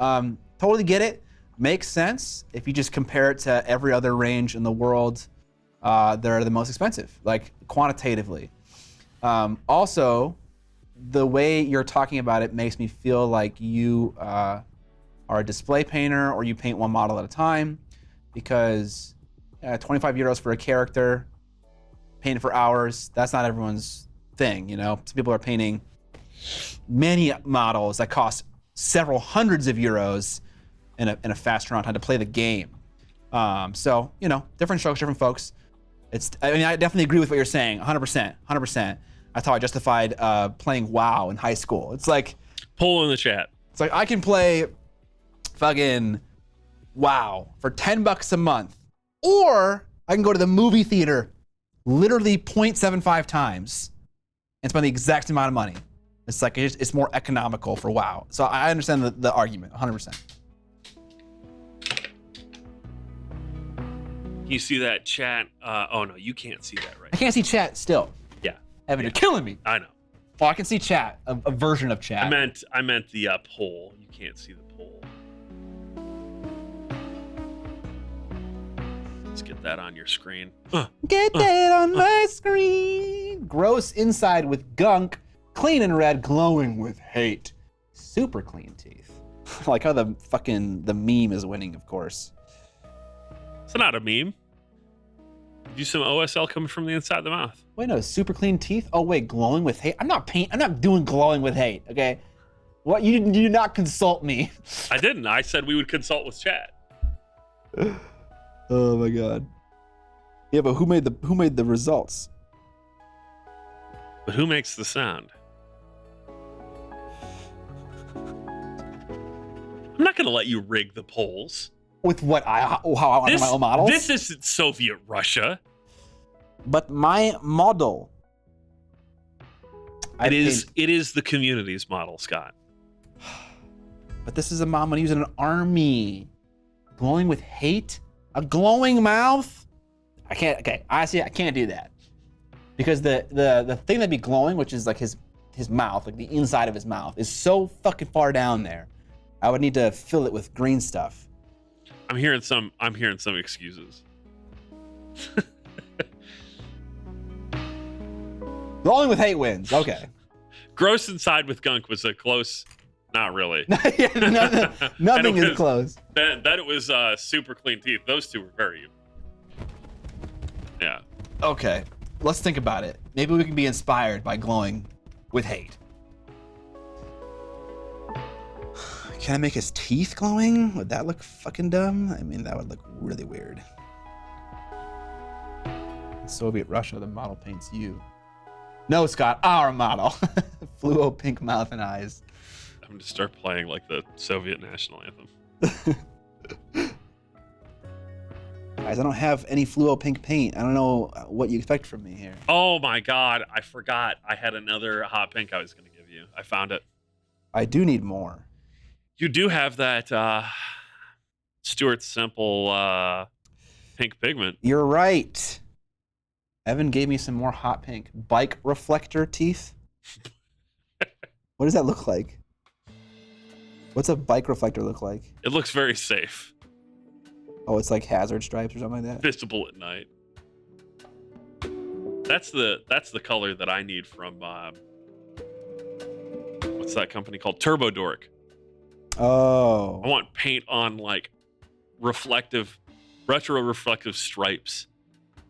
Totally get it. Makes sense if you just compare it to every other range in the world. They're the most expensive, like quantitatively. Also, the way you're talking about it makes me feel like you are a display painter, or you paint one model at a time, because 25 euros for a character, painted for hours, that's not everyone's thing, you know? Some people are painting many models that cost several hundreds of euros in a fast turnaround time to play the game. So, you know, different strokes, different folks. I mean, I definitely agree with what you're saying, 100%. That's how I justified playing WoW in high school. It's like, Poll in the chat. it's like I can play fucking WoW for $10 a month, or I can go to the movie theater literally 0.75 times and spend the exact amount of money. It's like it's more economical for WoW. So I understand the argument 100%. You see that chat? Oh no, you can't see that right. I can't see chat still. Yeah. Evan, you're killing me. I know. Well, I can see chat, a version of chat. I meant the poll. You can't see the poll. Let's get that on your screen. Get that on my screen. Gross inside with gunk, clean and red, glowing with hate. Super clean teeth. I like how the meme is winning, of course. It's not a meme. Do some OSL coming from the inside of the mouth. Wait, no, super clean teeth? Oh wait, glowing with hate? I'm not doing glowing with hate, okay? What, you did not consult me. I didn't. I said we would consult with chat. Oh my god. Yeah, but who made the results? But who makes the sound? I'm not gonna let you rig the polls. With what how I want my own models? This isn't Soviet Russia. But my model. It is the community's model, Scott. But this is a mom when he was in an army. Glowing with hate? A glowing mouth? I can't, okay, honestly, I can't do that. Because the thing that'd be glowing, which is like his mouth, like the inside of his mouth, is so fucking far down there. I would need to fill it with green stuff. I'm hearing some excuses. Glowing with hate wins. Okay. Gross inside with gunk was a close. Not really. Nothing is close. That it was super clean teeth. Those two were very. Yeah. Okay. Let's think about it. Maybe we can be inspired by glowing with hate. Can I make his teeth glowing? Would that look fucking dumb? I mean, that would look really weird. In Soviet Russia, the model paints you. No, Scott, our model. Fluo pink mouth and eyes. I'm gonna start playing like the Soviet national anthem. Guys, I don't have any fluo pink paint. I don't know what you expect from me here. Oh my god, I forgot. I had another hot pink I was gonna give you. I found it. I do need more. You do have that Stuart Simple pink pigment. You're right. Evan gave me some more hot pink. Bike reflector teeth. What does that look like? What's a bike reflector look like? It looks very safe. Oh, it's like hazard stripes or something like that? Visible at night. That's the color that I need from what's that company called? Turbo Dork. Oh. I want paint on like retro reflective stripes.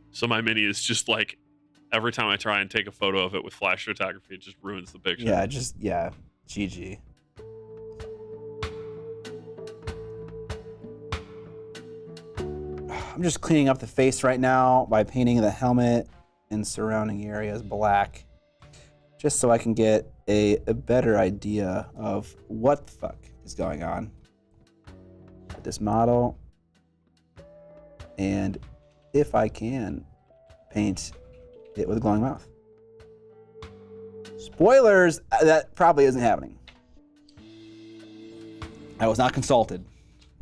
So my Mini is just like every time I try and take a photo of it with flash photography, it just ruins the picture. Yeah, GG. I'm just cleaning up the face right now by painting the helmet and surrounding areas black, just so I can get a better idea of what the fuck is going on with this model, and if I can paint it with a glowing mouth. Spoilers, that probably isn't happening. I was not consulted.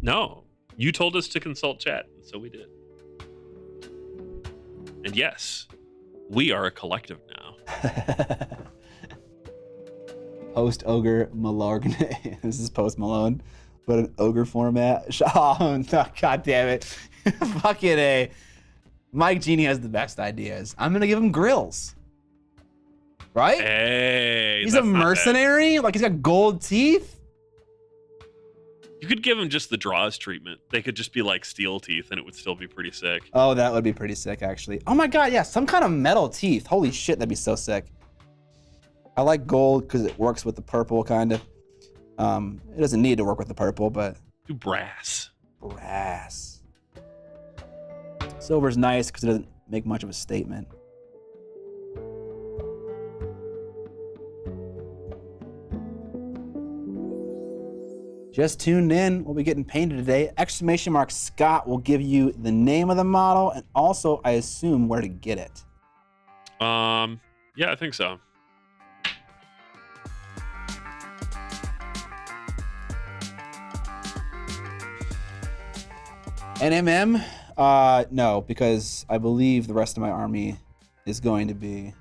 No, you told us to consult chat, and so we did. And yes, we are a collective now. Post Ogre Malone. This is Post Malone, but an Ogre format. Oh, no, God damn it. Fucking A. Mike Genie has the best ideas. I'm going to give him grills. Right? Hey, he's a mercenary? Like, he's got gold teeth? You could give him just the draws treatment. They could just be like steel teeth and it would still be pretty sick. Oh, that would be pretty sick, actually. Oh my God, yeah, some kind of metal teeth. Holy shit, that'd be so sick. I like gold because it works with the purple, kind of. It doesn't need to work with the purple, but... Do brass. Brass. Silver's nice because it doesn't make much of a statement. Just tuned in. We'll be getting painted today. Exclamation mark Scott will give you the name of the model and also, I assume, where to get it. Yeah, I think so. NMM? No, because I believe the rest of my army is going to be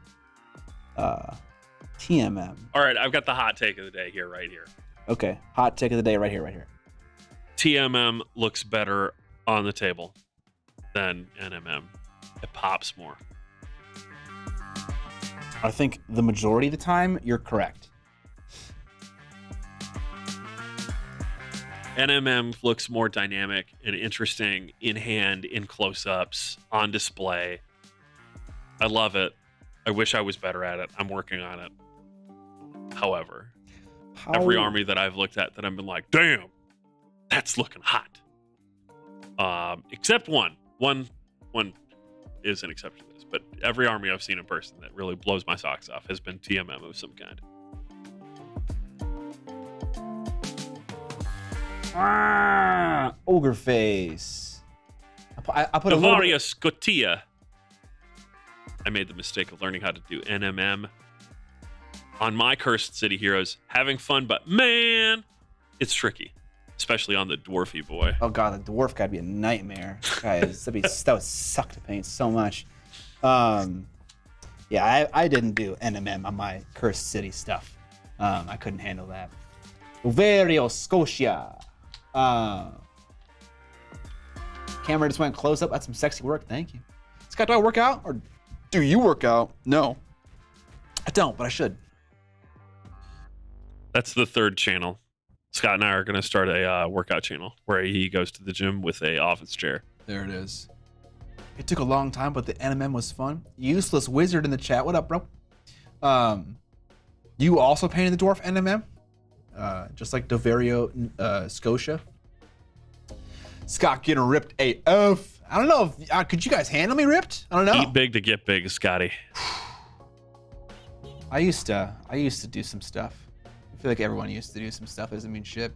TMM. All right, I've got the hot take of the day here, right here. Okay, hot take of the day right here. TMM looks better on the table than NMM. It pops more. I think the majority of the time, you're correct. NMM looks more dynamic and interesting in hand, in close-ups, on display. I love it. I wish I was better at it. I'm working on it. However, every army that I've looked at that I've been like, damn, that's looking hot. Except one. One is an exception to this, but every army I've seen in person that really blows my socks off has been TMM of some kind. Ogre face. I put a Bavaria Scotia. I made the mistake of learning how to do NMM on my Cursed City Heroes. Having fun, but man, it's tricky, especially on the dwarfy boy. Oh God, the dwarf gotta be a nightmare. Guys, that would suck to paint so much. Yeah, I didn't do NMM on my Cursed City stuff. I couldn't handle that. Bavaria Scotia. Camera just went close up. That's some sexy work. Thank you. Scott, do I work out or do you work out? No, I don't, but I should. That's the third channel. Scott and I are going to start a workout channel where he goes to the gym with a office chair. There it is. It took a long time, but the NMM was fun. Useless Wizard in the chat. What up, bro? You also painted the dwarf NMM? Just like Dovario Scotia. Scott getting ripped AF. I don't know if could you guys handle me ripped? I don't know. Eat big to get big, Scotty. I used to do some stuff. I feel like everyone used to do some stuff. It doesn't mean shit.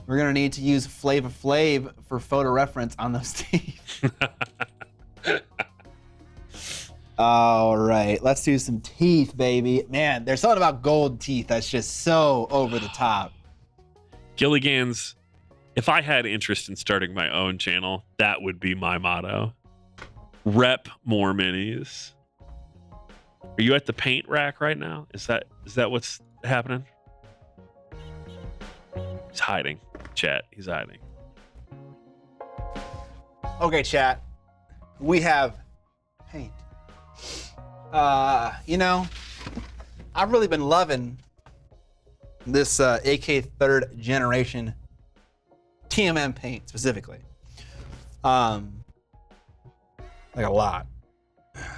We're gonna need to use Flava Flav for photo reference on those teeth. All right, let's do some teeth, baby. Man, there's something about gold teeth that's just so over the top. Gilligan's, if I had interest in starting my own channel, that would be my motto. Rep more minis. Are you at the paint rack right now? Is that what's happening? He's hiding. Chat. He's hiding. Okay, chat. We have paint. You know, I've really been loving this AK 3rd generation TMM paint specifically. Like a lot.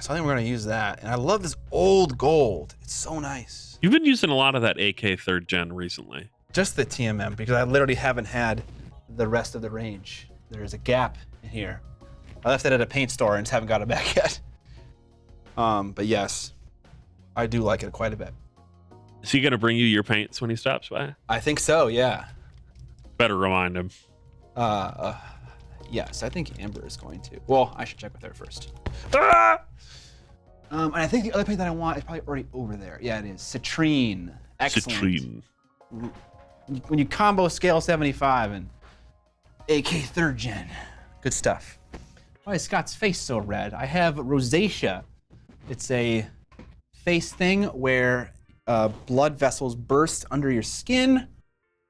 So I think we're gonna use that. And I love this old gold. It's so nice. You've been using a lot of that AK 3rd gen recently. Just the TMM, because I literally haven't had the rest of the range. There's a gap in here. I left it at a paint store and just haven't got it back yet. But yes, I do like it quite a bit. Is he gonna bring you your paints when he stops by? I think so, yeah. Better remind him. Yes, I think Amber is going to. Well, I should check with her first. Ah! And I think the other paint that I want is probably already over there. Yeah, it is. Citrine. Excellent. Citrine. When you combo scale 75 and AK 3rd gen. Good stuff. Why is Scott's face so red? I have rosacea. It's a face thing where blood vessels burst under your skin,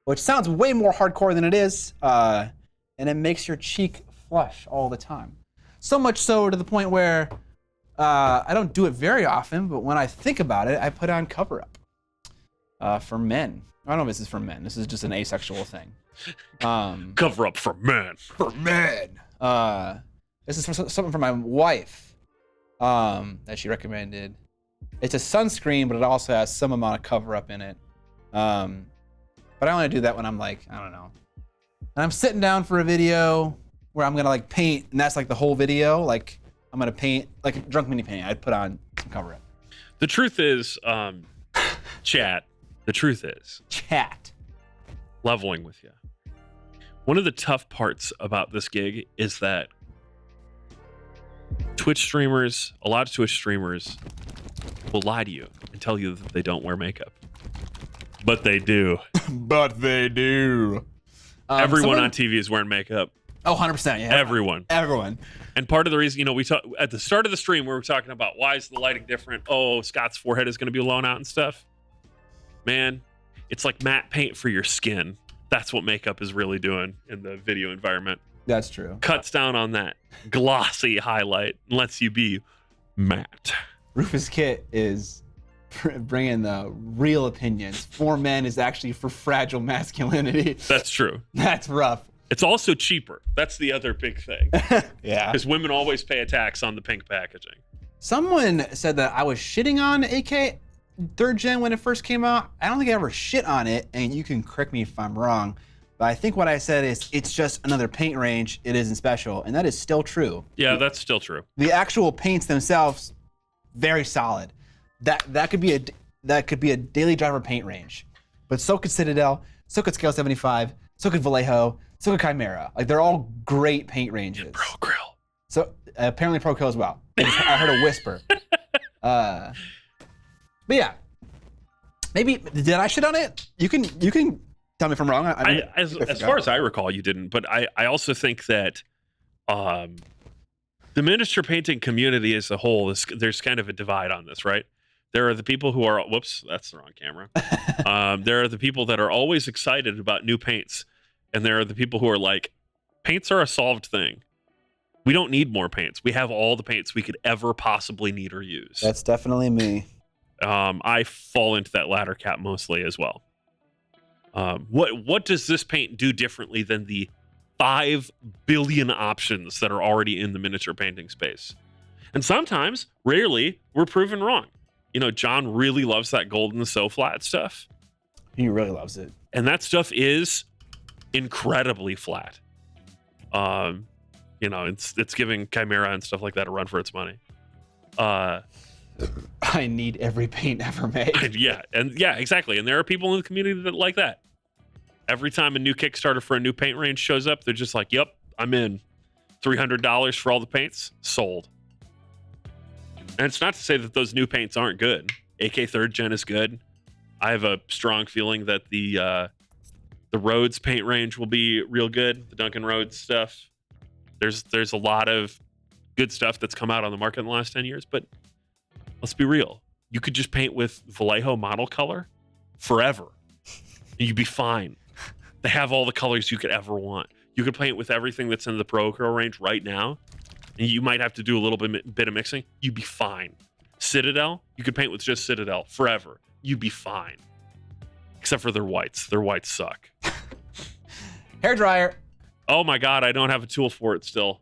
which sounds way more hardcore than it is. And it makes your cheek flush all the time. So much so to the point where I don't do it very often, but when I think about it, I put on cover-up for men. I don't know if this is for men. This is just an asexual thing. Cover-up for men. For men. This is for something for my wife that she recommended. It's a sunscreen, but it also has some amount of cover-up in it. But I only do that when I'm like, I don't know. And I'm sitting down for a video where I'm gonna like paint, and that's like the whole video. Like I'm gonna paint, like drunk mini painting. I'd put on some cover-up. The truth is, chat. The truth is, Chat. leveling with you. One of the tough parts about this gig is that Twitch streamers, a lot of Twitch streamers, will lie to you and tell you that they don't wear makeup, but they do. But they do. Everyone on TV is wearing makeup. Oh, 100%. Yeah. Everyone. Everyone. And part of the reason, you know, we talk at the start of the stream, we were talking about why is the lighting different? Oh, Scott's forehead is going to be blown out and stuff. Man, it's like matte paint for your skin. That's what makeup is really doing in the video environment. That's true. Cuts down on that glossy highlight and lets you be matte. Rufus Kit is bringing the real opinions. For men is actually for fragile masculinity. That's true. That's rough. It's also cheaper. That's the other big thing. Yeah. Because women always pay a tax on the pink packaging. Someone said that I was shitting on AK 3rd gen when it first came out. I don't think I ever shit on it, and you can correct me if I'm wrong. But I think what I said is it's just another paint range. It isn't special, and that is still true. Yeah, that's still true. The actual paints themselves, very solid. That could be a daily driver paint range. But so could Citadel, so could Scale 75, so could Vallejo, so could Chimera. Like they're all great paint ranges. Pro Grill. So apparently Pro Kill as well. I heard a whisper. But yeah, maybe did I shit on it? You can tell me if I'm wrong. As far as I recall, you didn't. But I also think that the miniature painting community as a whole there's kind of a divide on this, right? There are the people who are whoops, that's the wrong camera. There are the people that are always excited about new paints, and there are the people who are like, paints are a solved thing. We don't need more paints. We have all the paints we could ever possibly need or use. That's definitely me. I fall into that latter cap mostly as well. What does this paint do differently than the 5 billion options that are already in the miniature painting space? And sometimes, rarely, we're proven wrong. You know, John really loves that golden so flat stuff. He really loves it. And that stuff is incredibly flat. You know, it's giving Chimera and stuff like that a run for its money. I need every paint ever made. Yeah, exactly. And there are people in the community that like that. Every time a new Kickstarter for a new paint range shows up, they're just like, yep, I'm in. $300 for all the paints, sold. And it's not to say that those new paints aren't good. AK 3rd gen is good. I have a strong feeling that the Rhodes paint range will be real good. The Duncan Rhodes stuff. There's a lot of good stuff that's come out on the market in the last 10 years, but let's be real. You could just paint with Vallejo model color forever. And you'd be fine. They have all the colors you could ever want. You could paint with everything that's in the Pro Acryl range right now. And you might have to do a little bit of mixing. You'd be fine. Citadel, you could paint with just Citadel forever. You'd be fine. Except for their whites. Their whites suck. Hair dryer. Oh my god, I don't have a tool for it still.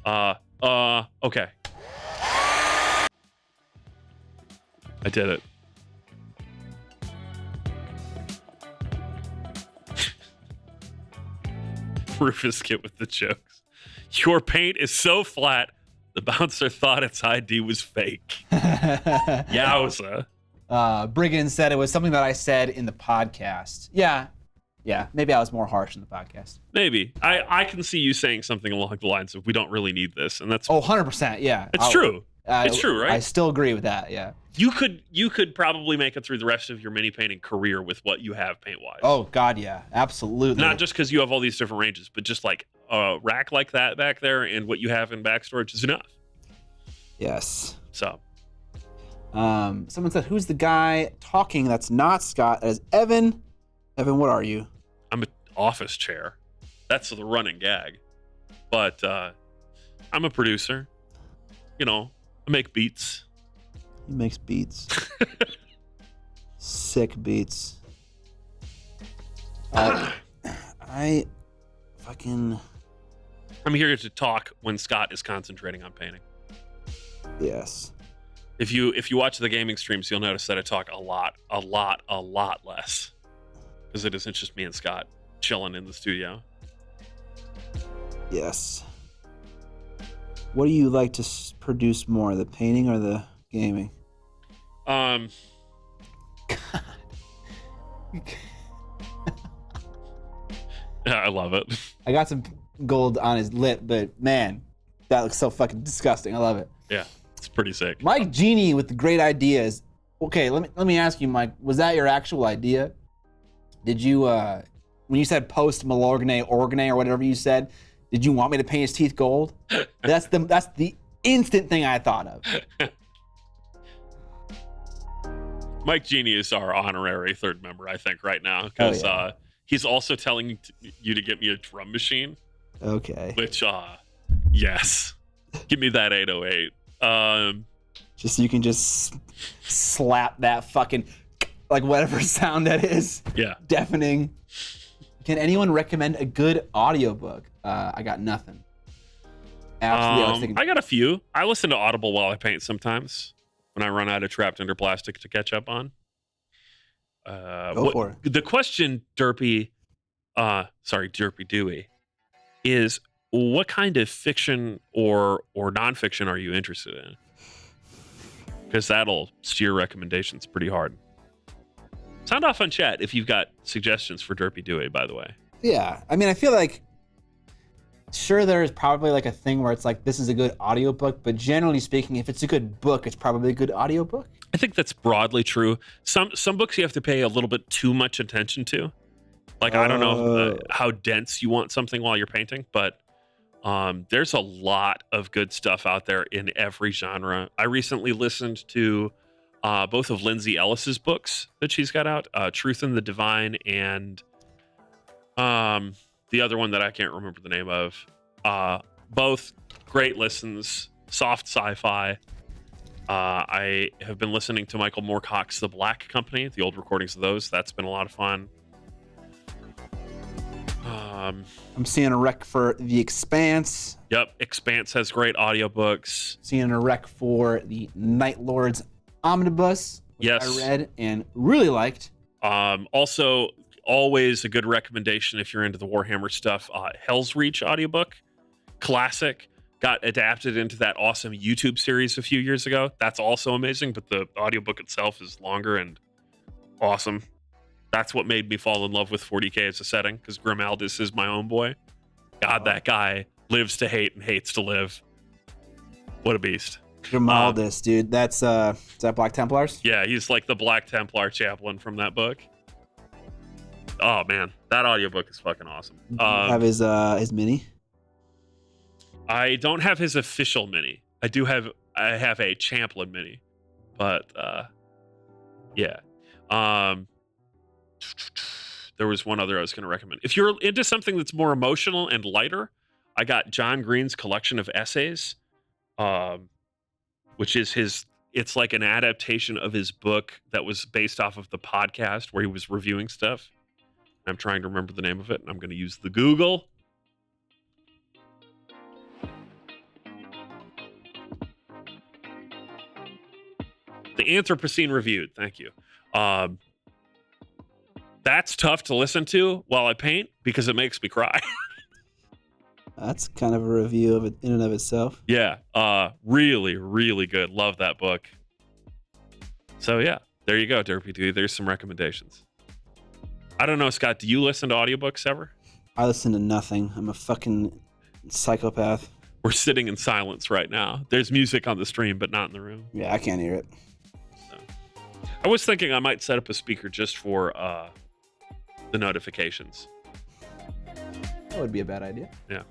Okay. I did it. Rufus Kit with the jokes. Your paint is so flat, the bouncer thought its ID was fake. Yowza. Brigand said it was something that I said in the podcast. Yeah, maybe I was more harsh in the podcast. Maybe. I can see you saying something along the lines of, we don't really need this. And that's 100%, yeah. It's true. It's true, right? I still agree with that, yeah. You could probably make it through the rest of your mini painting career with what you have paint-wise. Oh, God, yeah. Absolutely. Not just because you have all these different ranges, but just like a rack like that back there and what you have in back storage is enough. Yes. So. Someone said, who's the guy talking that's not Scott? That is Evan. Evan, what are you? I'm an office chair. That's the running gag. But I'm a producer. You know, I make beats. He makes beats. Sick beats. I'm here to talk when Scott is concentrating on painting. Yes. If you watch the gaming streams, you'll notice that I talk a lot less. Because it isn't just me and Scott chilling in the studio. Yes. What do you like to produce more, the painting or the gaming? God. Yeah, I love it. I got some gold on his lip, but man, that looks so fucking disgusting. I love it. Yeah, it's pretty sick. Mike Genie with the great ideas. Okay, let me ask you, Mike, was that your actual idea? Did you, when you said post Malorgne Orgne or whatever you said, did you want me to paint his teeth gold? That's the instant thing I thought of. Mike Genie is our honorary third member, I think, right now, because he's also telling you to get me a drum machine. Okay. Which, yes, give me that 808. Just so you can just slap that fucking, like whatever sound that is. Yeah. Deafening. Can anyone recommend a good audiobook? I got nothing. Absolutely. I got a few. I listen to Audible while I paint sometimes when I run out of Trapped Under Plastic to catch up on. Go for it. The question, Derpy Dewey, is what kind of fiction or nonfiction are you interested in? Because that'll steer recommendations pretty hard. Sound off on chat if you've got suggestions for Derpy Dewey, by the way. Yeah, I mean, I feel like, sure, there's probably like a thing where it's like, this is a good audiobook, but generally speaking, if it's a good book, it's probably a good audiobook. I think that's broadly true. Some books you have to pay a little bit too much attention to. Like, I don't know how dense you want something while you're painting, but there's a lot of good stuff out there in every genre. I recently listened to both of Lindsay Ellis's books that she's got out, Truth in the Divine, and the other one that I can't remember the name of. Both great listens, soft sci-fi. I have been listening to Michael Moorcock's The Black Company, the old recordings of those. That's been a lot of fun. I'm seeing a rec for The Expanse. Yep, Expanse has great audiobooks. Seeing a rec for the Night Lords Omnibus, which yes, I read and really liked. Also, always a good recommendation if you're into the Warhammer stuff. Hell's Reach audiobook, classic, got adapted into that awesome YouTube series a few years ago. That's also amazing, but the audiobook itself is longer and awesome. That's what made me fall in love with 40K as a setting, because Grimaldus is my own boy. God, that guy lives to hate and hates to live. What a beast. Grimaldus, dude. Is that Black Templars? Yeah, he's like the Black Templar chaplain from that book. Oh man, that audiobook is fucking awesome. Do you have his mini? I don't have his official mini. I have a Champlin mini, but yeah. there was one other I was going to recommend. If you're into something that's more emotional and lighter, I got John Green's collection of essays, which is it's like an adaptation of his book that was based off of the podcast where he was reviewing stuff. I'm trying to remember the name of it, and I'm going to use the Google. The Anthropocene Reviewed. Thank you. That's tough to listen to while I paint because it makes me cry. That's kind of a review of it in and of itself. Yeah. Really, really good. Love that book. So yeah, there you go, Derpy 2. There's some recommendations. I don't know, Scott, do you listen to audiobooks ever? I listen to nothing. I'm a fucking psychopath. We're sitting in silence right now. There's music on the stream, but not in the room. Yeah, I can't hear it. So. I was thinking I might set up a speaker just for the notifications. That would be a bad idea. Yeah.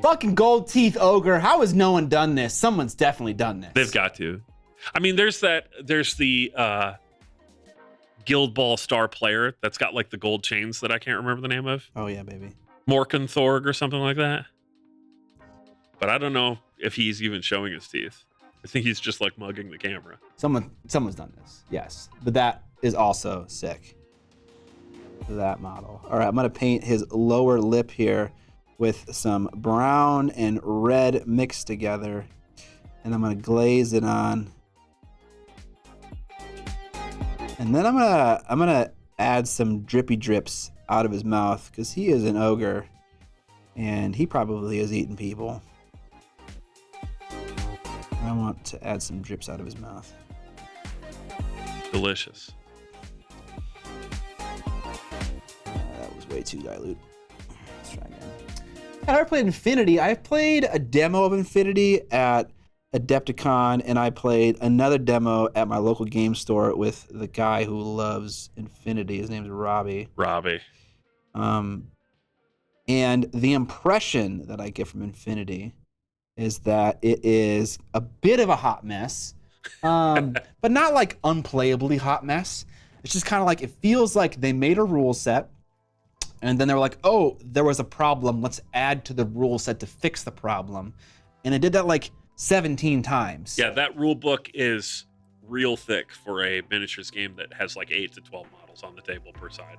Fucking gold teeth ogre. How has no one done this? Someone's definitely done this. They've got to. I mean, there's the Guild Ball star player that's got like the gold chains that I can't remember the name of. Oh yeah, baby. Morkenthorg or something like that. But I don't know if he's even showing his teeth. I think he's just like mugging the camera. Someone's done this. Yes. But that is also sick. That model. All right, I'm gonna paint his lower lip here with some brown and red mixed together, and I'm gonna glaze it on. And then I'm gonna add some drippy drips out of his mouth because he is an ogre, and he probably is eating people. I want to add some drips out of his mouth. Delicious. That was way too dilute. Let's try again. I never played Infinity. I played a demo of Infinity at Adepticon, and I played another demo at my local game store with the guy who loves Infinity. His name's Robbie. And the impression that I get from Infinity is that it is a bit of a hot mess, but not like unplayably hot mess. It's just kind of like, it feels like they made a rule set, and then they were like, oh, there was a problem. Let's add to the rule set to fix the problem. And it did that like 17 times. Yeah, that rule book is real thick for a miniatures game that has like 8 to 12 models on the table per side.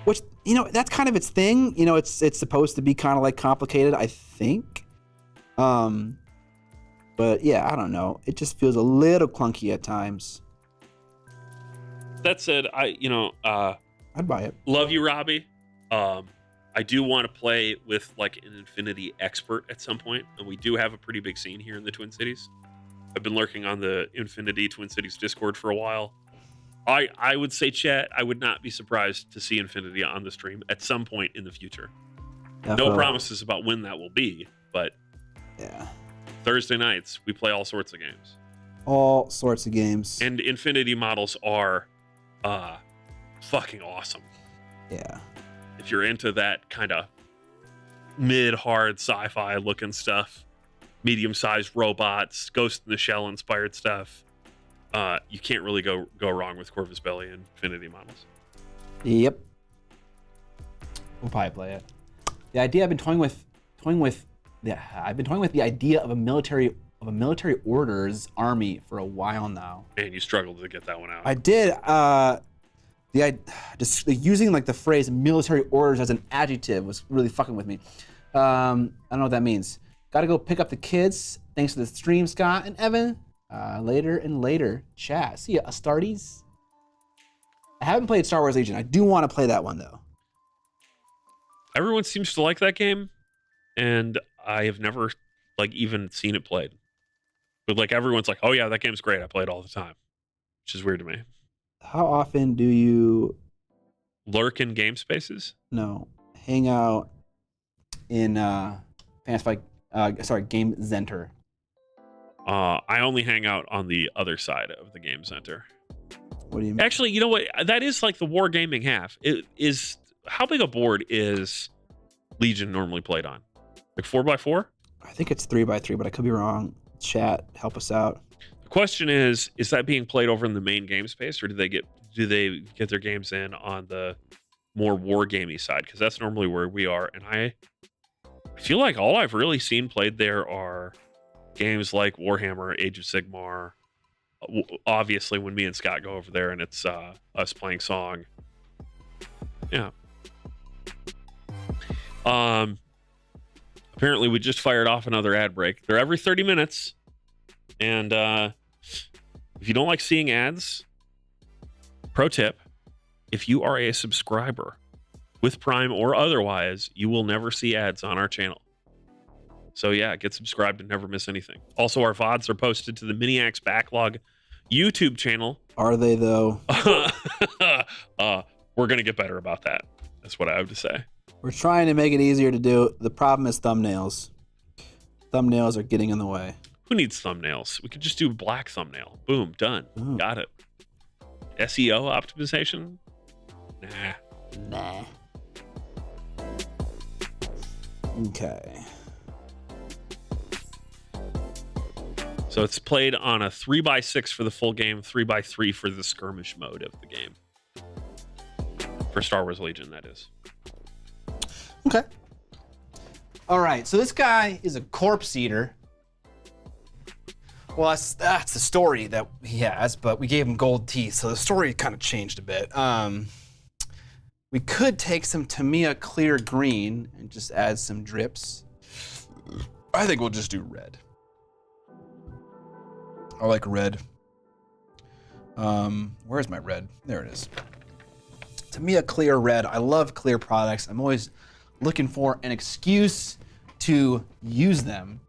Which, you know, that's kind of its thing. You know, it's supposed to be kind of like complicated, I think. But yeah, I don't know. It just feels a little clunky at times. That said, I'd buy it. Love you, Robbie. I do want to play with like an Infinity expert at some point, and we do have a pretty big scene here in the Twin Cities. I've been lurking on the Infinity Twin Cities Discord for a while. I would say, chat, I would not be surprised to see Infinity on the stream at some point in the future. Definitely. No promises about when that will be, but yeah, Thursday nights we play all sorts of games. All sorts of games. And Infinity models are fucking awesome. Yeah. If you're into that kind of mid-hard sci-fi looking stuff, medium-sized robots, Ghost in the Shell inspired stuff, you can't really go wrong with Corvus Belli and Infinity models. Yep. We'll probably play it. The idea I've been toying with the idea of a military orders army for a while now. And you struggled to get that one out. I did. Just using like the phrase military orders as an adjective was really fucking with me. I don't know what that means. Gotta go pick up the kids. Thanks to the stream, Scott and Evan. Later and later. Chat. See ya, Astartes. I haven't played Star Wars Legion. I do want to play that one though. Everyone seems to like that game, and I have never like even seen it played. But like everyone's like, oh yeah, that game's great. I play it all the time, which is weird to me. How often do you lurk in game spaces? No, hang out in Game Center. I only hang out on the other side of the Game Center. What do you mean? Actually, you know what? That is like the wargaming half. It is, how big a board is Legion normally played on? Like 4x4? I think it's 3x3, but I could be wrong. Chat, help us out. The question is that being played over in the main game space, or do they get their games in on the more wargamey side, because that's normally where we are. And I feel like all I've really seen played there are games like Warhammer, Age of Sigmar. Obviously, when me and Scott go over there and it's us playing Song. Yeah. Apparently, we just fired off another ad break. They're every 30 minutes. And if you don't like seeing ads, pro tip, if you are a subscriber with Prime or otherwise, you will never see ads on our channel. So yeah, get subscribed and never miss anything. Also, our VODs are posted to the Miniac's Backlog YouTube channel. Are they though? We're going to get better about that. That's what I have to say. We're trying to make it easier to do. The problem is thumbnails. Thumbnails are getting in the way. Who needs thumbnails? We could just do a black thumbnail. Boom, done. Ooh. Got it. SEO optimization? Nah. Okay. So it's played on a 3x6 for the full game, 3x3 for the skirmish mode of the game. For Star Wars Legion, that is. Okay. All right, so this guy is a corpse eater. Well, that's the story that he has, but we gave him gold teeth, so the story kind of changed a bit. We could take some Tamiya clear green and just add some drips. I think we'll just do red. I like red. Where's my red? There it is. Tamiya clear red. I love clear products. I'm always looking for an excuse to use them.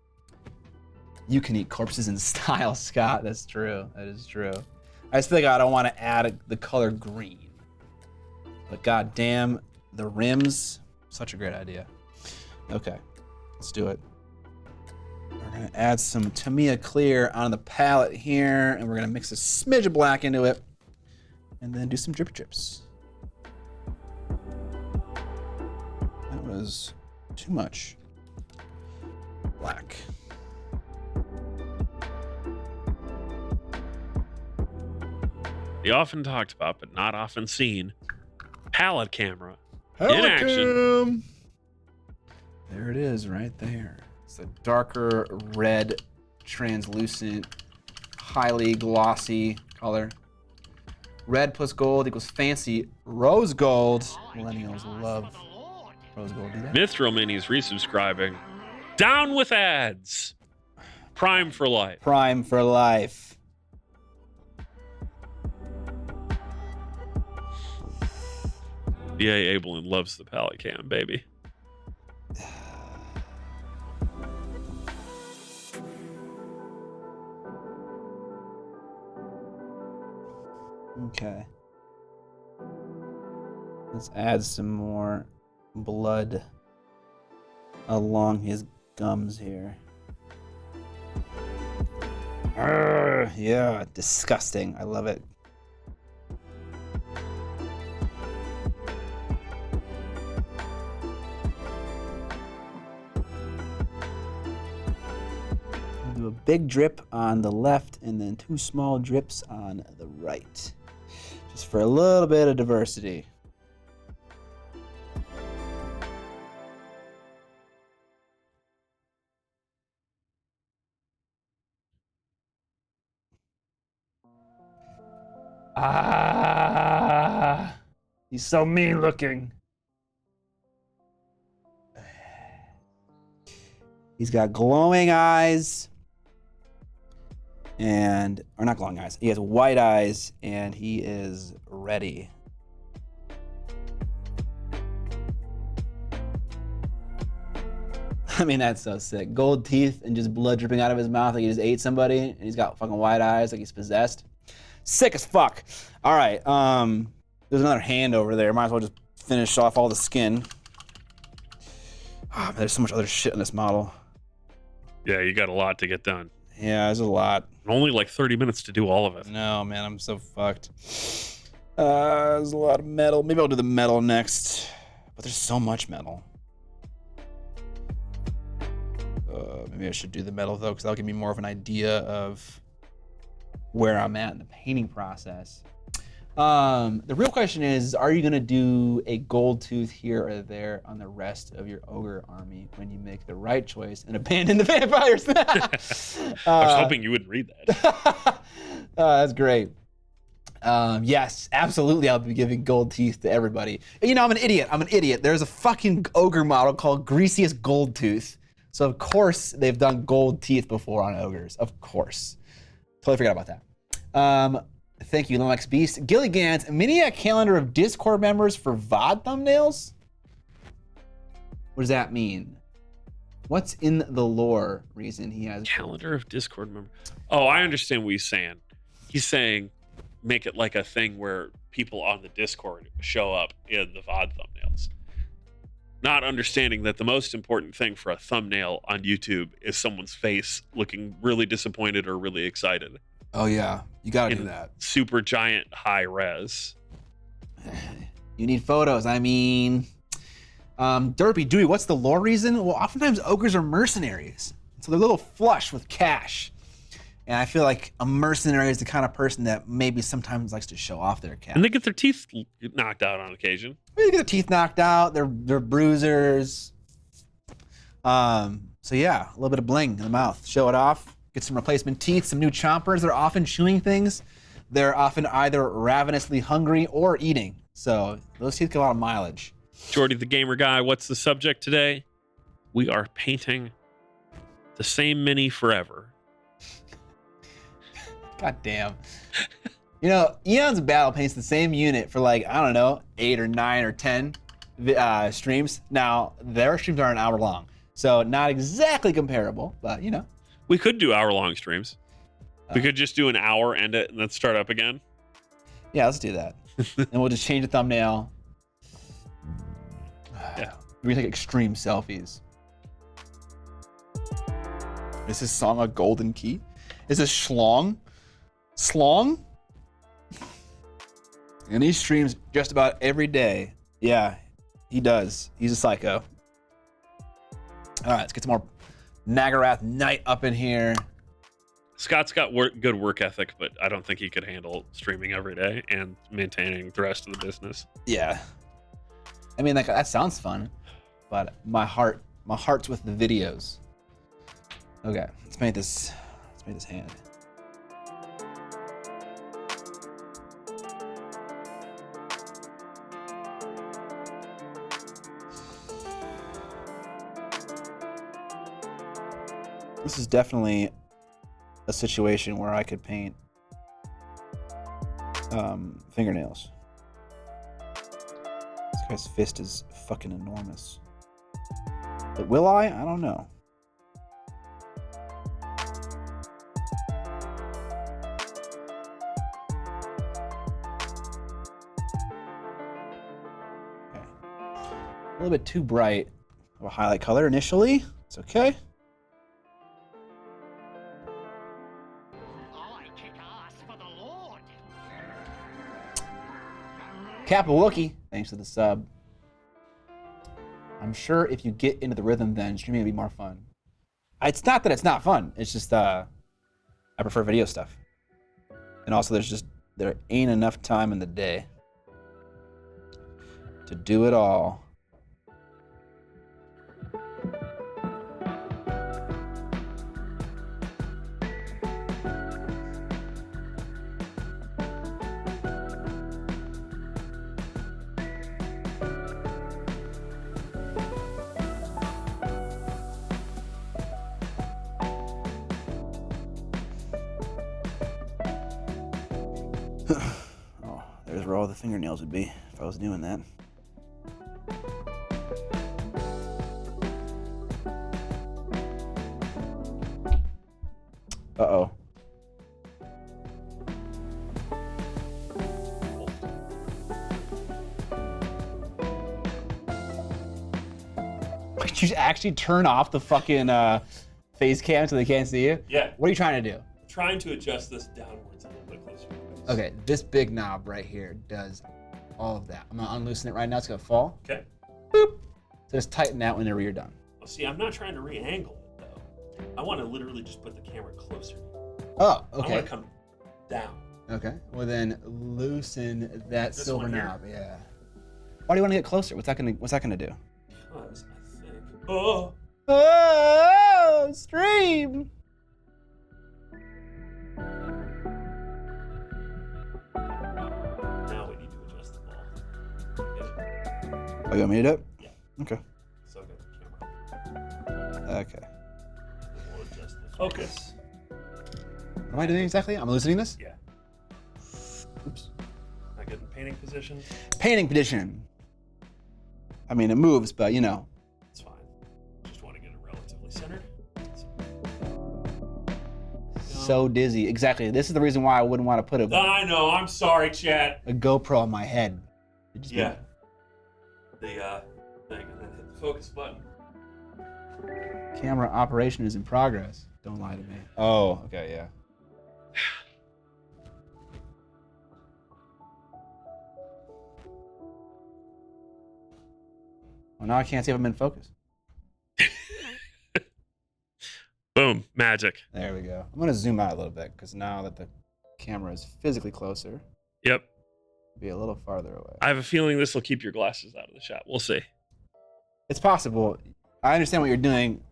You can eat corpses in style, Scott. That's true. That is true. I just feel like I don't want to add the color green. But goddamn, the rims, such a great idea. Okay, let's do it. We're gonna add some Tamiya clear on the palette here, and we're gonna mix a smidge of black into it, and then do some drip drips. That was too much black. The often talked about, but not often seen, palette camera in action. There it is, right there. It's a darker red, translucent, highly glossy color. Red plus gold equals fancy rose gold. Millennials love rose gold. Do that? Mithril Minis resubscribing. Down with ads. Prime for life. Prime for life. B.A. Abelin loves the palette cam, baby. Okay. Let's add some more blood along his gums here. Yeah, disgusting. I love it. Do a big drip on the left and then 2 small drips on the right. Just for a little bit of diversity. Ah, he's so mean looking. He's got glowing eyes. Or not glowing eyes. He has white eyes and he is ready. I mean, that's so sick. Gold teeth and just blood dripping out of his mouth like he just ate somebody and he's got fucking white eyes like he's possessed. Sick as fuck. All right, there's another hand over there. Might as well just finish off all the skin. Oh, there's so much other shit in this model. Yeah, you got a lot to get done. Yeah, there's a lot. Only like 30 minutes to do all of it. No, man, I'm so fucked. There's a lot of metal. Maybe I'll do the metal next. But there's so much metal. Maybe I should do the metal, though, because that'll give me more of an idea of where I'm at in the painting process. The real question is, are you gonna do a gold tooth here or there on the rest of your ogre army when you make the right choice and abandon the vampires? I was hoping you wouldn't read that. That's great. Yes, absolutely. I'll be giving gold teeth to everybody. You know, I'm an idiot. There's a fucking ogre model called Greasiest Gold Tooth. So of course they've done gold teeth before on ogres. Of course. Totally forgot about that. Thank you, Linux Beast. Gilligan's Miniac calendar of Discord members for VOD thumbnails? What does that mean? What's in the lore reason he has Calendar of Discord members. Oh, I understand what he's saying. He's saying make it like a thing where people on the Discord show up in the VOD thumbnails. Not understanding that the most important thing for a thumbnail on YouTube is someone's face looking really disappointed or really excited. Oh yeah, you gotta do that. Super giant high res. You need photos. I mean, Derpy, Dewey, what's the lore reason? Well, oftentimes ogres are mercenaries, so they're a little flush with cash. And I feel like a mercenary is the kind of person that maybe sometimes likes to show off their cash. And they get their teeth knocked out on occasion. They get their teeth knocked out. They're bruisers. So yeah, a little bit of bling in the mouth. Show it off. Get some replacement teeth, some new chompers. They're often chewing things. They're often either ravenously hungry or eating. So those teeth get a lot of mileage. Jordy the Gamer Guy, what's the subject today? We are painting the same mini forever. God damn. You know, Eon's Battle paints the same unit for like, I don't know, 8 or 9 or 10 streams. Now, their streams are an hour long. So not exactly comparable, but you know. We could do hour-long streams. We could just do an hour, end it, and then start up again. Yeah, let's do that. And we'll just change the thumbnail. Yeah. We're gonna take extreme selfies. Is this song a golden key? Is this Schlong? Slong? And he streams just about every day. Yeah, he does. He's a psycho. All right, let's get some more Nagarath Knight up in here. Scott's got good work ethic, but I don't think he could handle streaming every day and maintaining the rest of the business. Yeah. I mean, like, that sounds fun, but my heart's with the videos. Okay, let's paint this hand. This is definitely a situation where I could paint fingernails. This guy's fist is fucking enormous. But will I? I don't know. Okay. A little bit too bright of a highlight color initially. It's okay. Kappa Wookie, thanks for the sub. I'm sure if you get into the rhythm, then streaming will be more fun. It's not that it's not fun. It's just I prefer video stuff. And also there ain't enough time in the day to do it all. Oh, there's where all the fingernails would be if I was doing that. Uh-oh. Did you actually turn off the fucking face cam so they can't see you? Yeah. What are you trying to do? Trying to adjust this downwards a little bit closer. Okay, this big knob right here does all of that. I'm gonna unloosen it right now. It's gonna fall. Okay. Boop. So just tighten that whenever you're done. Well, see, I'm not trying to re-angle it though. I want to literally just put the camera closer. Oh, I okay. want to come down. Okay. Well then, loosen that This silver one here? knob. Yeah. Why do you want to get closer? What's that gonna do? Because I think. Oh. Oh, stream. Now we need to adjust the ball. Good. Oh, you want me to do it? Yeah. Okay. So get the camera. Okay. We'll adjust the focus. What am I doing exactly? I'm loosening this? Yeah. Oops. I get in painting position. Painting position. I mean, it moves, but you know. It's fine. Just want to get it relatively centered. So dizzy. Exactly. This is the reason why I wouldn't want to put I know. I'm sorry, chat. a GoPro on my head. It'd just be- Yeah. The thing, and then hit the focus button. Camera operation is in progress. Don't lie to me. Oh, okay, yeah. Well, now I can't see if I'm in focus. Boom. Magic. There we go. I'm going to zoom out a little bit because now that the camera is physically closer, Yep. be a little farther away. I have a feeling this will keep your glasses out of the shot. We'll see. It's possible. I understand what you're doing.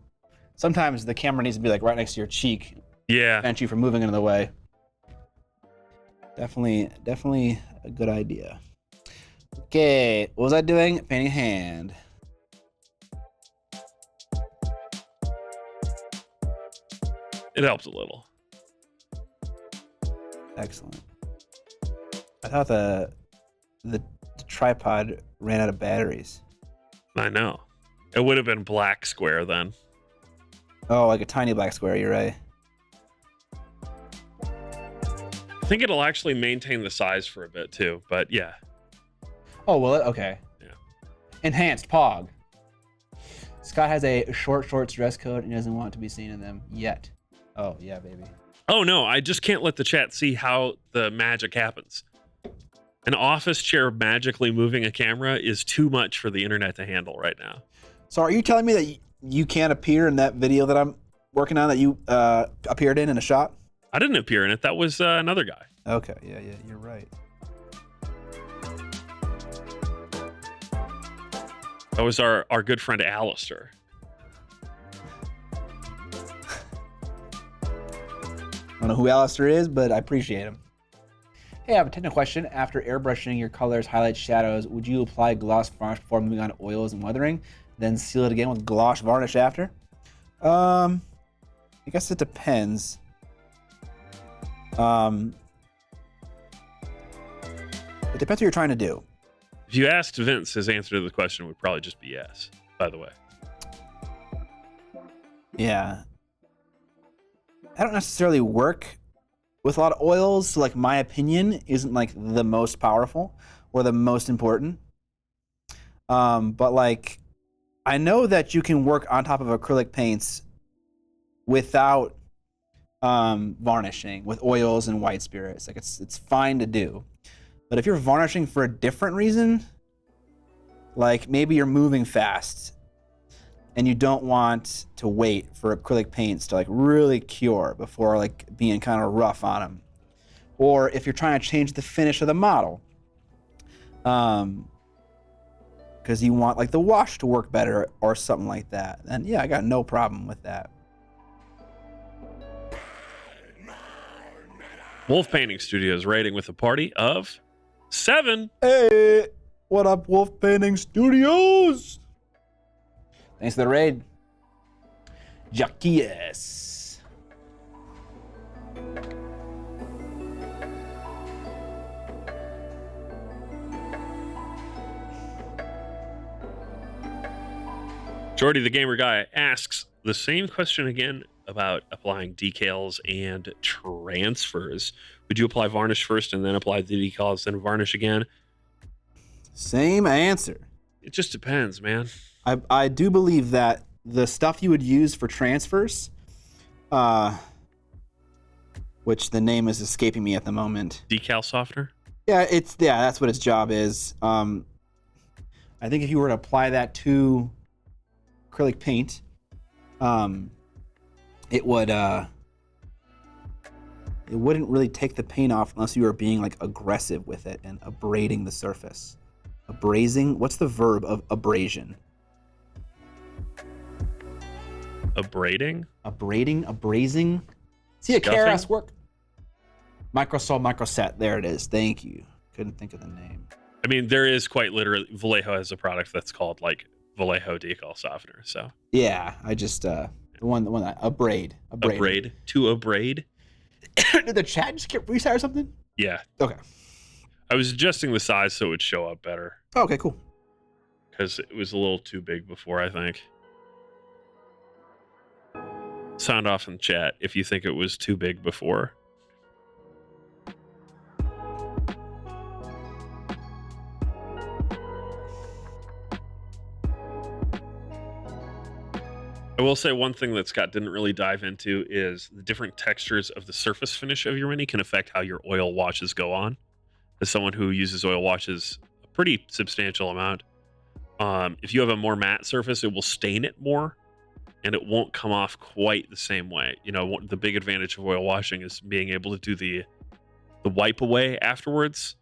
Sometimes the camera needs to be like right next to your cheek, Yeah. prevent you from moving into the way. Definitely a good idea. Okay, what was I doing? Painting a hand. It helps a little. Excellent. I thought the tripod ran out of batteries. I know. It would have been black square then. Oh, like a tiny black square, you're right. I think it'll actually maintain the size for a bit too, but yeah. Oh, will it? Okay. Yeah. Enhanced Pog. Scott has a shorts dress code and he doesn't want to be seen in them yet. Oh, yeah, baby. Oh no, I just can't let the chat see how the magic happens. An office chair magically moving a camera is too much for the internet to handle right now. So are you telling me that you can't appear in that video that I'm working on that you appeared in a shot? I didn't appear in it. That was another guy. Okay, yeah, you're right. That was our good friend Alistair. I don't know who Alistair is, but I appreciate him. Hey, I have a technical question. After airbrushing your colors, highlights, shadows, would you apply gloss varnish before moving on to oils and weathering, then seal it again with gloss varnish after? I guess it depends. It depends what you're trying to do. If you asked Vince, his answer to the question would probably just be yes, by the way. Yeah. I don't necessarily work with a lot of oils, so like my opinion isn't like the most powerful or the most important. But like I know that you can work on top of acrylic paints without varnishing with oils and white spirits. Like it's fine to do. But if you're varnishing for a different reason, like maybe you're moving fast and you don't want to wait for acrylic paints to like really cure before like being kind of rough on them. Or if you're trying to change the finish of the model, because you want like the wash to work better or something like that, then yeah, I got no problem with that. Wolf Painting Studios rating with a party of 7. Hey, what up, Wolf Painting Studios? Thanks for the raid. Jackies. Jordy the Gamer Guy asks the same question again about applying decals and transfers. Would you apply varnish first and then apply the decals, then varnish again? Same answer. It just depends, man. I do believe that the stuff you would use for transfers, which the name is escaping me at the moment. Decal softener? Yeah, that's what its job is. I think if you were to apply that to acrylic paint, it would It wouldn't really take the paint off unless you were being like aggressive with it and abrading the surface. Abrasing? What's the verb of abrasion? Abrading? Abrasing? See a Karas work? Microsol, Microset. There it is. Thank you. Couldn't think of the name. I mean, there is quite literally, Vallejo has a product that's called like Vallejo decal softener. So yeah, I just the one that abrade. To abrade. Did the chat just get reset or something? Yeah. Okay. I was adjusting the size so it would show up better. Oh, okay, cool. Because it was a little too big before, I think. Sound off in the chat if you think it was too big before. I will say one thing that Scott didn't really dive into is the different textures of the surface finish of your mini can affect how your oil washes go on. As someone who uses oil washes a pretty substantial amount, if you have a more matte surface, it will stain it more and it won't come off quite the same way. You know, the big advantage of oil washing is being able to do the wipe away afterwards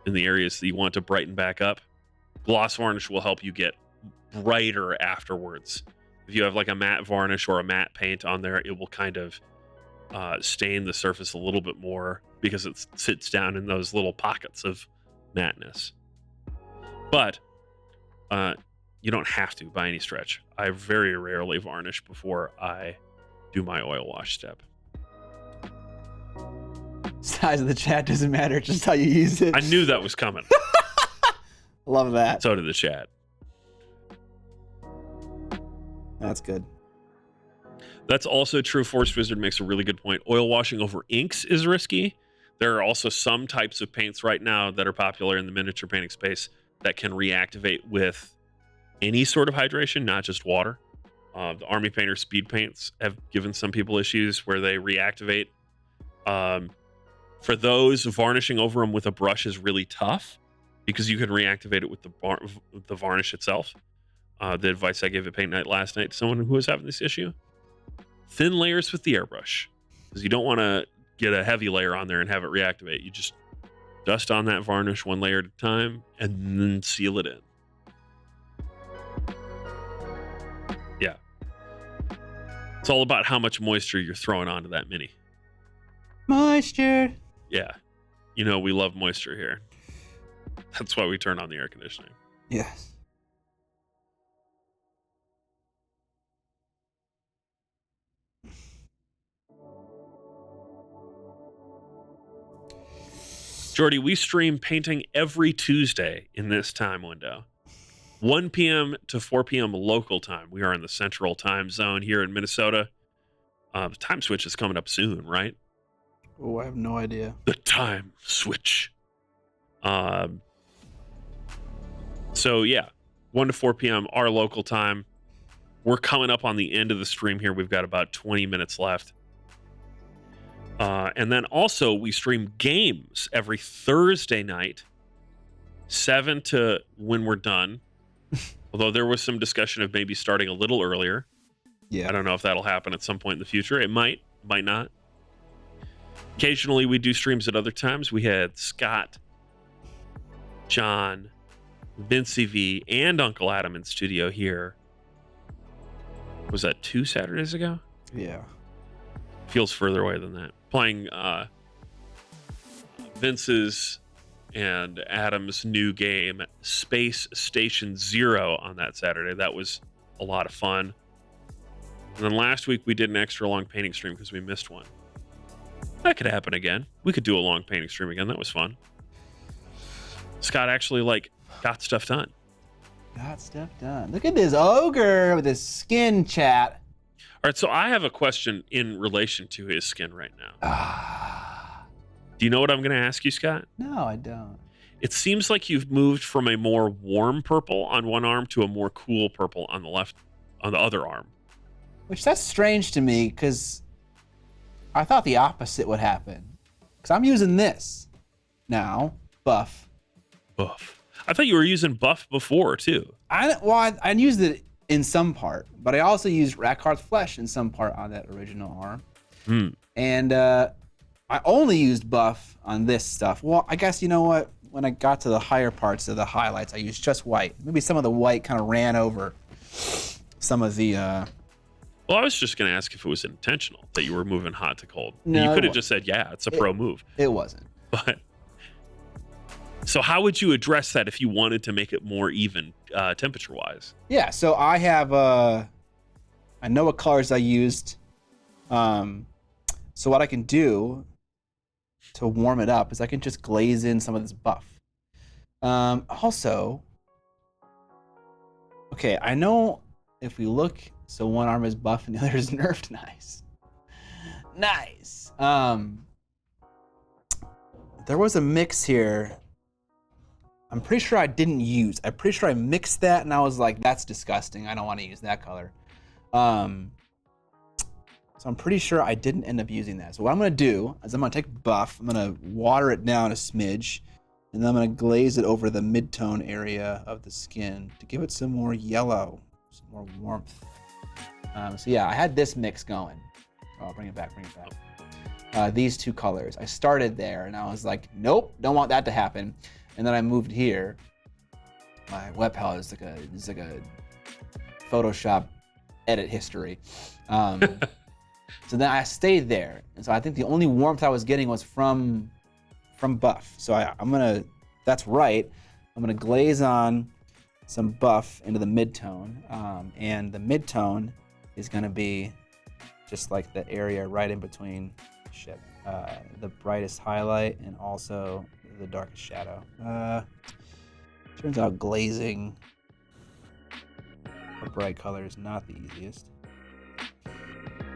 in the areas that you want to brighten back up. Gloss varnish will help you get brighter afterwards. If you have like a matte varnish or a matte paint on there, it will kind of stain the surface a little bit more because it sits down in those little pockets of matteness. But you don't have to by any stretch. I very rarely varnish before I do my oil wash step. Size of the chat doesn't matter, just how you use it. I knew that was coming. Love that. So did the chat. That's good. That's also true. Force Wizard makes a really good point. Oil washing over inks is risky. There are also some types of paints right now that are popular in the miniature painting space that can reactivate with any sort of hydration, not just water. The Army Painter speed paints have given some people issues where they reactivate. For those, varnishing over them with a brush is really tough because you can reactivate it with the varnish itself. The advice I gave at Paint Night last night to someone who was having this issue: thin layers with the airbrush, because you don't want to get a heavy layer on there and have it reactivate. You just dust on that varnish one layer at a time and then seal it in. Yeah. It's all about how much moisture you're throwing onto that mini. Moisture. Yeah. You know, we love moisture here. That's why we turn on the air conditioning. Yes. Jordy, we stream painting every Tuesday in this time window. 1 p.m. to 4 p.m. local time. We are in the central time zone here in Minnesota. The time switch is coming up soon, right? Oh, I have no idea. The time switch. So, yeah, 1 to 4 p.m. our local time. We're coming up on the end of the stream here. We've got about 20 minutes left. And then also we stream games every Thursday night, 7 to when we're done. Although there was some discussion of maybe starting a little earlier. Yeah. I don't know if that'll happen at some point in the future. It might not. Occasionally we do streams at other times. We had Scott, John, Vincey V, and Uncle Adam in studio here. Was that 2 Saturdays ago? Yeah. Feels further away than that. Playing Vince's and Adam's new game, Space Station Zero, on that Saturday. That was a lot of fun. And then last week we did an extra long painting stream because we missed one. That could happen again. We could do a long painting stream again. That was fun. Scott actually got stuff done. Got stuff done. Look at this ogre with his skin, chat. All right, so I have a question in relation to his skin right now. Do you know what I'm going to ask you, Scott? No, I don't. It seems like you've moved from a more warm purple on one arm to a more cool purple on the other arm. Which, that's strange to me, because I thought the opposite would happen. Because I'm using this now, buff. Buff. I thought you were using buff before, too. I used it in some part, but I also used Rakarth's flesh in some part on that original arm. And I only used buff on this stuff. Well, I guess you know what? When I got to the higher parts of the highlights, I used just white. Maybe some of the white kind of ran over some of the. Well, I was just gonna ask if it was intentional that you were moving hot to cold. No, you could have just said, "Yeah, it's a pro move." It wasn't. But so, how would you address that if you wanted to make it more even temperature-wise? Yeah. So I have. I know what colors I used. So what I can do to warm it up is I can just glaze in some of this buff. Also, okay, I know if we look, so one arm is buff and the other is nerfed. Nice. Nice. There was a mix here. I'm pretty sure I didn't use. I'm pretty sure I mixed that and I was like, that's disgusting. I don't want to use that color. So I'm pretty sure I didn't end up using that. So what I'm gonna do is I'm gonna take buff, I'm gonna water it down a smidge, and then I'm gonna glaze it over the mid-tone area of the skin to give it some more yellow, some more warmth. So yeah, I had this mix going. Oh, bring it back. These two colors. I started there and I was like, nope, don't want that to happen. And then I moved here. My web palette is like a Photoshop edit history. So then I stayed there, and so I think the only warmth I was getting was from buff. So that's right. I'm gonna glaze on some buff into the mid-tone, and the mid-tone is gonna be just like the area right in between the brightest highlight and also the darkest shadow. Turns out glazing a bright color is not the easiest.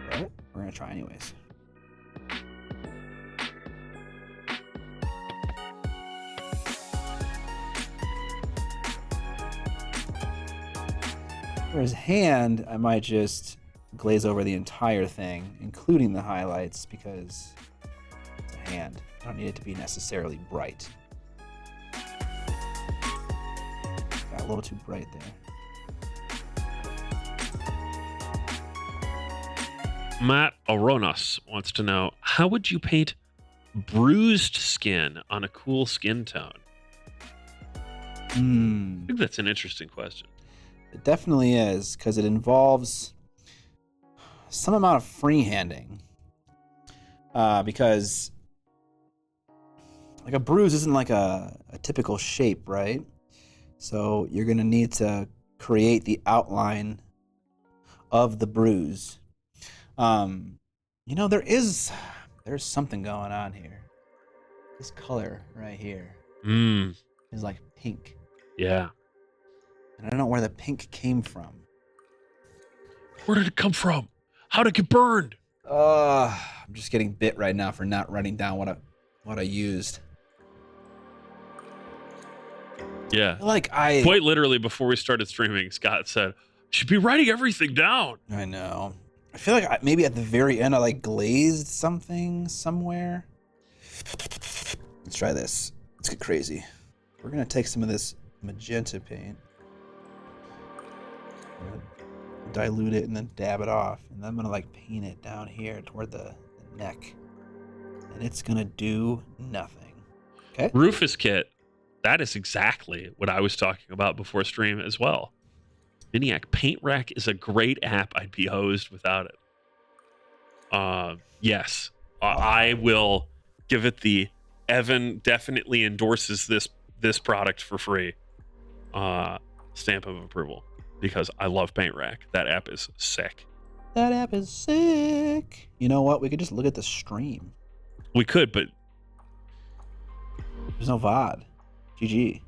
But we're gonna try anyways. For his hand, I might just glaze over the entire thing, including the highlights, because it's a hand. I don't need it to be necessarily bright. Got a little too bright there. Matt Aronos wants to know, how would you paint bruised skin on a cool skin tone? I think that's an interesting question. It definitely is, because it involves some amount of freehanding. Because like a bruise isn't like a typical shape, right? So you're going to need to create the outline of the bruise. There's something going on here. This color right here is like pink. Yeah. And I don't know where the pink came from. Where did it come from? How did it get burned? I'm just getting bit right now for not writing down what I used. Yeah. I quite literally before we started streaming, Scott said, "Should be writing everything down." I know. I feel like maybe at the very end I glazed something somewhere. Let's try this. Let's get crazy. We're gonna take some of this magenta paint, dilute it, and then dab it off. And then I'm gonna paint it down here toward the neck. And it's gonna do nothing. Okay? Rufus Kit, that is exactly what I was talking about before stream as well. Miniac Paint Rack is a great app. I'd be hosed without it. Yes, I will give it the Evan definitely endorses this product for free stamp of approval, because I love Paint Rack. That app is sick. That app is sick. You know what? We could just look at the stream. We could, but there's no VOD. GG.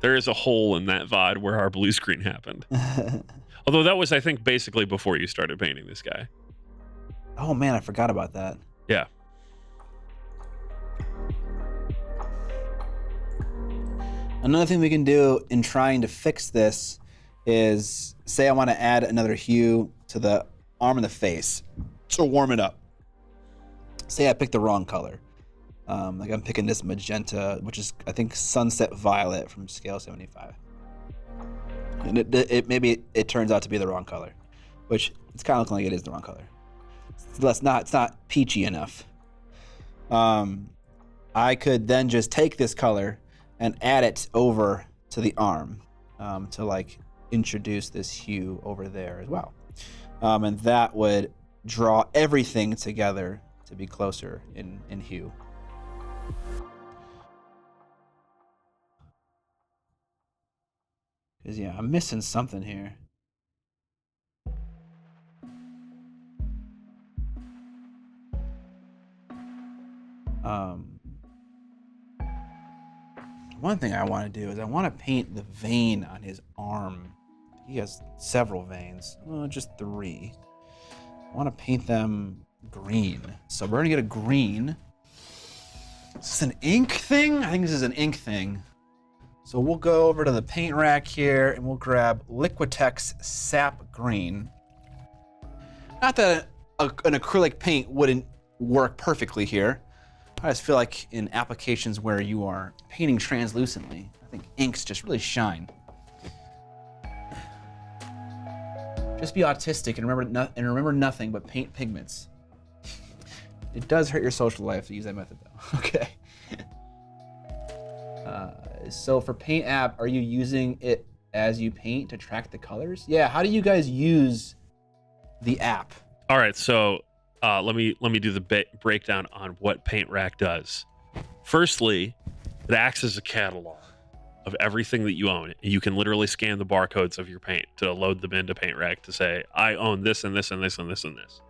There is a hole in that VOD where our blue screen happened. Although that was, I think, basically before you started painting this guy. Oh man, I forgot about that. Yeah. Another thing we can do in trying to fix this is, say I want to add another hue to the arm and the face to warm it up. Say I picked the wrong color. I'm picking this magenta, which is, I think, Sunset Violet from scale 75. And it turns out to be the wrong color, which it's kind of looking like it is the wrong color. It's not peachy enough. I could then just take this color and add it over to the arm to like introduce this hue over there as well. And that would draw everything together to be closer in hue. Because, yeah, I'm missing something here. One thing I want to do is I want to paint the vein on his arm. He has several veins, well, just 3. I want to paint them green. So we're gonna get a green. Is this an ink thing? I think this is an ink thing. So we'll go over to the paint rack here and we'll grab Liquitex Sap Green. Not that an acrylic paint wouldn't work perfectly here. I just feel like in applications where you are painting translucently, I think inks just really shine. Just be autistic and remember nothing but paint pigments. It does hurt your social life to use that method though. Okay. So for Paint app, are you using it as you paint to track the colors? Yeah, how do you guys use the app? All right, so let me do the breakdown on what Paint Rack does. Firstly, it acts as a catalog of everything that you own. You can literally scan the barcodes of your paint to load them into Paint Rack to say, I own this and this and this and this and this.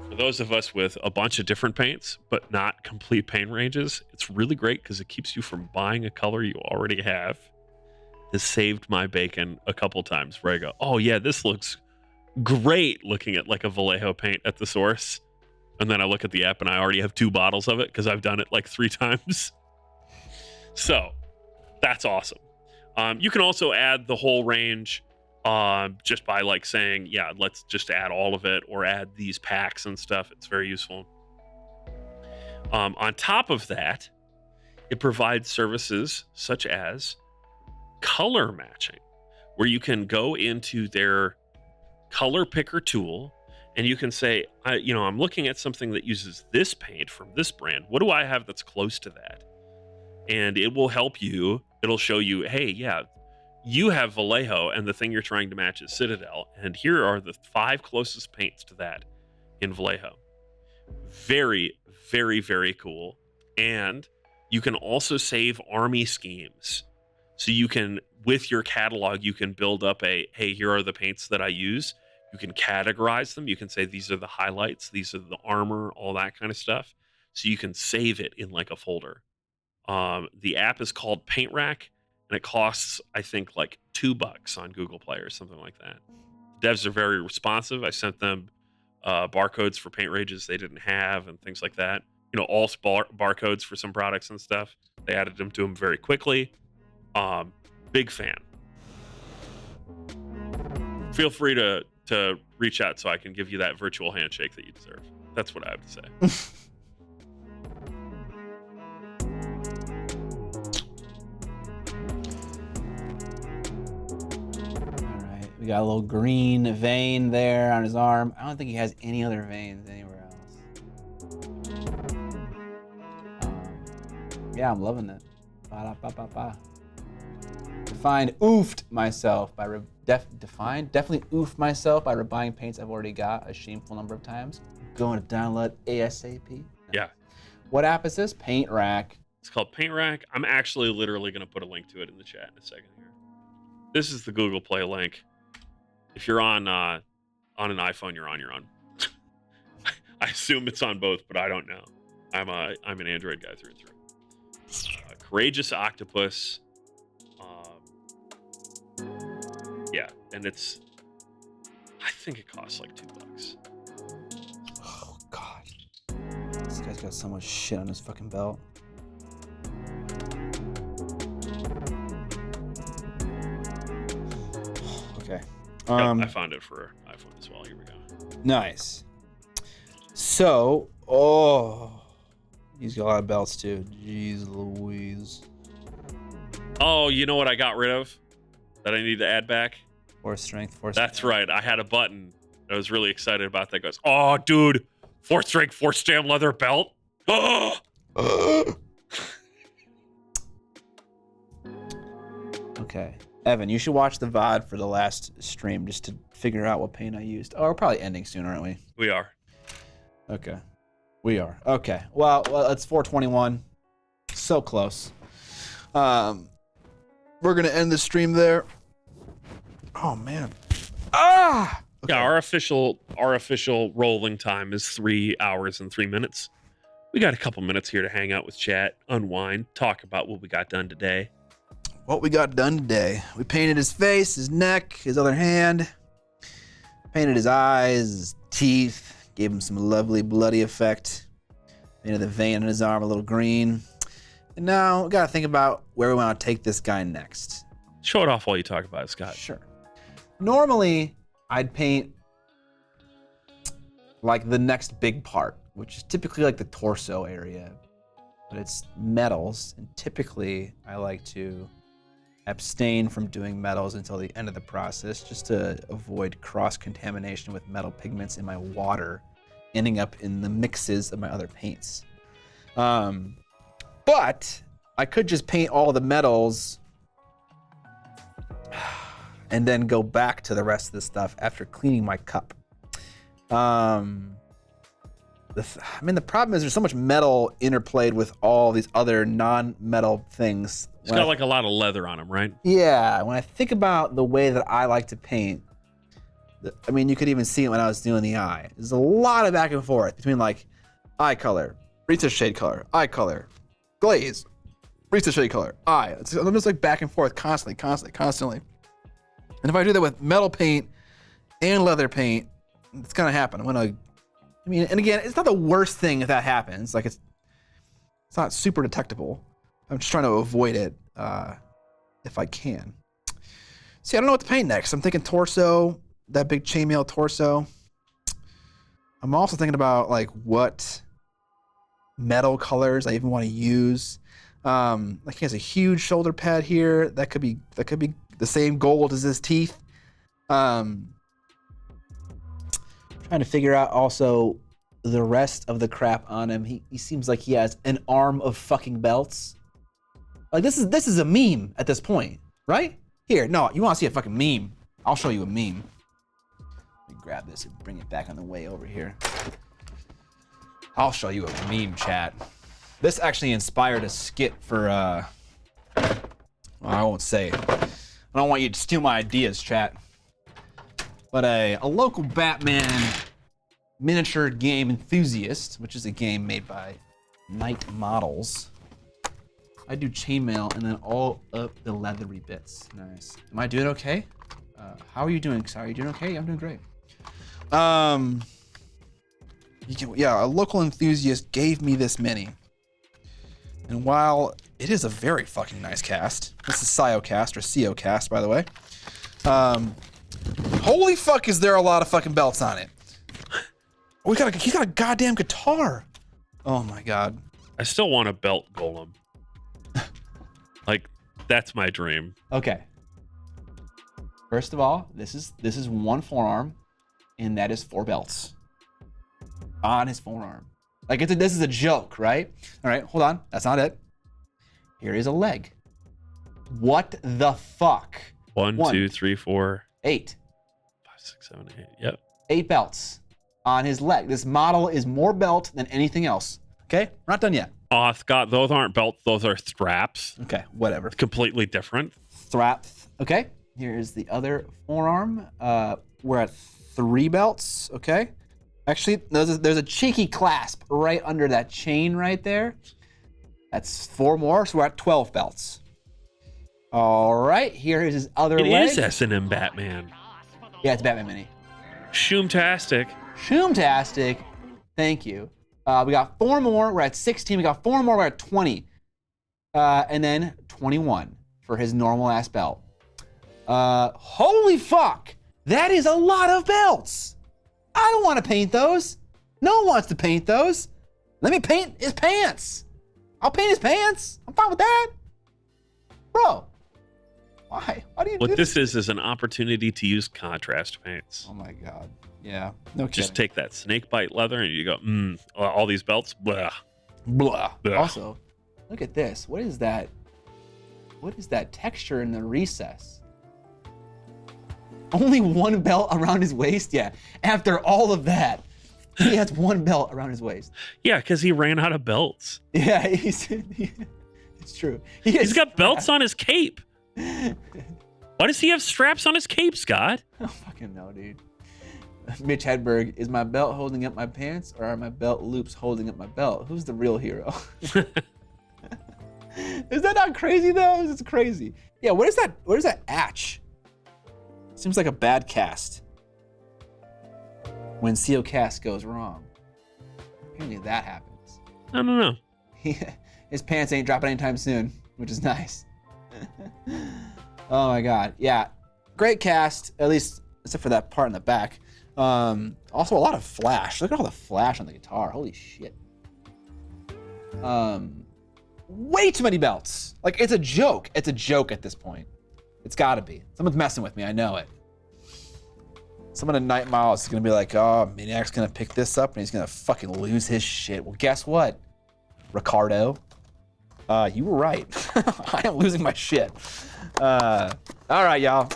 For those of us with a bunch of different paints, but not complete paint ranges, it's really great because it keeps you from buying a color you already have. Has saved my bacon a couple times where I go, oh yeah, this looks great looking at like a Vallejo paint at the source. And then I look at the app and I already have 2 bottles of it because I've done it like 3 times. So that's awesome. You can also add the whole range just by like saying, yeah, let's just add all of it or add these packs and stuff. It's very useful. On top of that, it provides services such as color matching, where you can go into their color picker tool and you can say, I'm looking at something that uses this paint from this brand. What do I have that's close to that? And it will help you. It'll show you, hey, yeah, you have Vallejo and the thing you're trying to match is Citadel. And here are the 5 closest paints to that in Vallejo. Very, very, very cool. And you can also save army schemes. So you can, with your catalog, you can build up hey, here are the paints that I use. You can categorize them. You can say, these are the highlights. These are the armor, all that kind of stuff. So you can save it in like a folder. The app is called Paint Rack, and it costs, I think, like $2 on Google Play or something like that. Devs are very responsive. I sent them barcodes for paint ranges they didn't have and things like that. All barcodes for some products and stuff. They added them to them very quickly. Big fan. Feel free to reach out so I can give you that virtual handshake that you deserve. That's what I have to say. We got a little green vein there on his arm. I don't think he has any other veins anywhere else. Yeah, I'm loving it. Defined oofed myself by definitely oofed myself by rebuying paints I've already got a shameful number of times. Going to download ASAP. Yeah. What app is this? Paint Rack. It's called Paint Rack. I'm actually literally going to put a link to it in the chat in a second here. This is the Google Play link. If you're on an iPhone, you're on your own. I assume it's on both, but I don't know. I'm an Android guy through and through. Courageous Octopus. Yeah, and I think it costs like $2. Oh God, this guy's got so much shit on his fucking belt. Okay. I found it for iPhone as well. Here we go. Nice. So, he's got a lot of belts too. Jeez Louise. Oh, you know what I got rid of that I need to add back? Force strength. That's right. I had a button I was really excited about that. Goes, oh, dude, 4th strength, 4th stam leather belt. Okay. Evan, you should watch the VOD for the last stream just to figure out what paint I used. Oh, we're probably ending soon, aren't we? We are. Okay. We are. Okay. Well, it's 4:21. So close. We're gonna end the stream there. Oh man. Ah! Okay. Yeah, our official rolling time is 3 hours and 3 minutes. We got a couple minutes here to hang out with chat, unwind, talk about what we got done today. What we got done today. We painted his face, his neck, his other hand. Painted his eyes, his teeth. Gave him some lovely bloody effect. Painted the vein in his arm a little green. And now we gotta think about where we want to take this guy next. Show it off while you talk about it, Scott. Sure. Normally, I'd paint like the next big part, which is typically like the torso area. But it's metals, and typically I like to abstain from doing metals until the end of the process just to avoid cross-contamination with metal pigments in my water ending up in the mixes of my other paints. But I could just paint all the metals and then go back to the rest of the stuff after cleaning my cup. The problem is there's so much metal interplayed with all these other non-metal things. It's got like a lot of leather on them, right? Yeah, when I think about the way that I like to paint, I mean, you could even see it when I was doing the eye. There's a lot of back and forth between like eye color, retouch shade color, eye color, glaze, retouch shade color, eye. I'm just like back and forth constantly. And if I do that with metal paint and leather paint, it's gonna happen. And again, it's not the worst thing if that happens. Like it's not super detectable. I'm just trying to avoid it if I can. See, I don't know what to paint next. I'm thinking torso, that big chainmail torso. I'm also thinking about like what metal colors I even want to use. Like he has a huge shoulder pad here. That could be the same gold as his teeth. Trying to figure out also the rest of the crap on him. He seems like he has an arm of fucking belts. Like this is a meme at this point, right? Here, no, you want to see a fucking meme? I'll show you a meme. Let me grab this and bring it back on the way over here. I'll show you a meme, chat. This actually inspired a skit for well, I won't say it. I don't want you to steal my ideas, chat. But a local Batman miniature game enthusiast, which is a game made by Night Models. I do chainmail and then all of the leathery bits. Nice. Am I doing okay? How are you doing? Sorry, are you doing okay? I'm doing great. A local enthusiast gave me this mini. And while it is a very fucking nice cast, this is Cast or Cast, by the way. Holy fuck, is there a lot of fucking belts on it? He's got a goddamn guitar. Oh my god. I still want a belt golem. Like, that's my dream. Okay. First of all, this is one forearm, and that is 4 belts on his forearm. Like this is a joke, right? All right, hold on. That's not it. Here is a leg. What the fuck? 1, 2, 3, 4, 8. 5, 6, 7, 8. Yep. 8 belts on his leg. This model is more belt than anything else. Okay, we're not done yet. Oh, Scott, those aren't belts. Those are straps. Okay, whatever. Completely different. Straps. Okay, here's the other forearm. We're at 3 belts. Okay. Actually, there's a cheeky clasp right under that chain right there. That's 4 more, so we're at 12 belts. All right, here is his other leg. It is S&M Batman. Yeah, it's Batman Mini. Shoomtastic. Shoomtastic. Thank you. We got 4 more. We're at 16. We got 4 more. We're at 20. And then 21 for his normal ass belt. Holy fuck. That is a lot of belts. I don't want to paint those. No one wants to paint those. Let me paint his pants. I'll paint his pants. I'm fine with that. Bro, why? Why do you do What this is an opportunity to use contrast paints. Oh my God. Yeah, no kidding. Just take that snake bite leather and you go, all these belts, blah. Blah. Ugh. Also, look at this. What is that? What is that texture in the recess? Only one belt around his waist? Yeah. After all of that, he has one belt around his waist. Yeah, because he ran out of belts. Yeah, it's true. He's got belts on his cape. Why does he have straps on his cape, Scott? I don't fucking know, dude. Mitch Hedberg, is my belt holding up my pants or are my belt loops holding up my belt? Who's the real hero? Is that not crazy though? It's crazy. Yeah, what is that? What is that atch? Seems like a bad cast. When CO cast goes wrong. Apparently that happens. I don't know. His pants ain't dropping anytime soon, which is nice. Oh my god. Yeah. Great cast, at least except for that part in the back. Also a lot of flash. Look at all the flash on the guitar. Holy shit. Way too many belts. Like, it's a joke. It's a joke at this point. It's gotta be. Someone's messing with me, I know it. Someone in Night Miles is gonna be like, oh, Miniac's gonna pick this up and he's gonna fucking lose his shit. Well, guess what, Ricardo? You were right. I am losing my shit. All right, y'all.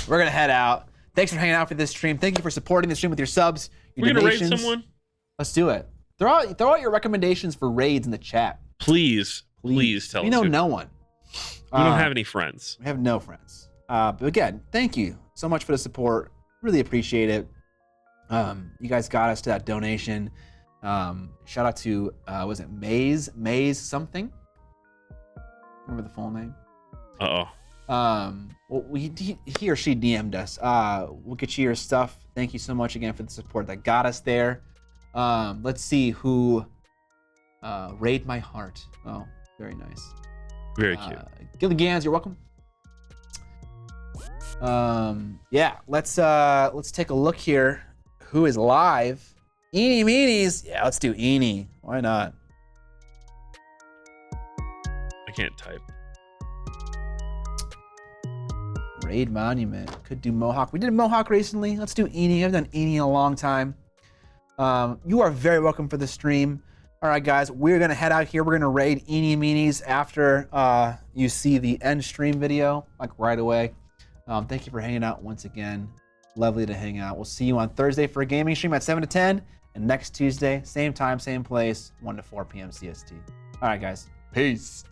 We're gonna head out. Thanks for hanging out for this stream. Thank you for supporting the stream with your subs, your We're gonna donations. raid someone. Let's do it. Throw out your recommendations for raids in the chat. Please tell us. We know no one. We don't have any friends. We have no friends. But again, thank you so much for the support. Really appreciate it. You guys got us to that donation. Shout out to was it Maze something? Remember the full name? Well, he or she DM'd us. We'll get you your stuff. Thank you so much again for the support that got us there. Let's see who raid my heart. Oh, very nice. Very cute. Gilligans, you're welcome. Yeah, let's take a look here. Who is live? Eeny meenies. Yeah, let's do Eeny. Why not? I can't type. Raid Monument. Could do Mohawk. We did Mohawk recently. Let's do Eeny. I've done Eeny in a long time. You are very welcome for the stream. All right, guys, we're gonna head out here. We're gonna raid Eeny Meenies after you see the end stream video, like right away. Thank you for hanging out once again. Lovely to hang out. We'll see you on Thursday for a gaming stream at 7 to 10, and next Tuesday, same time, same place, 1 to 4 p.m. CST. All right, guys. Peace.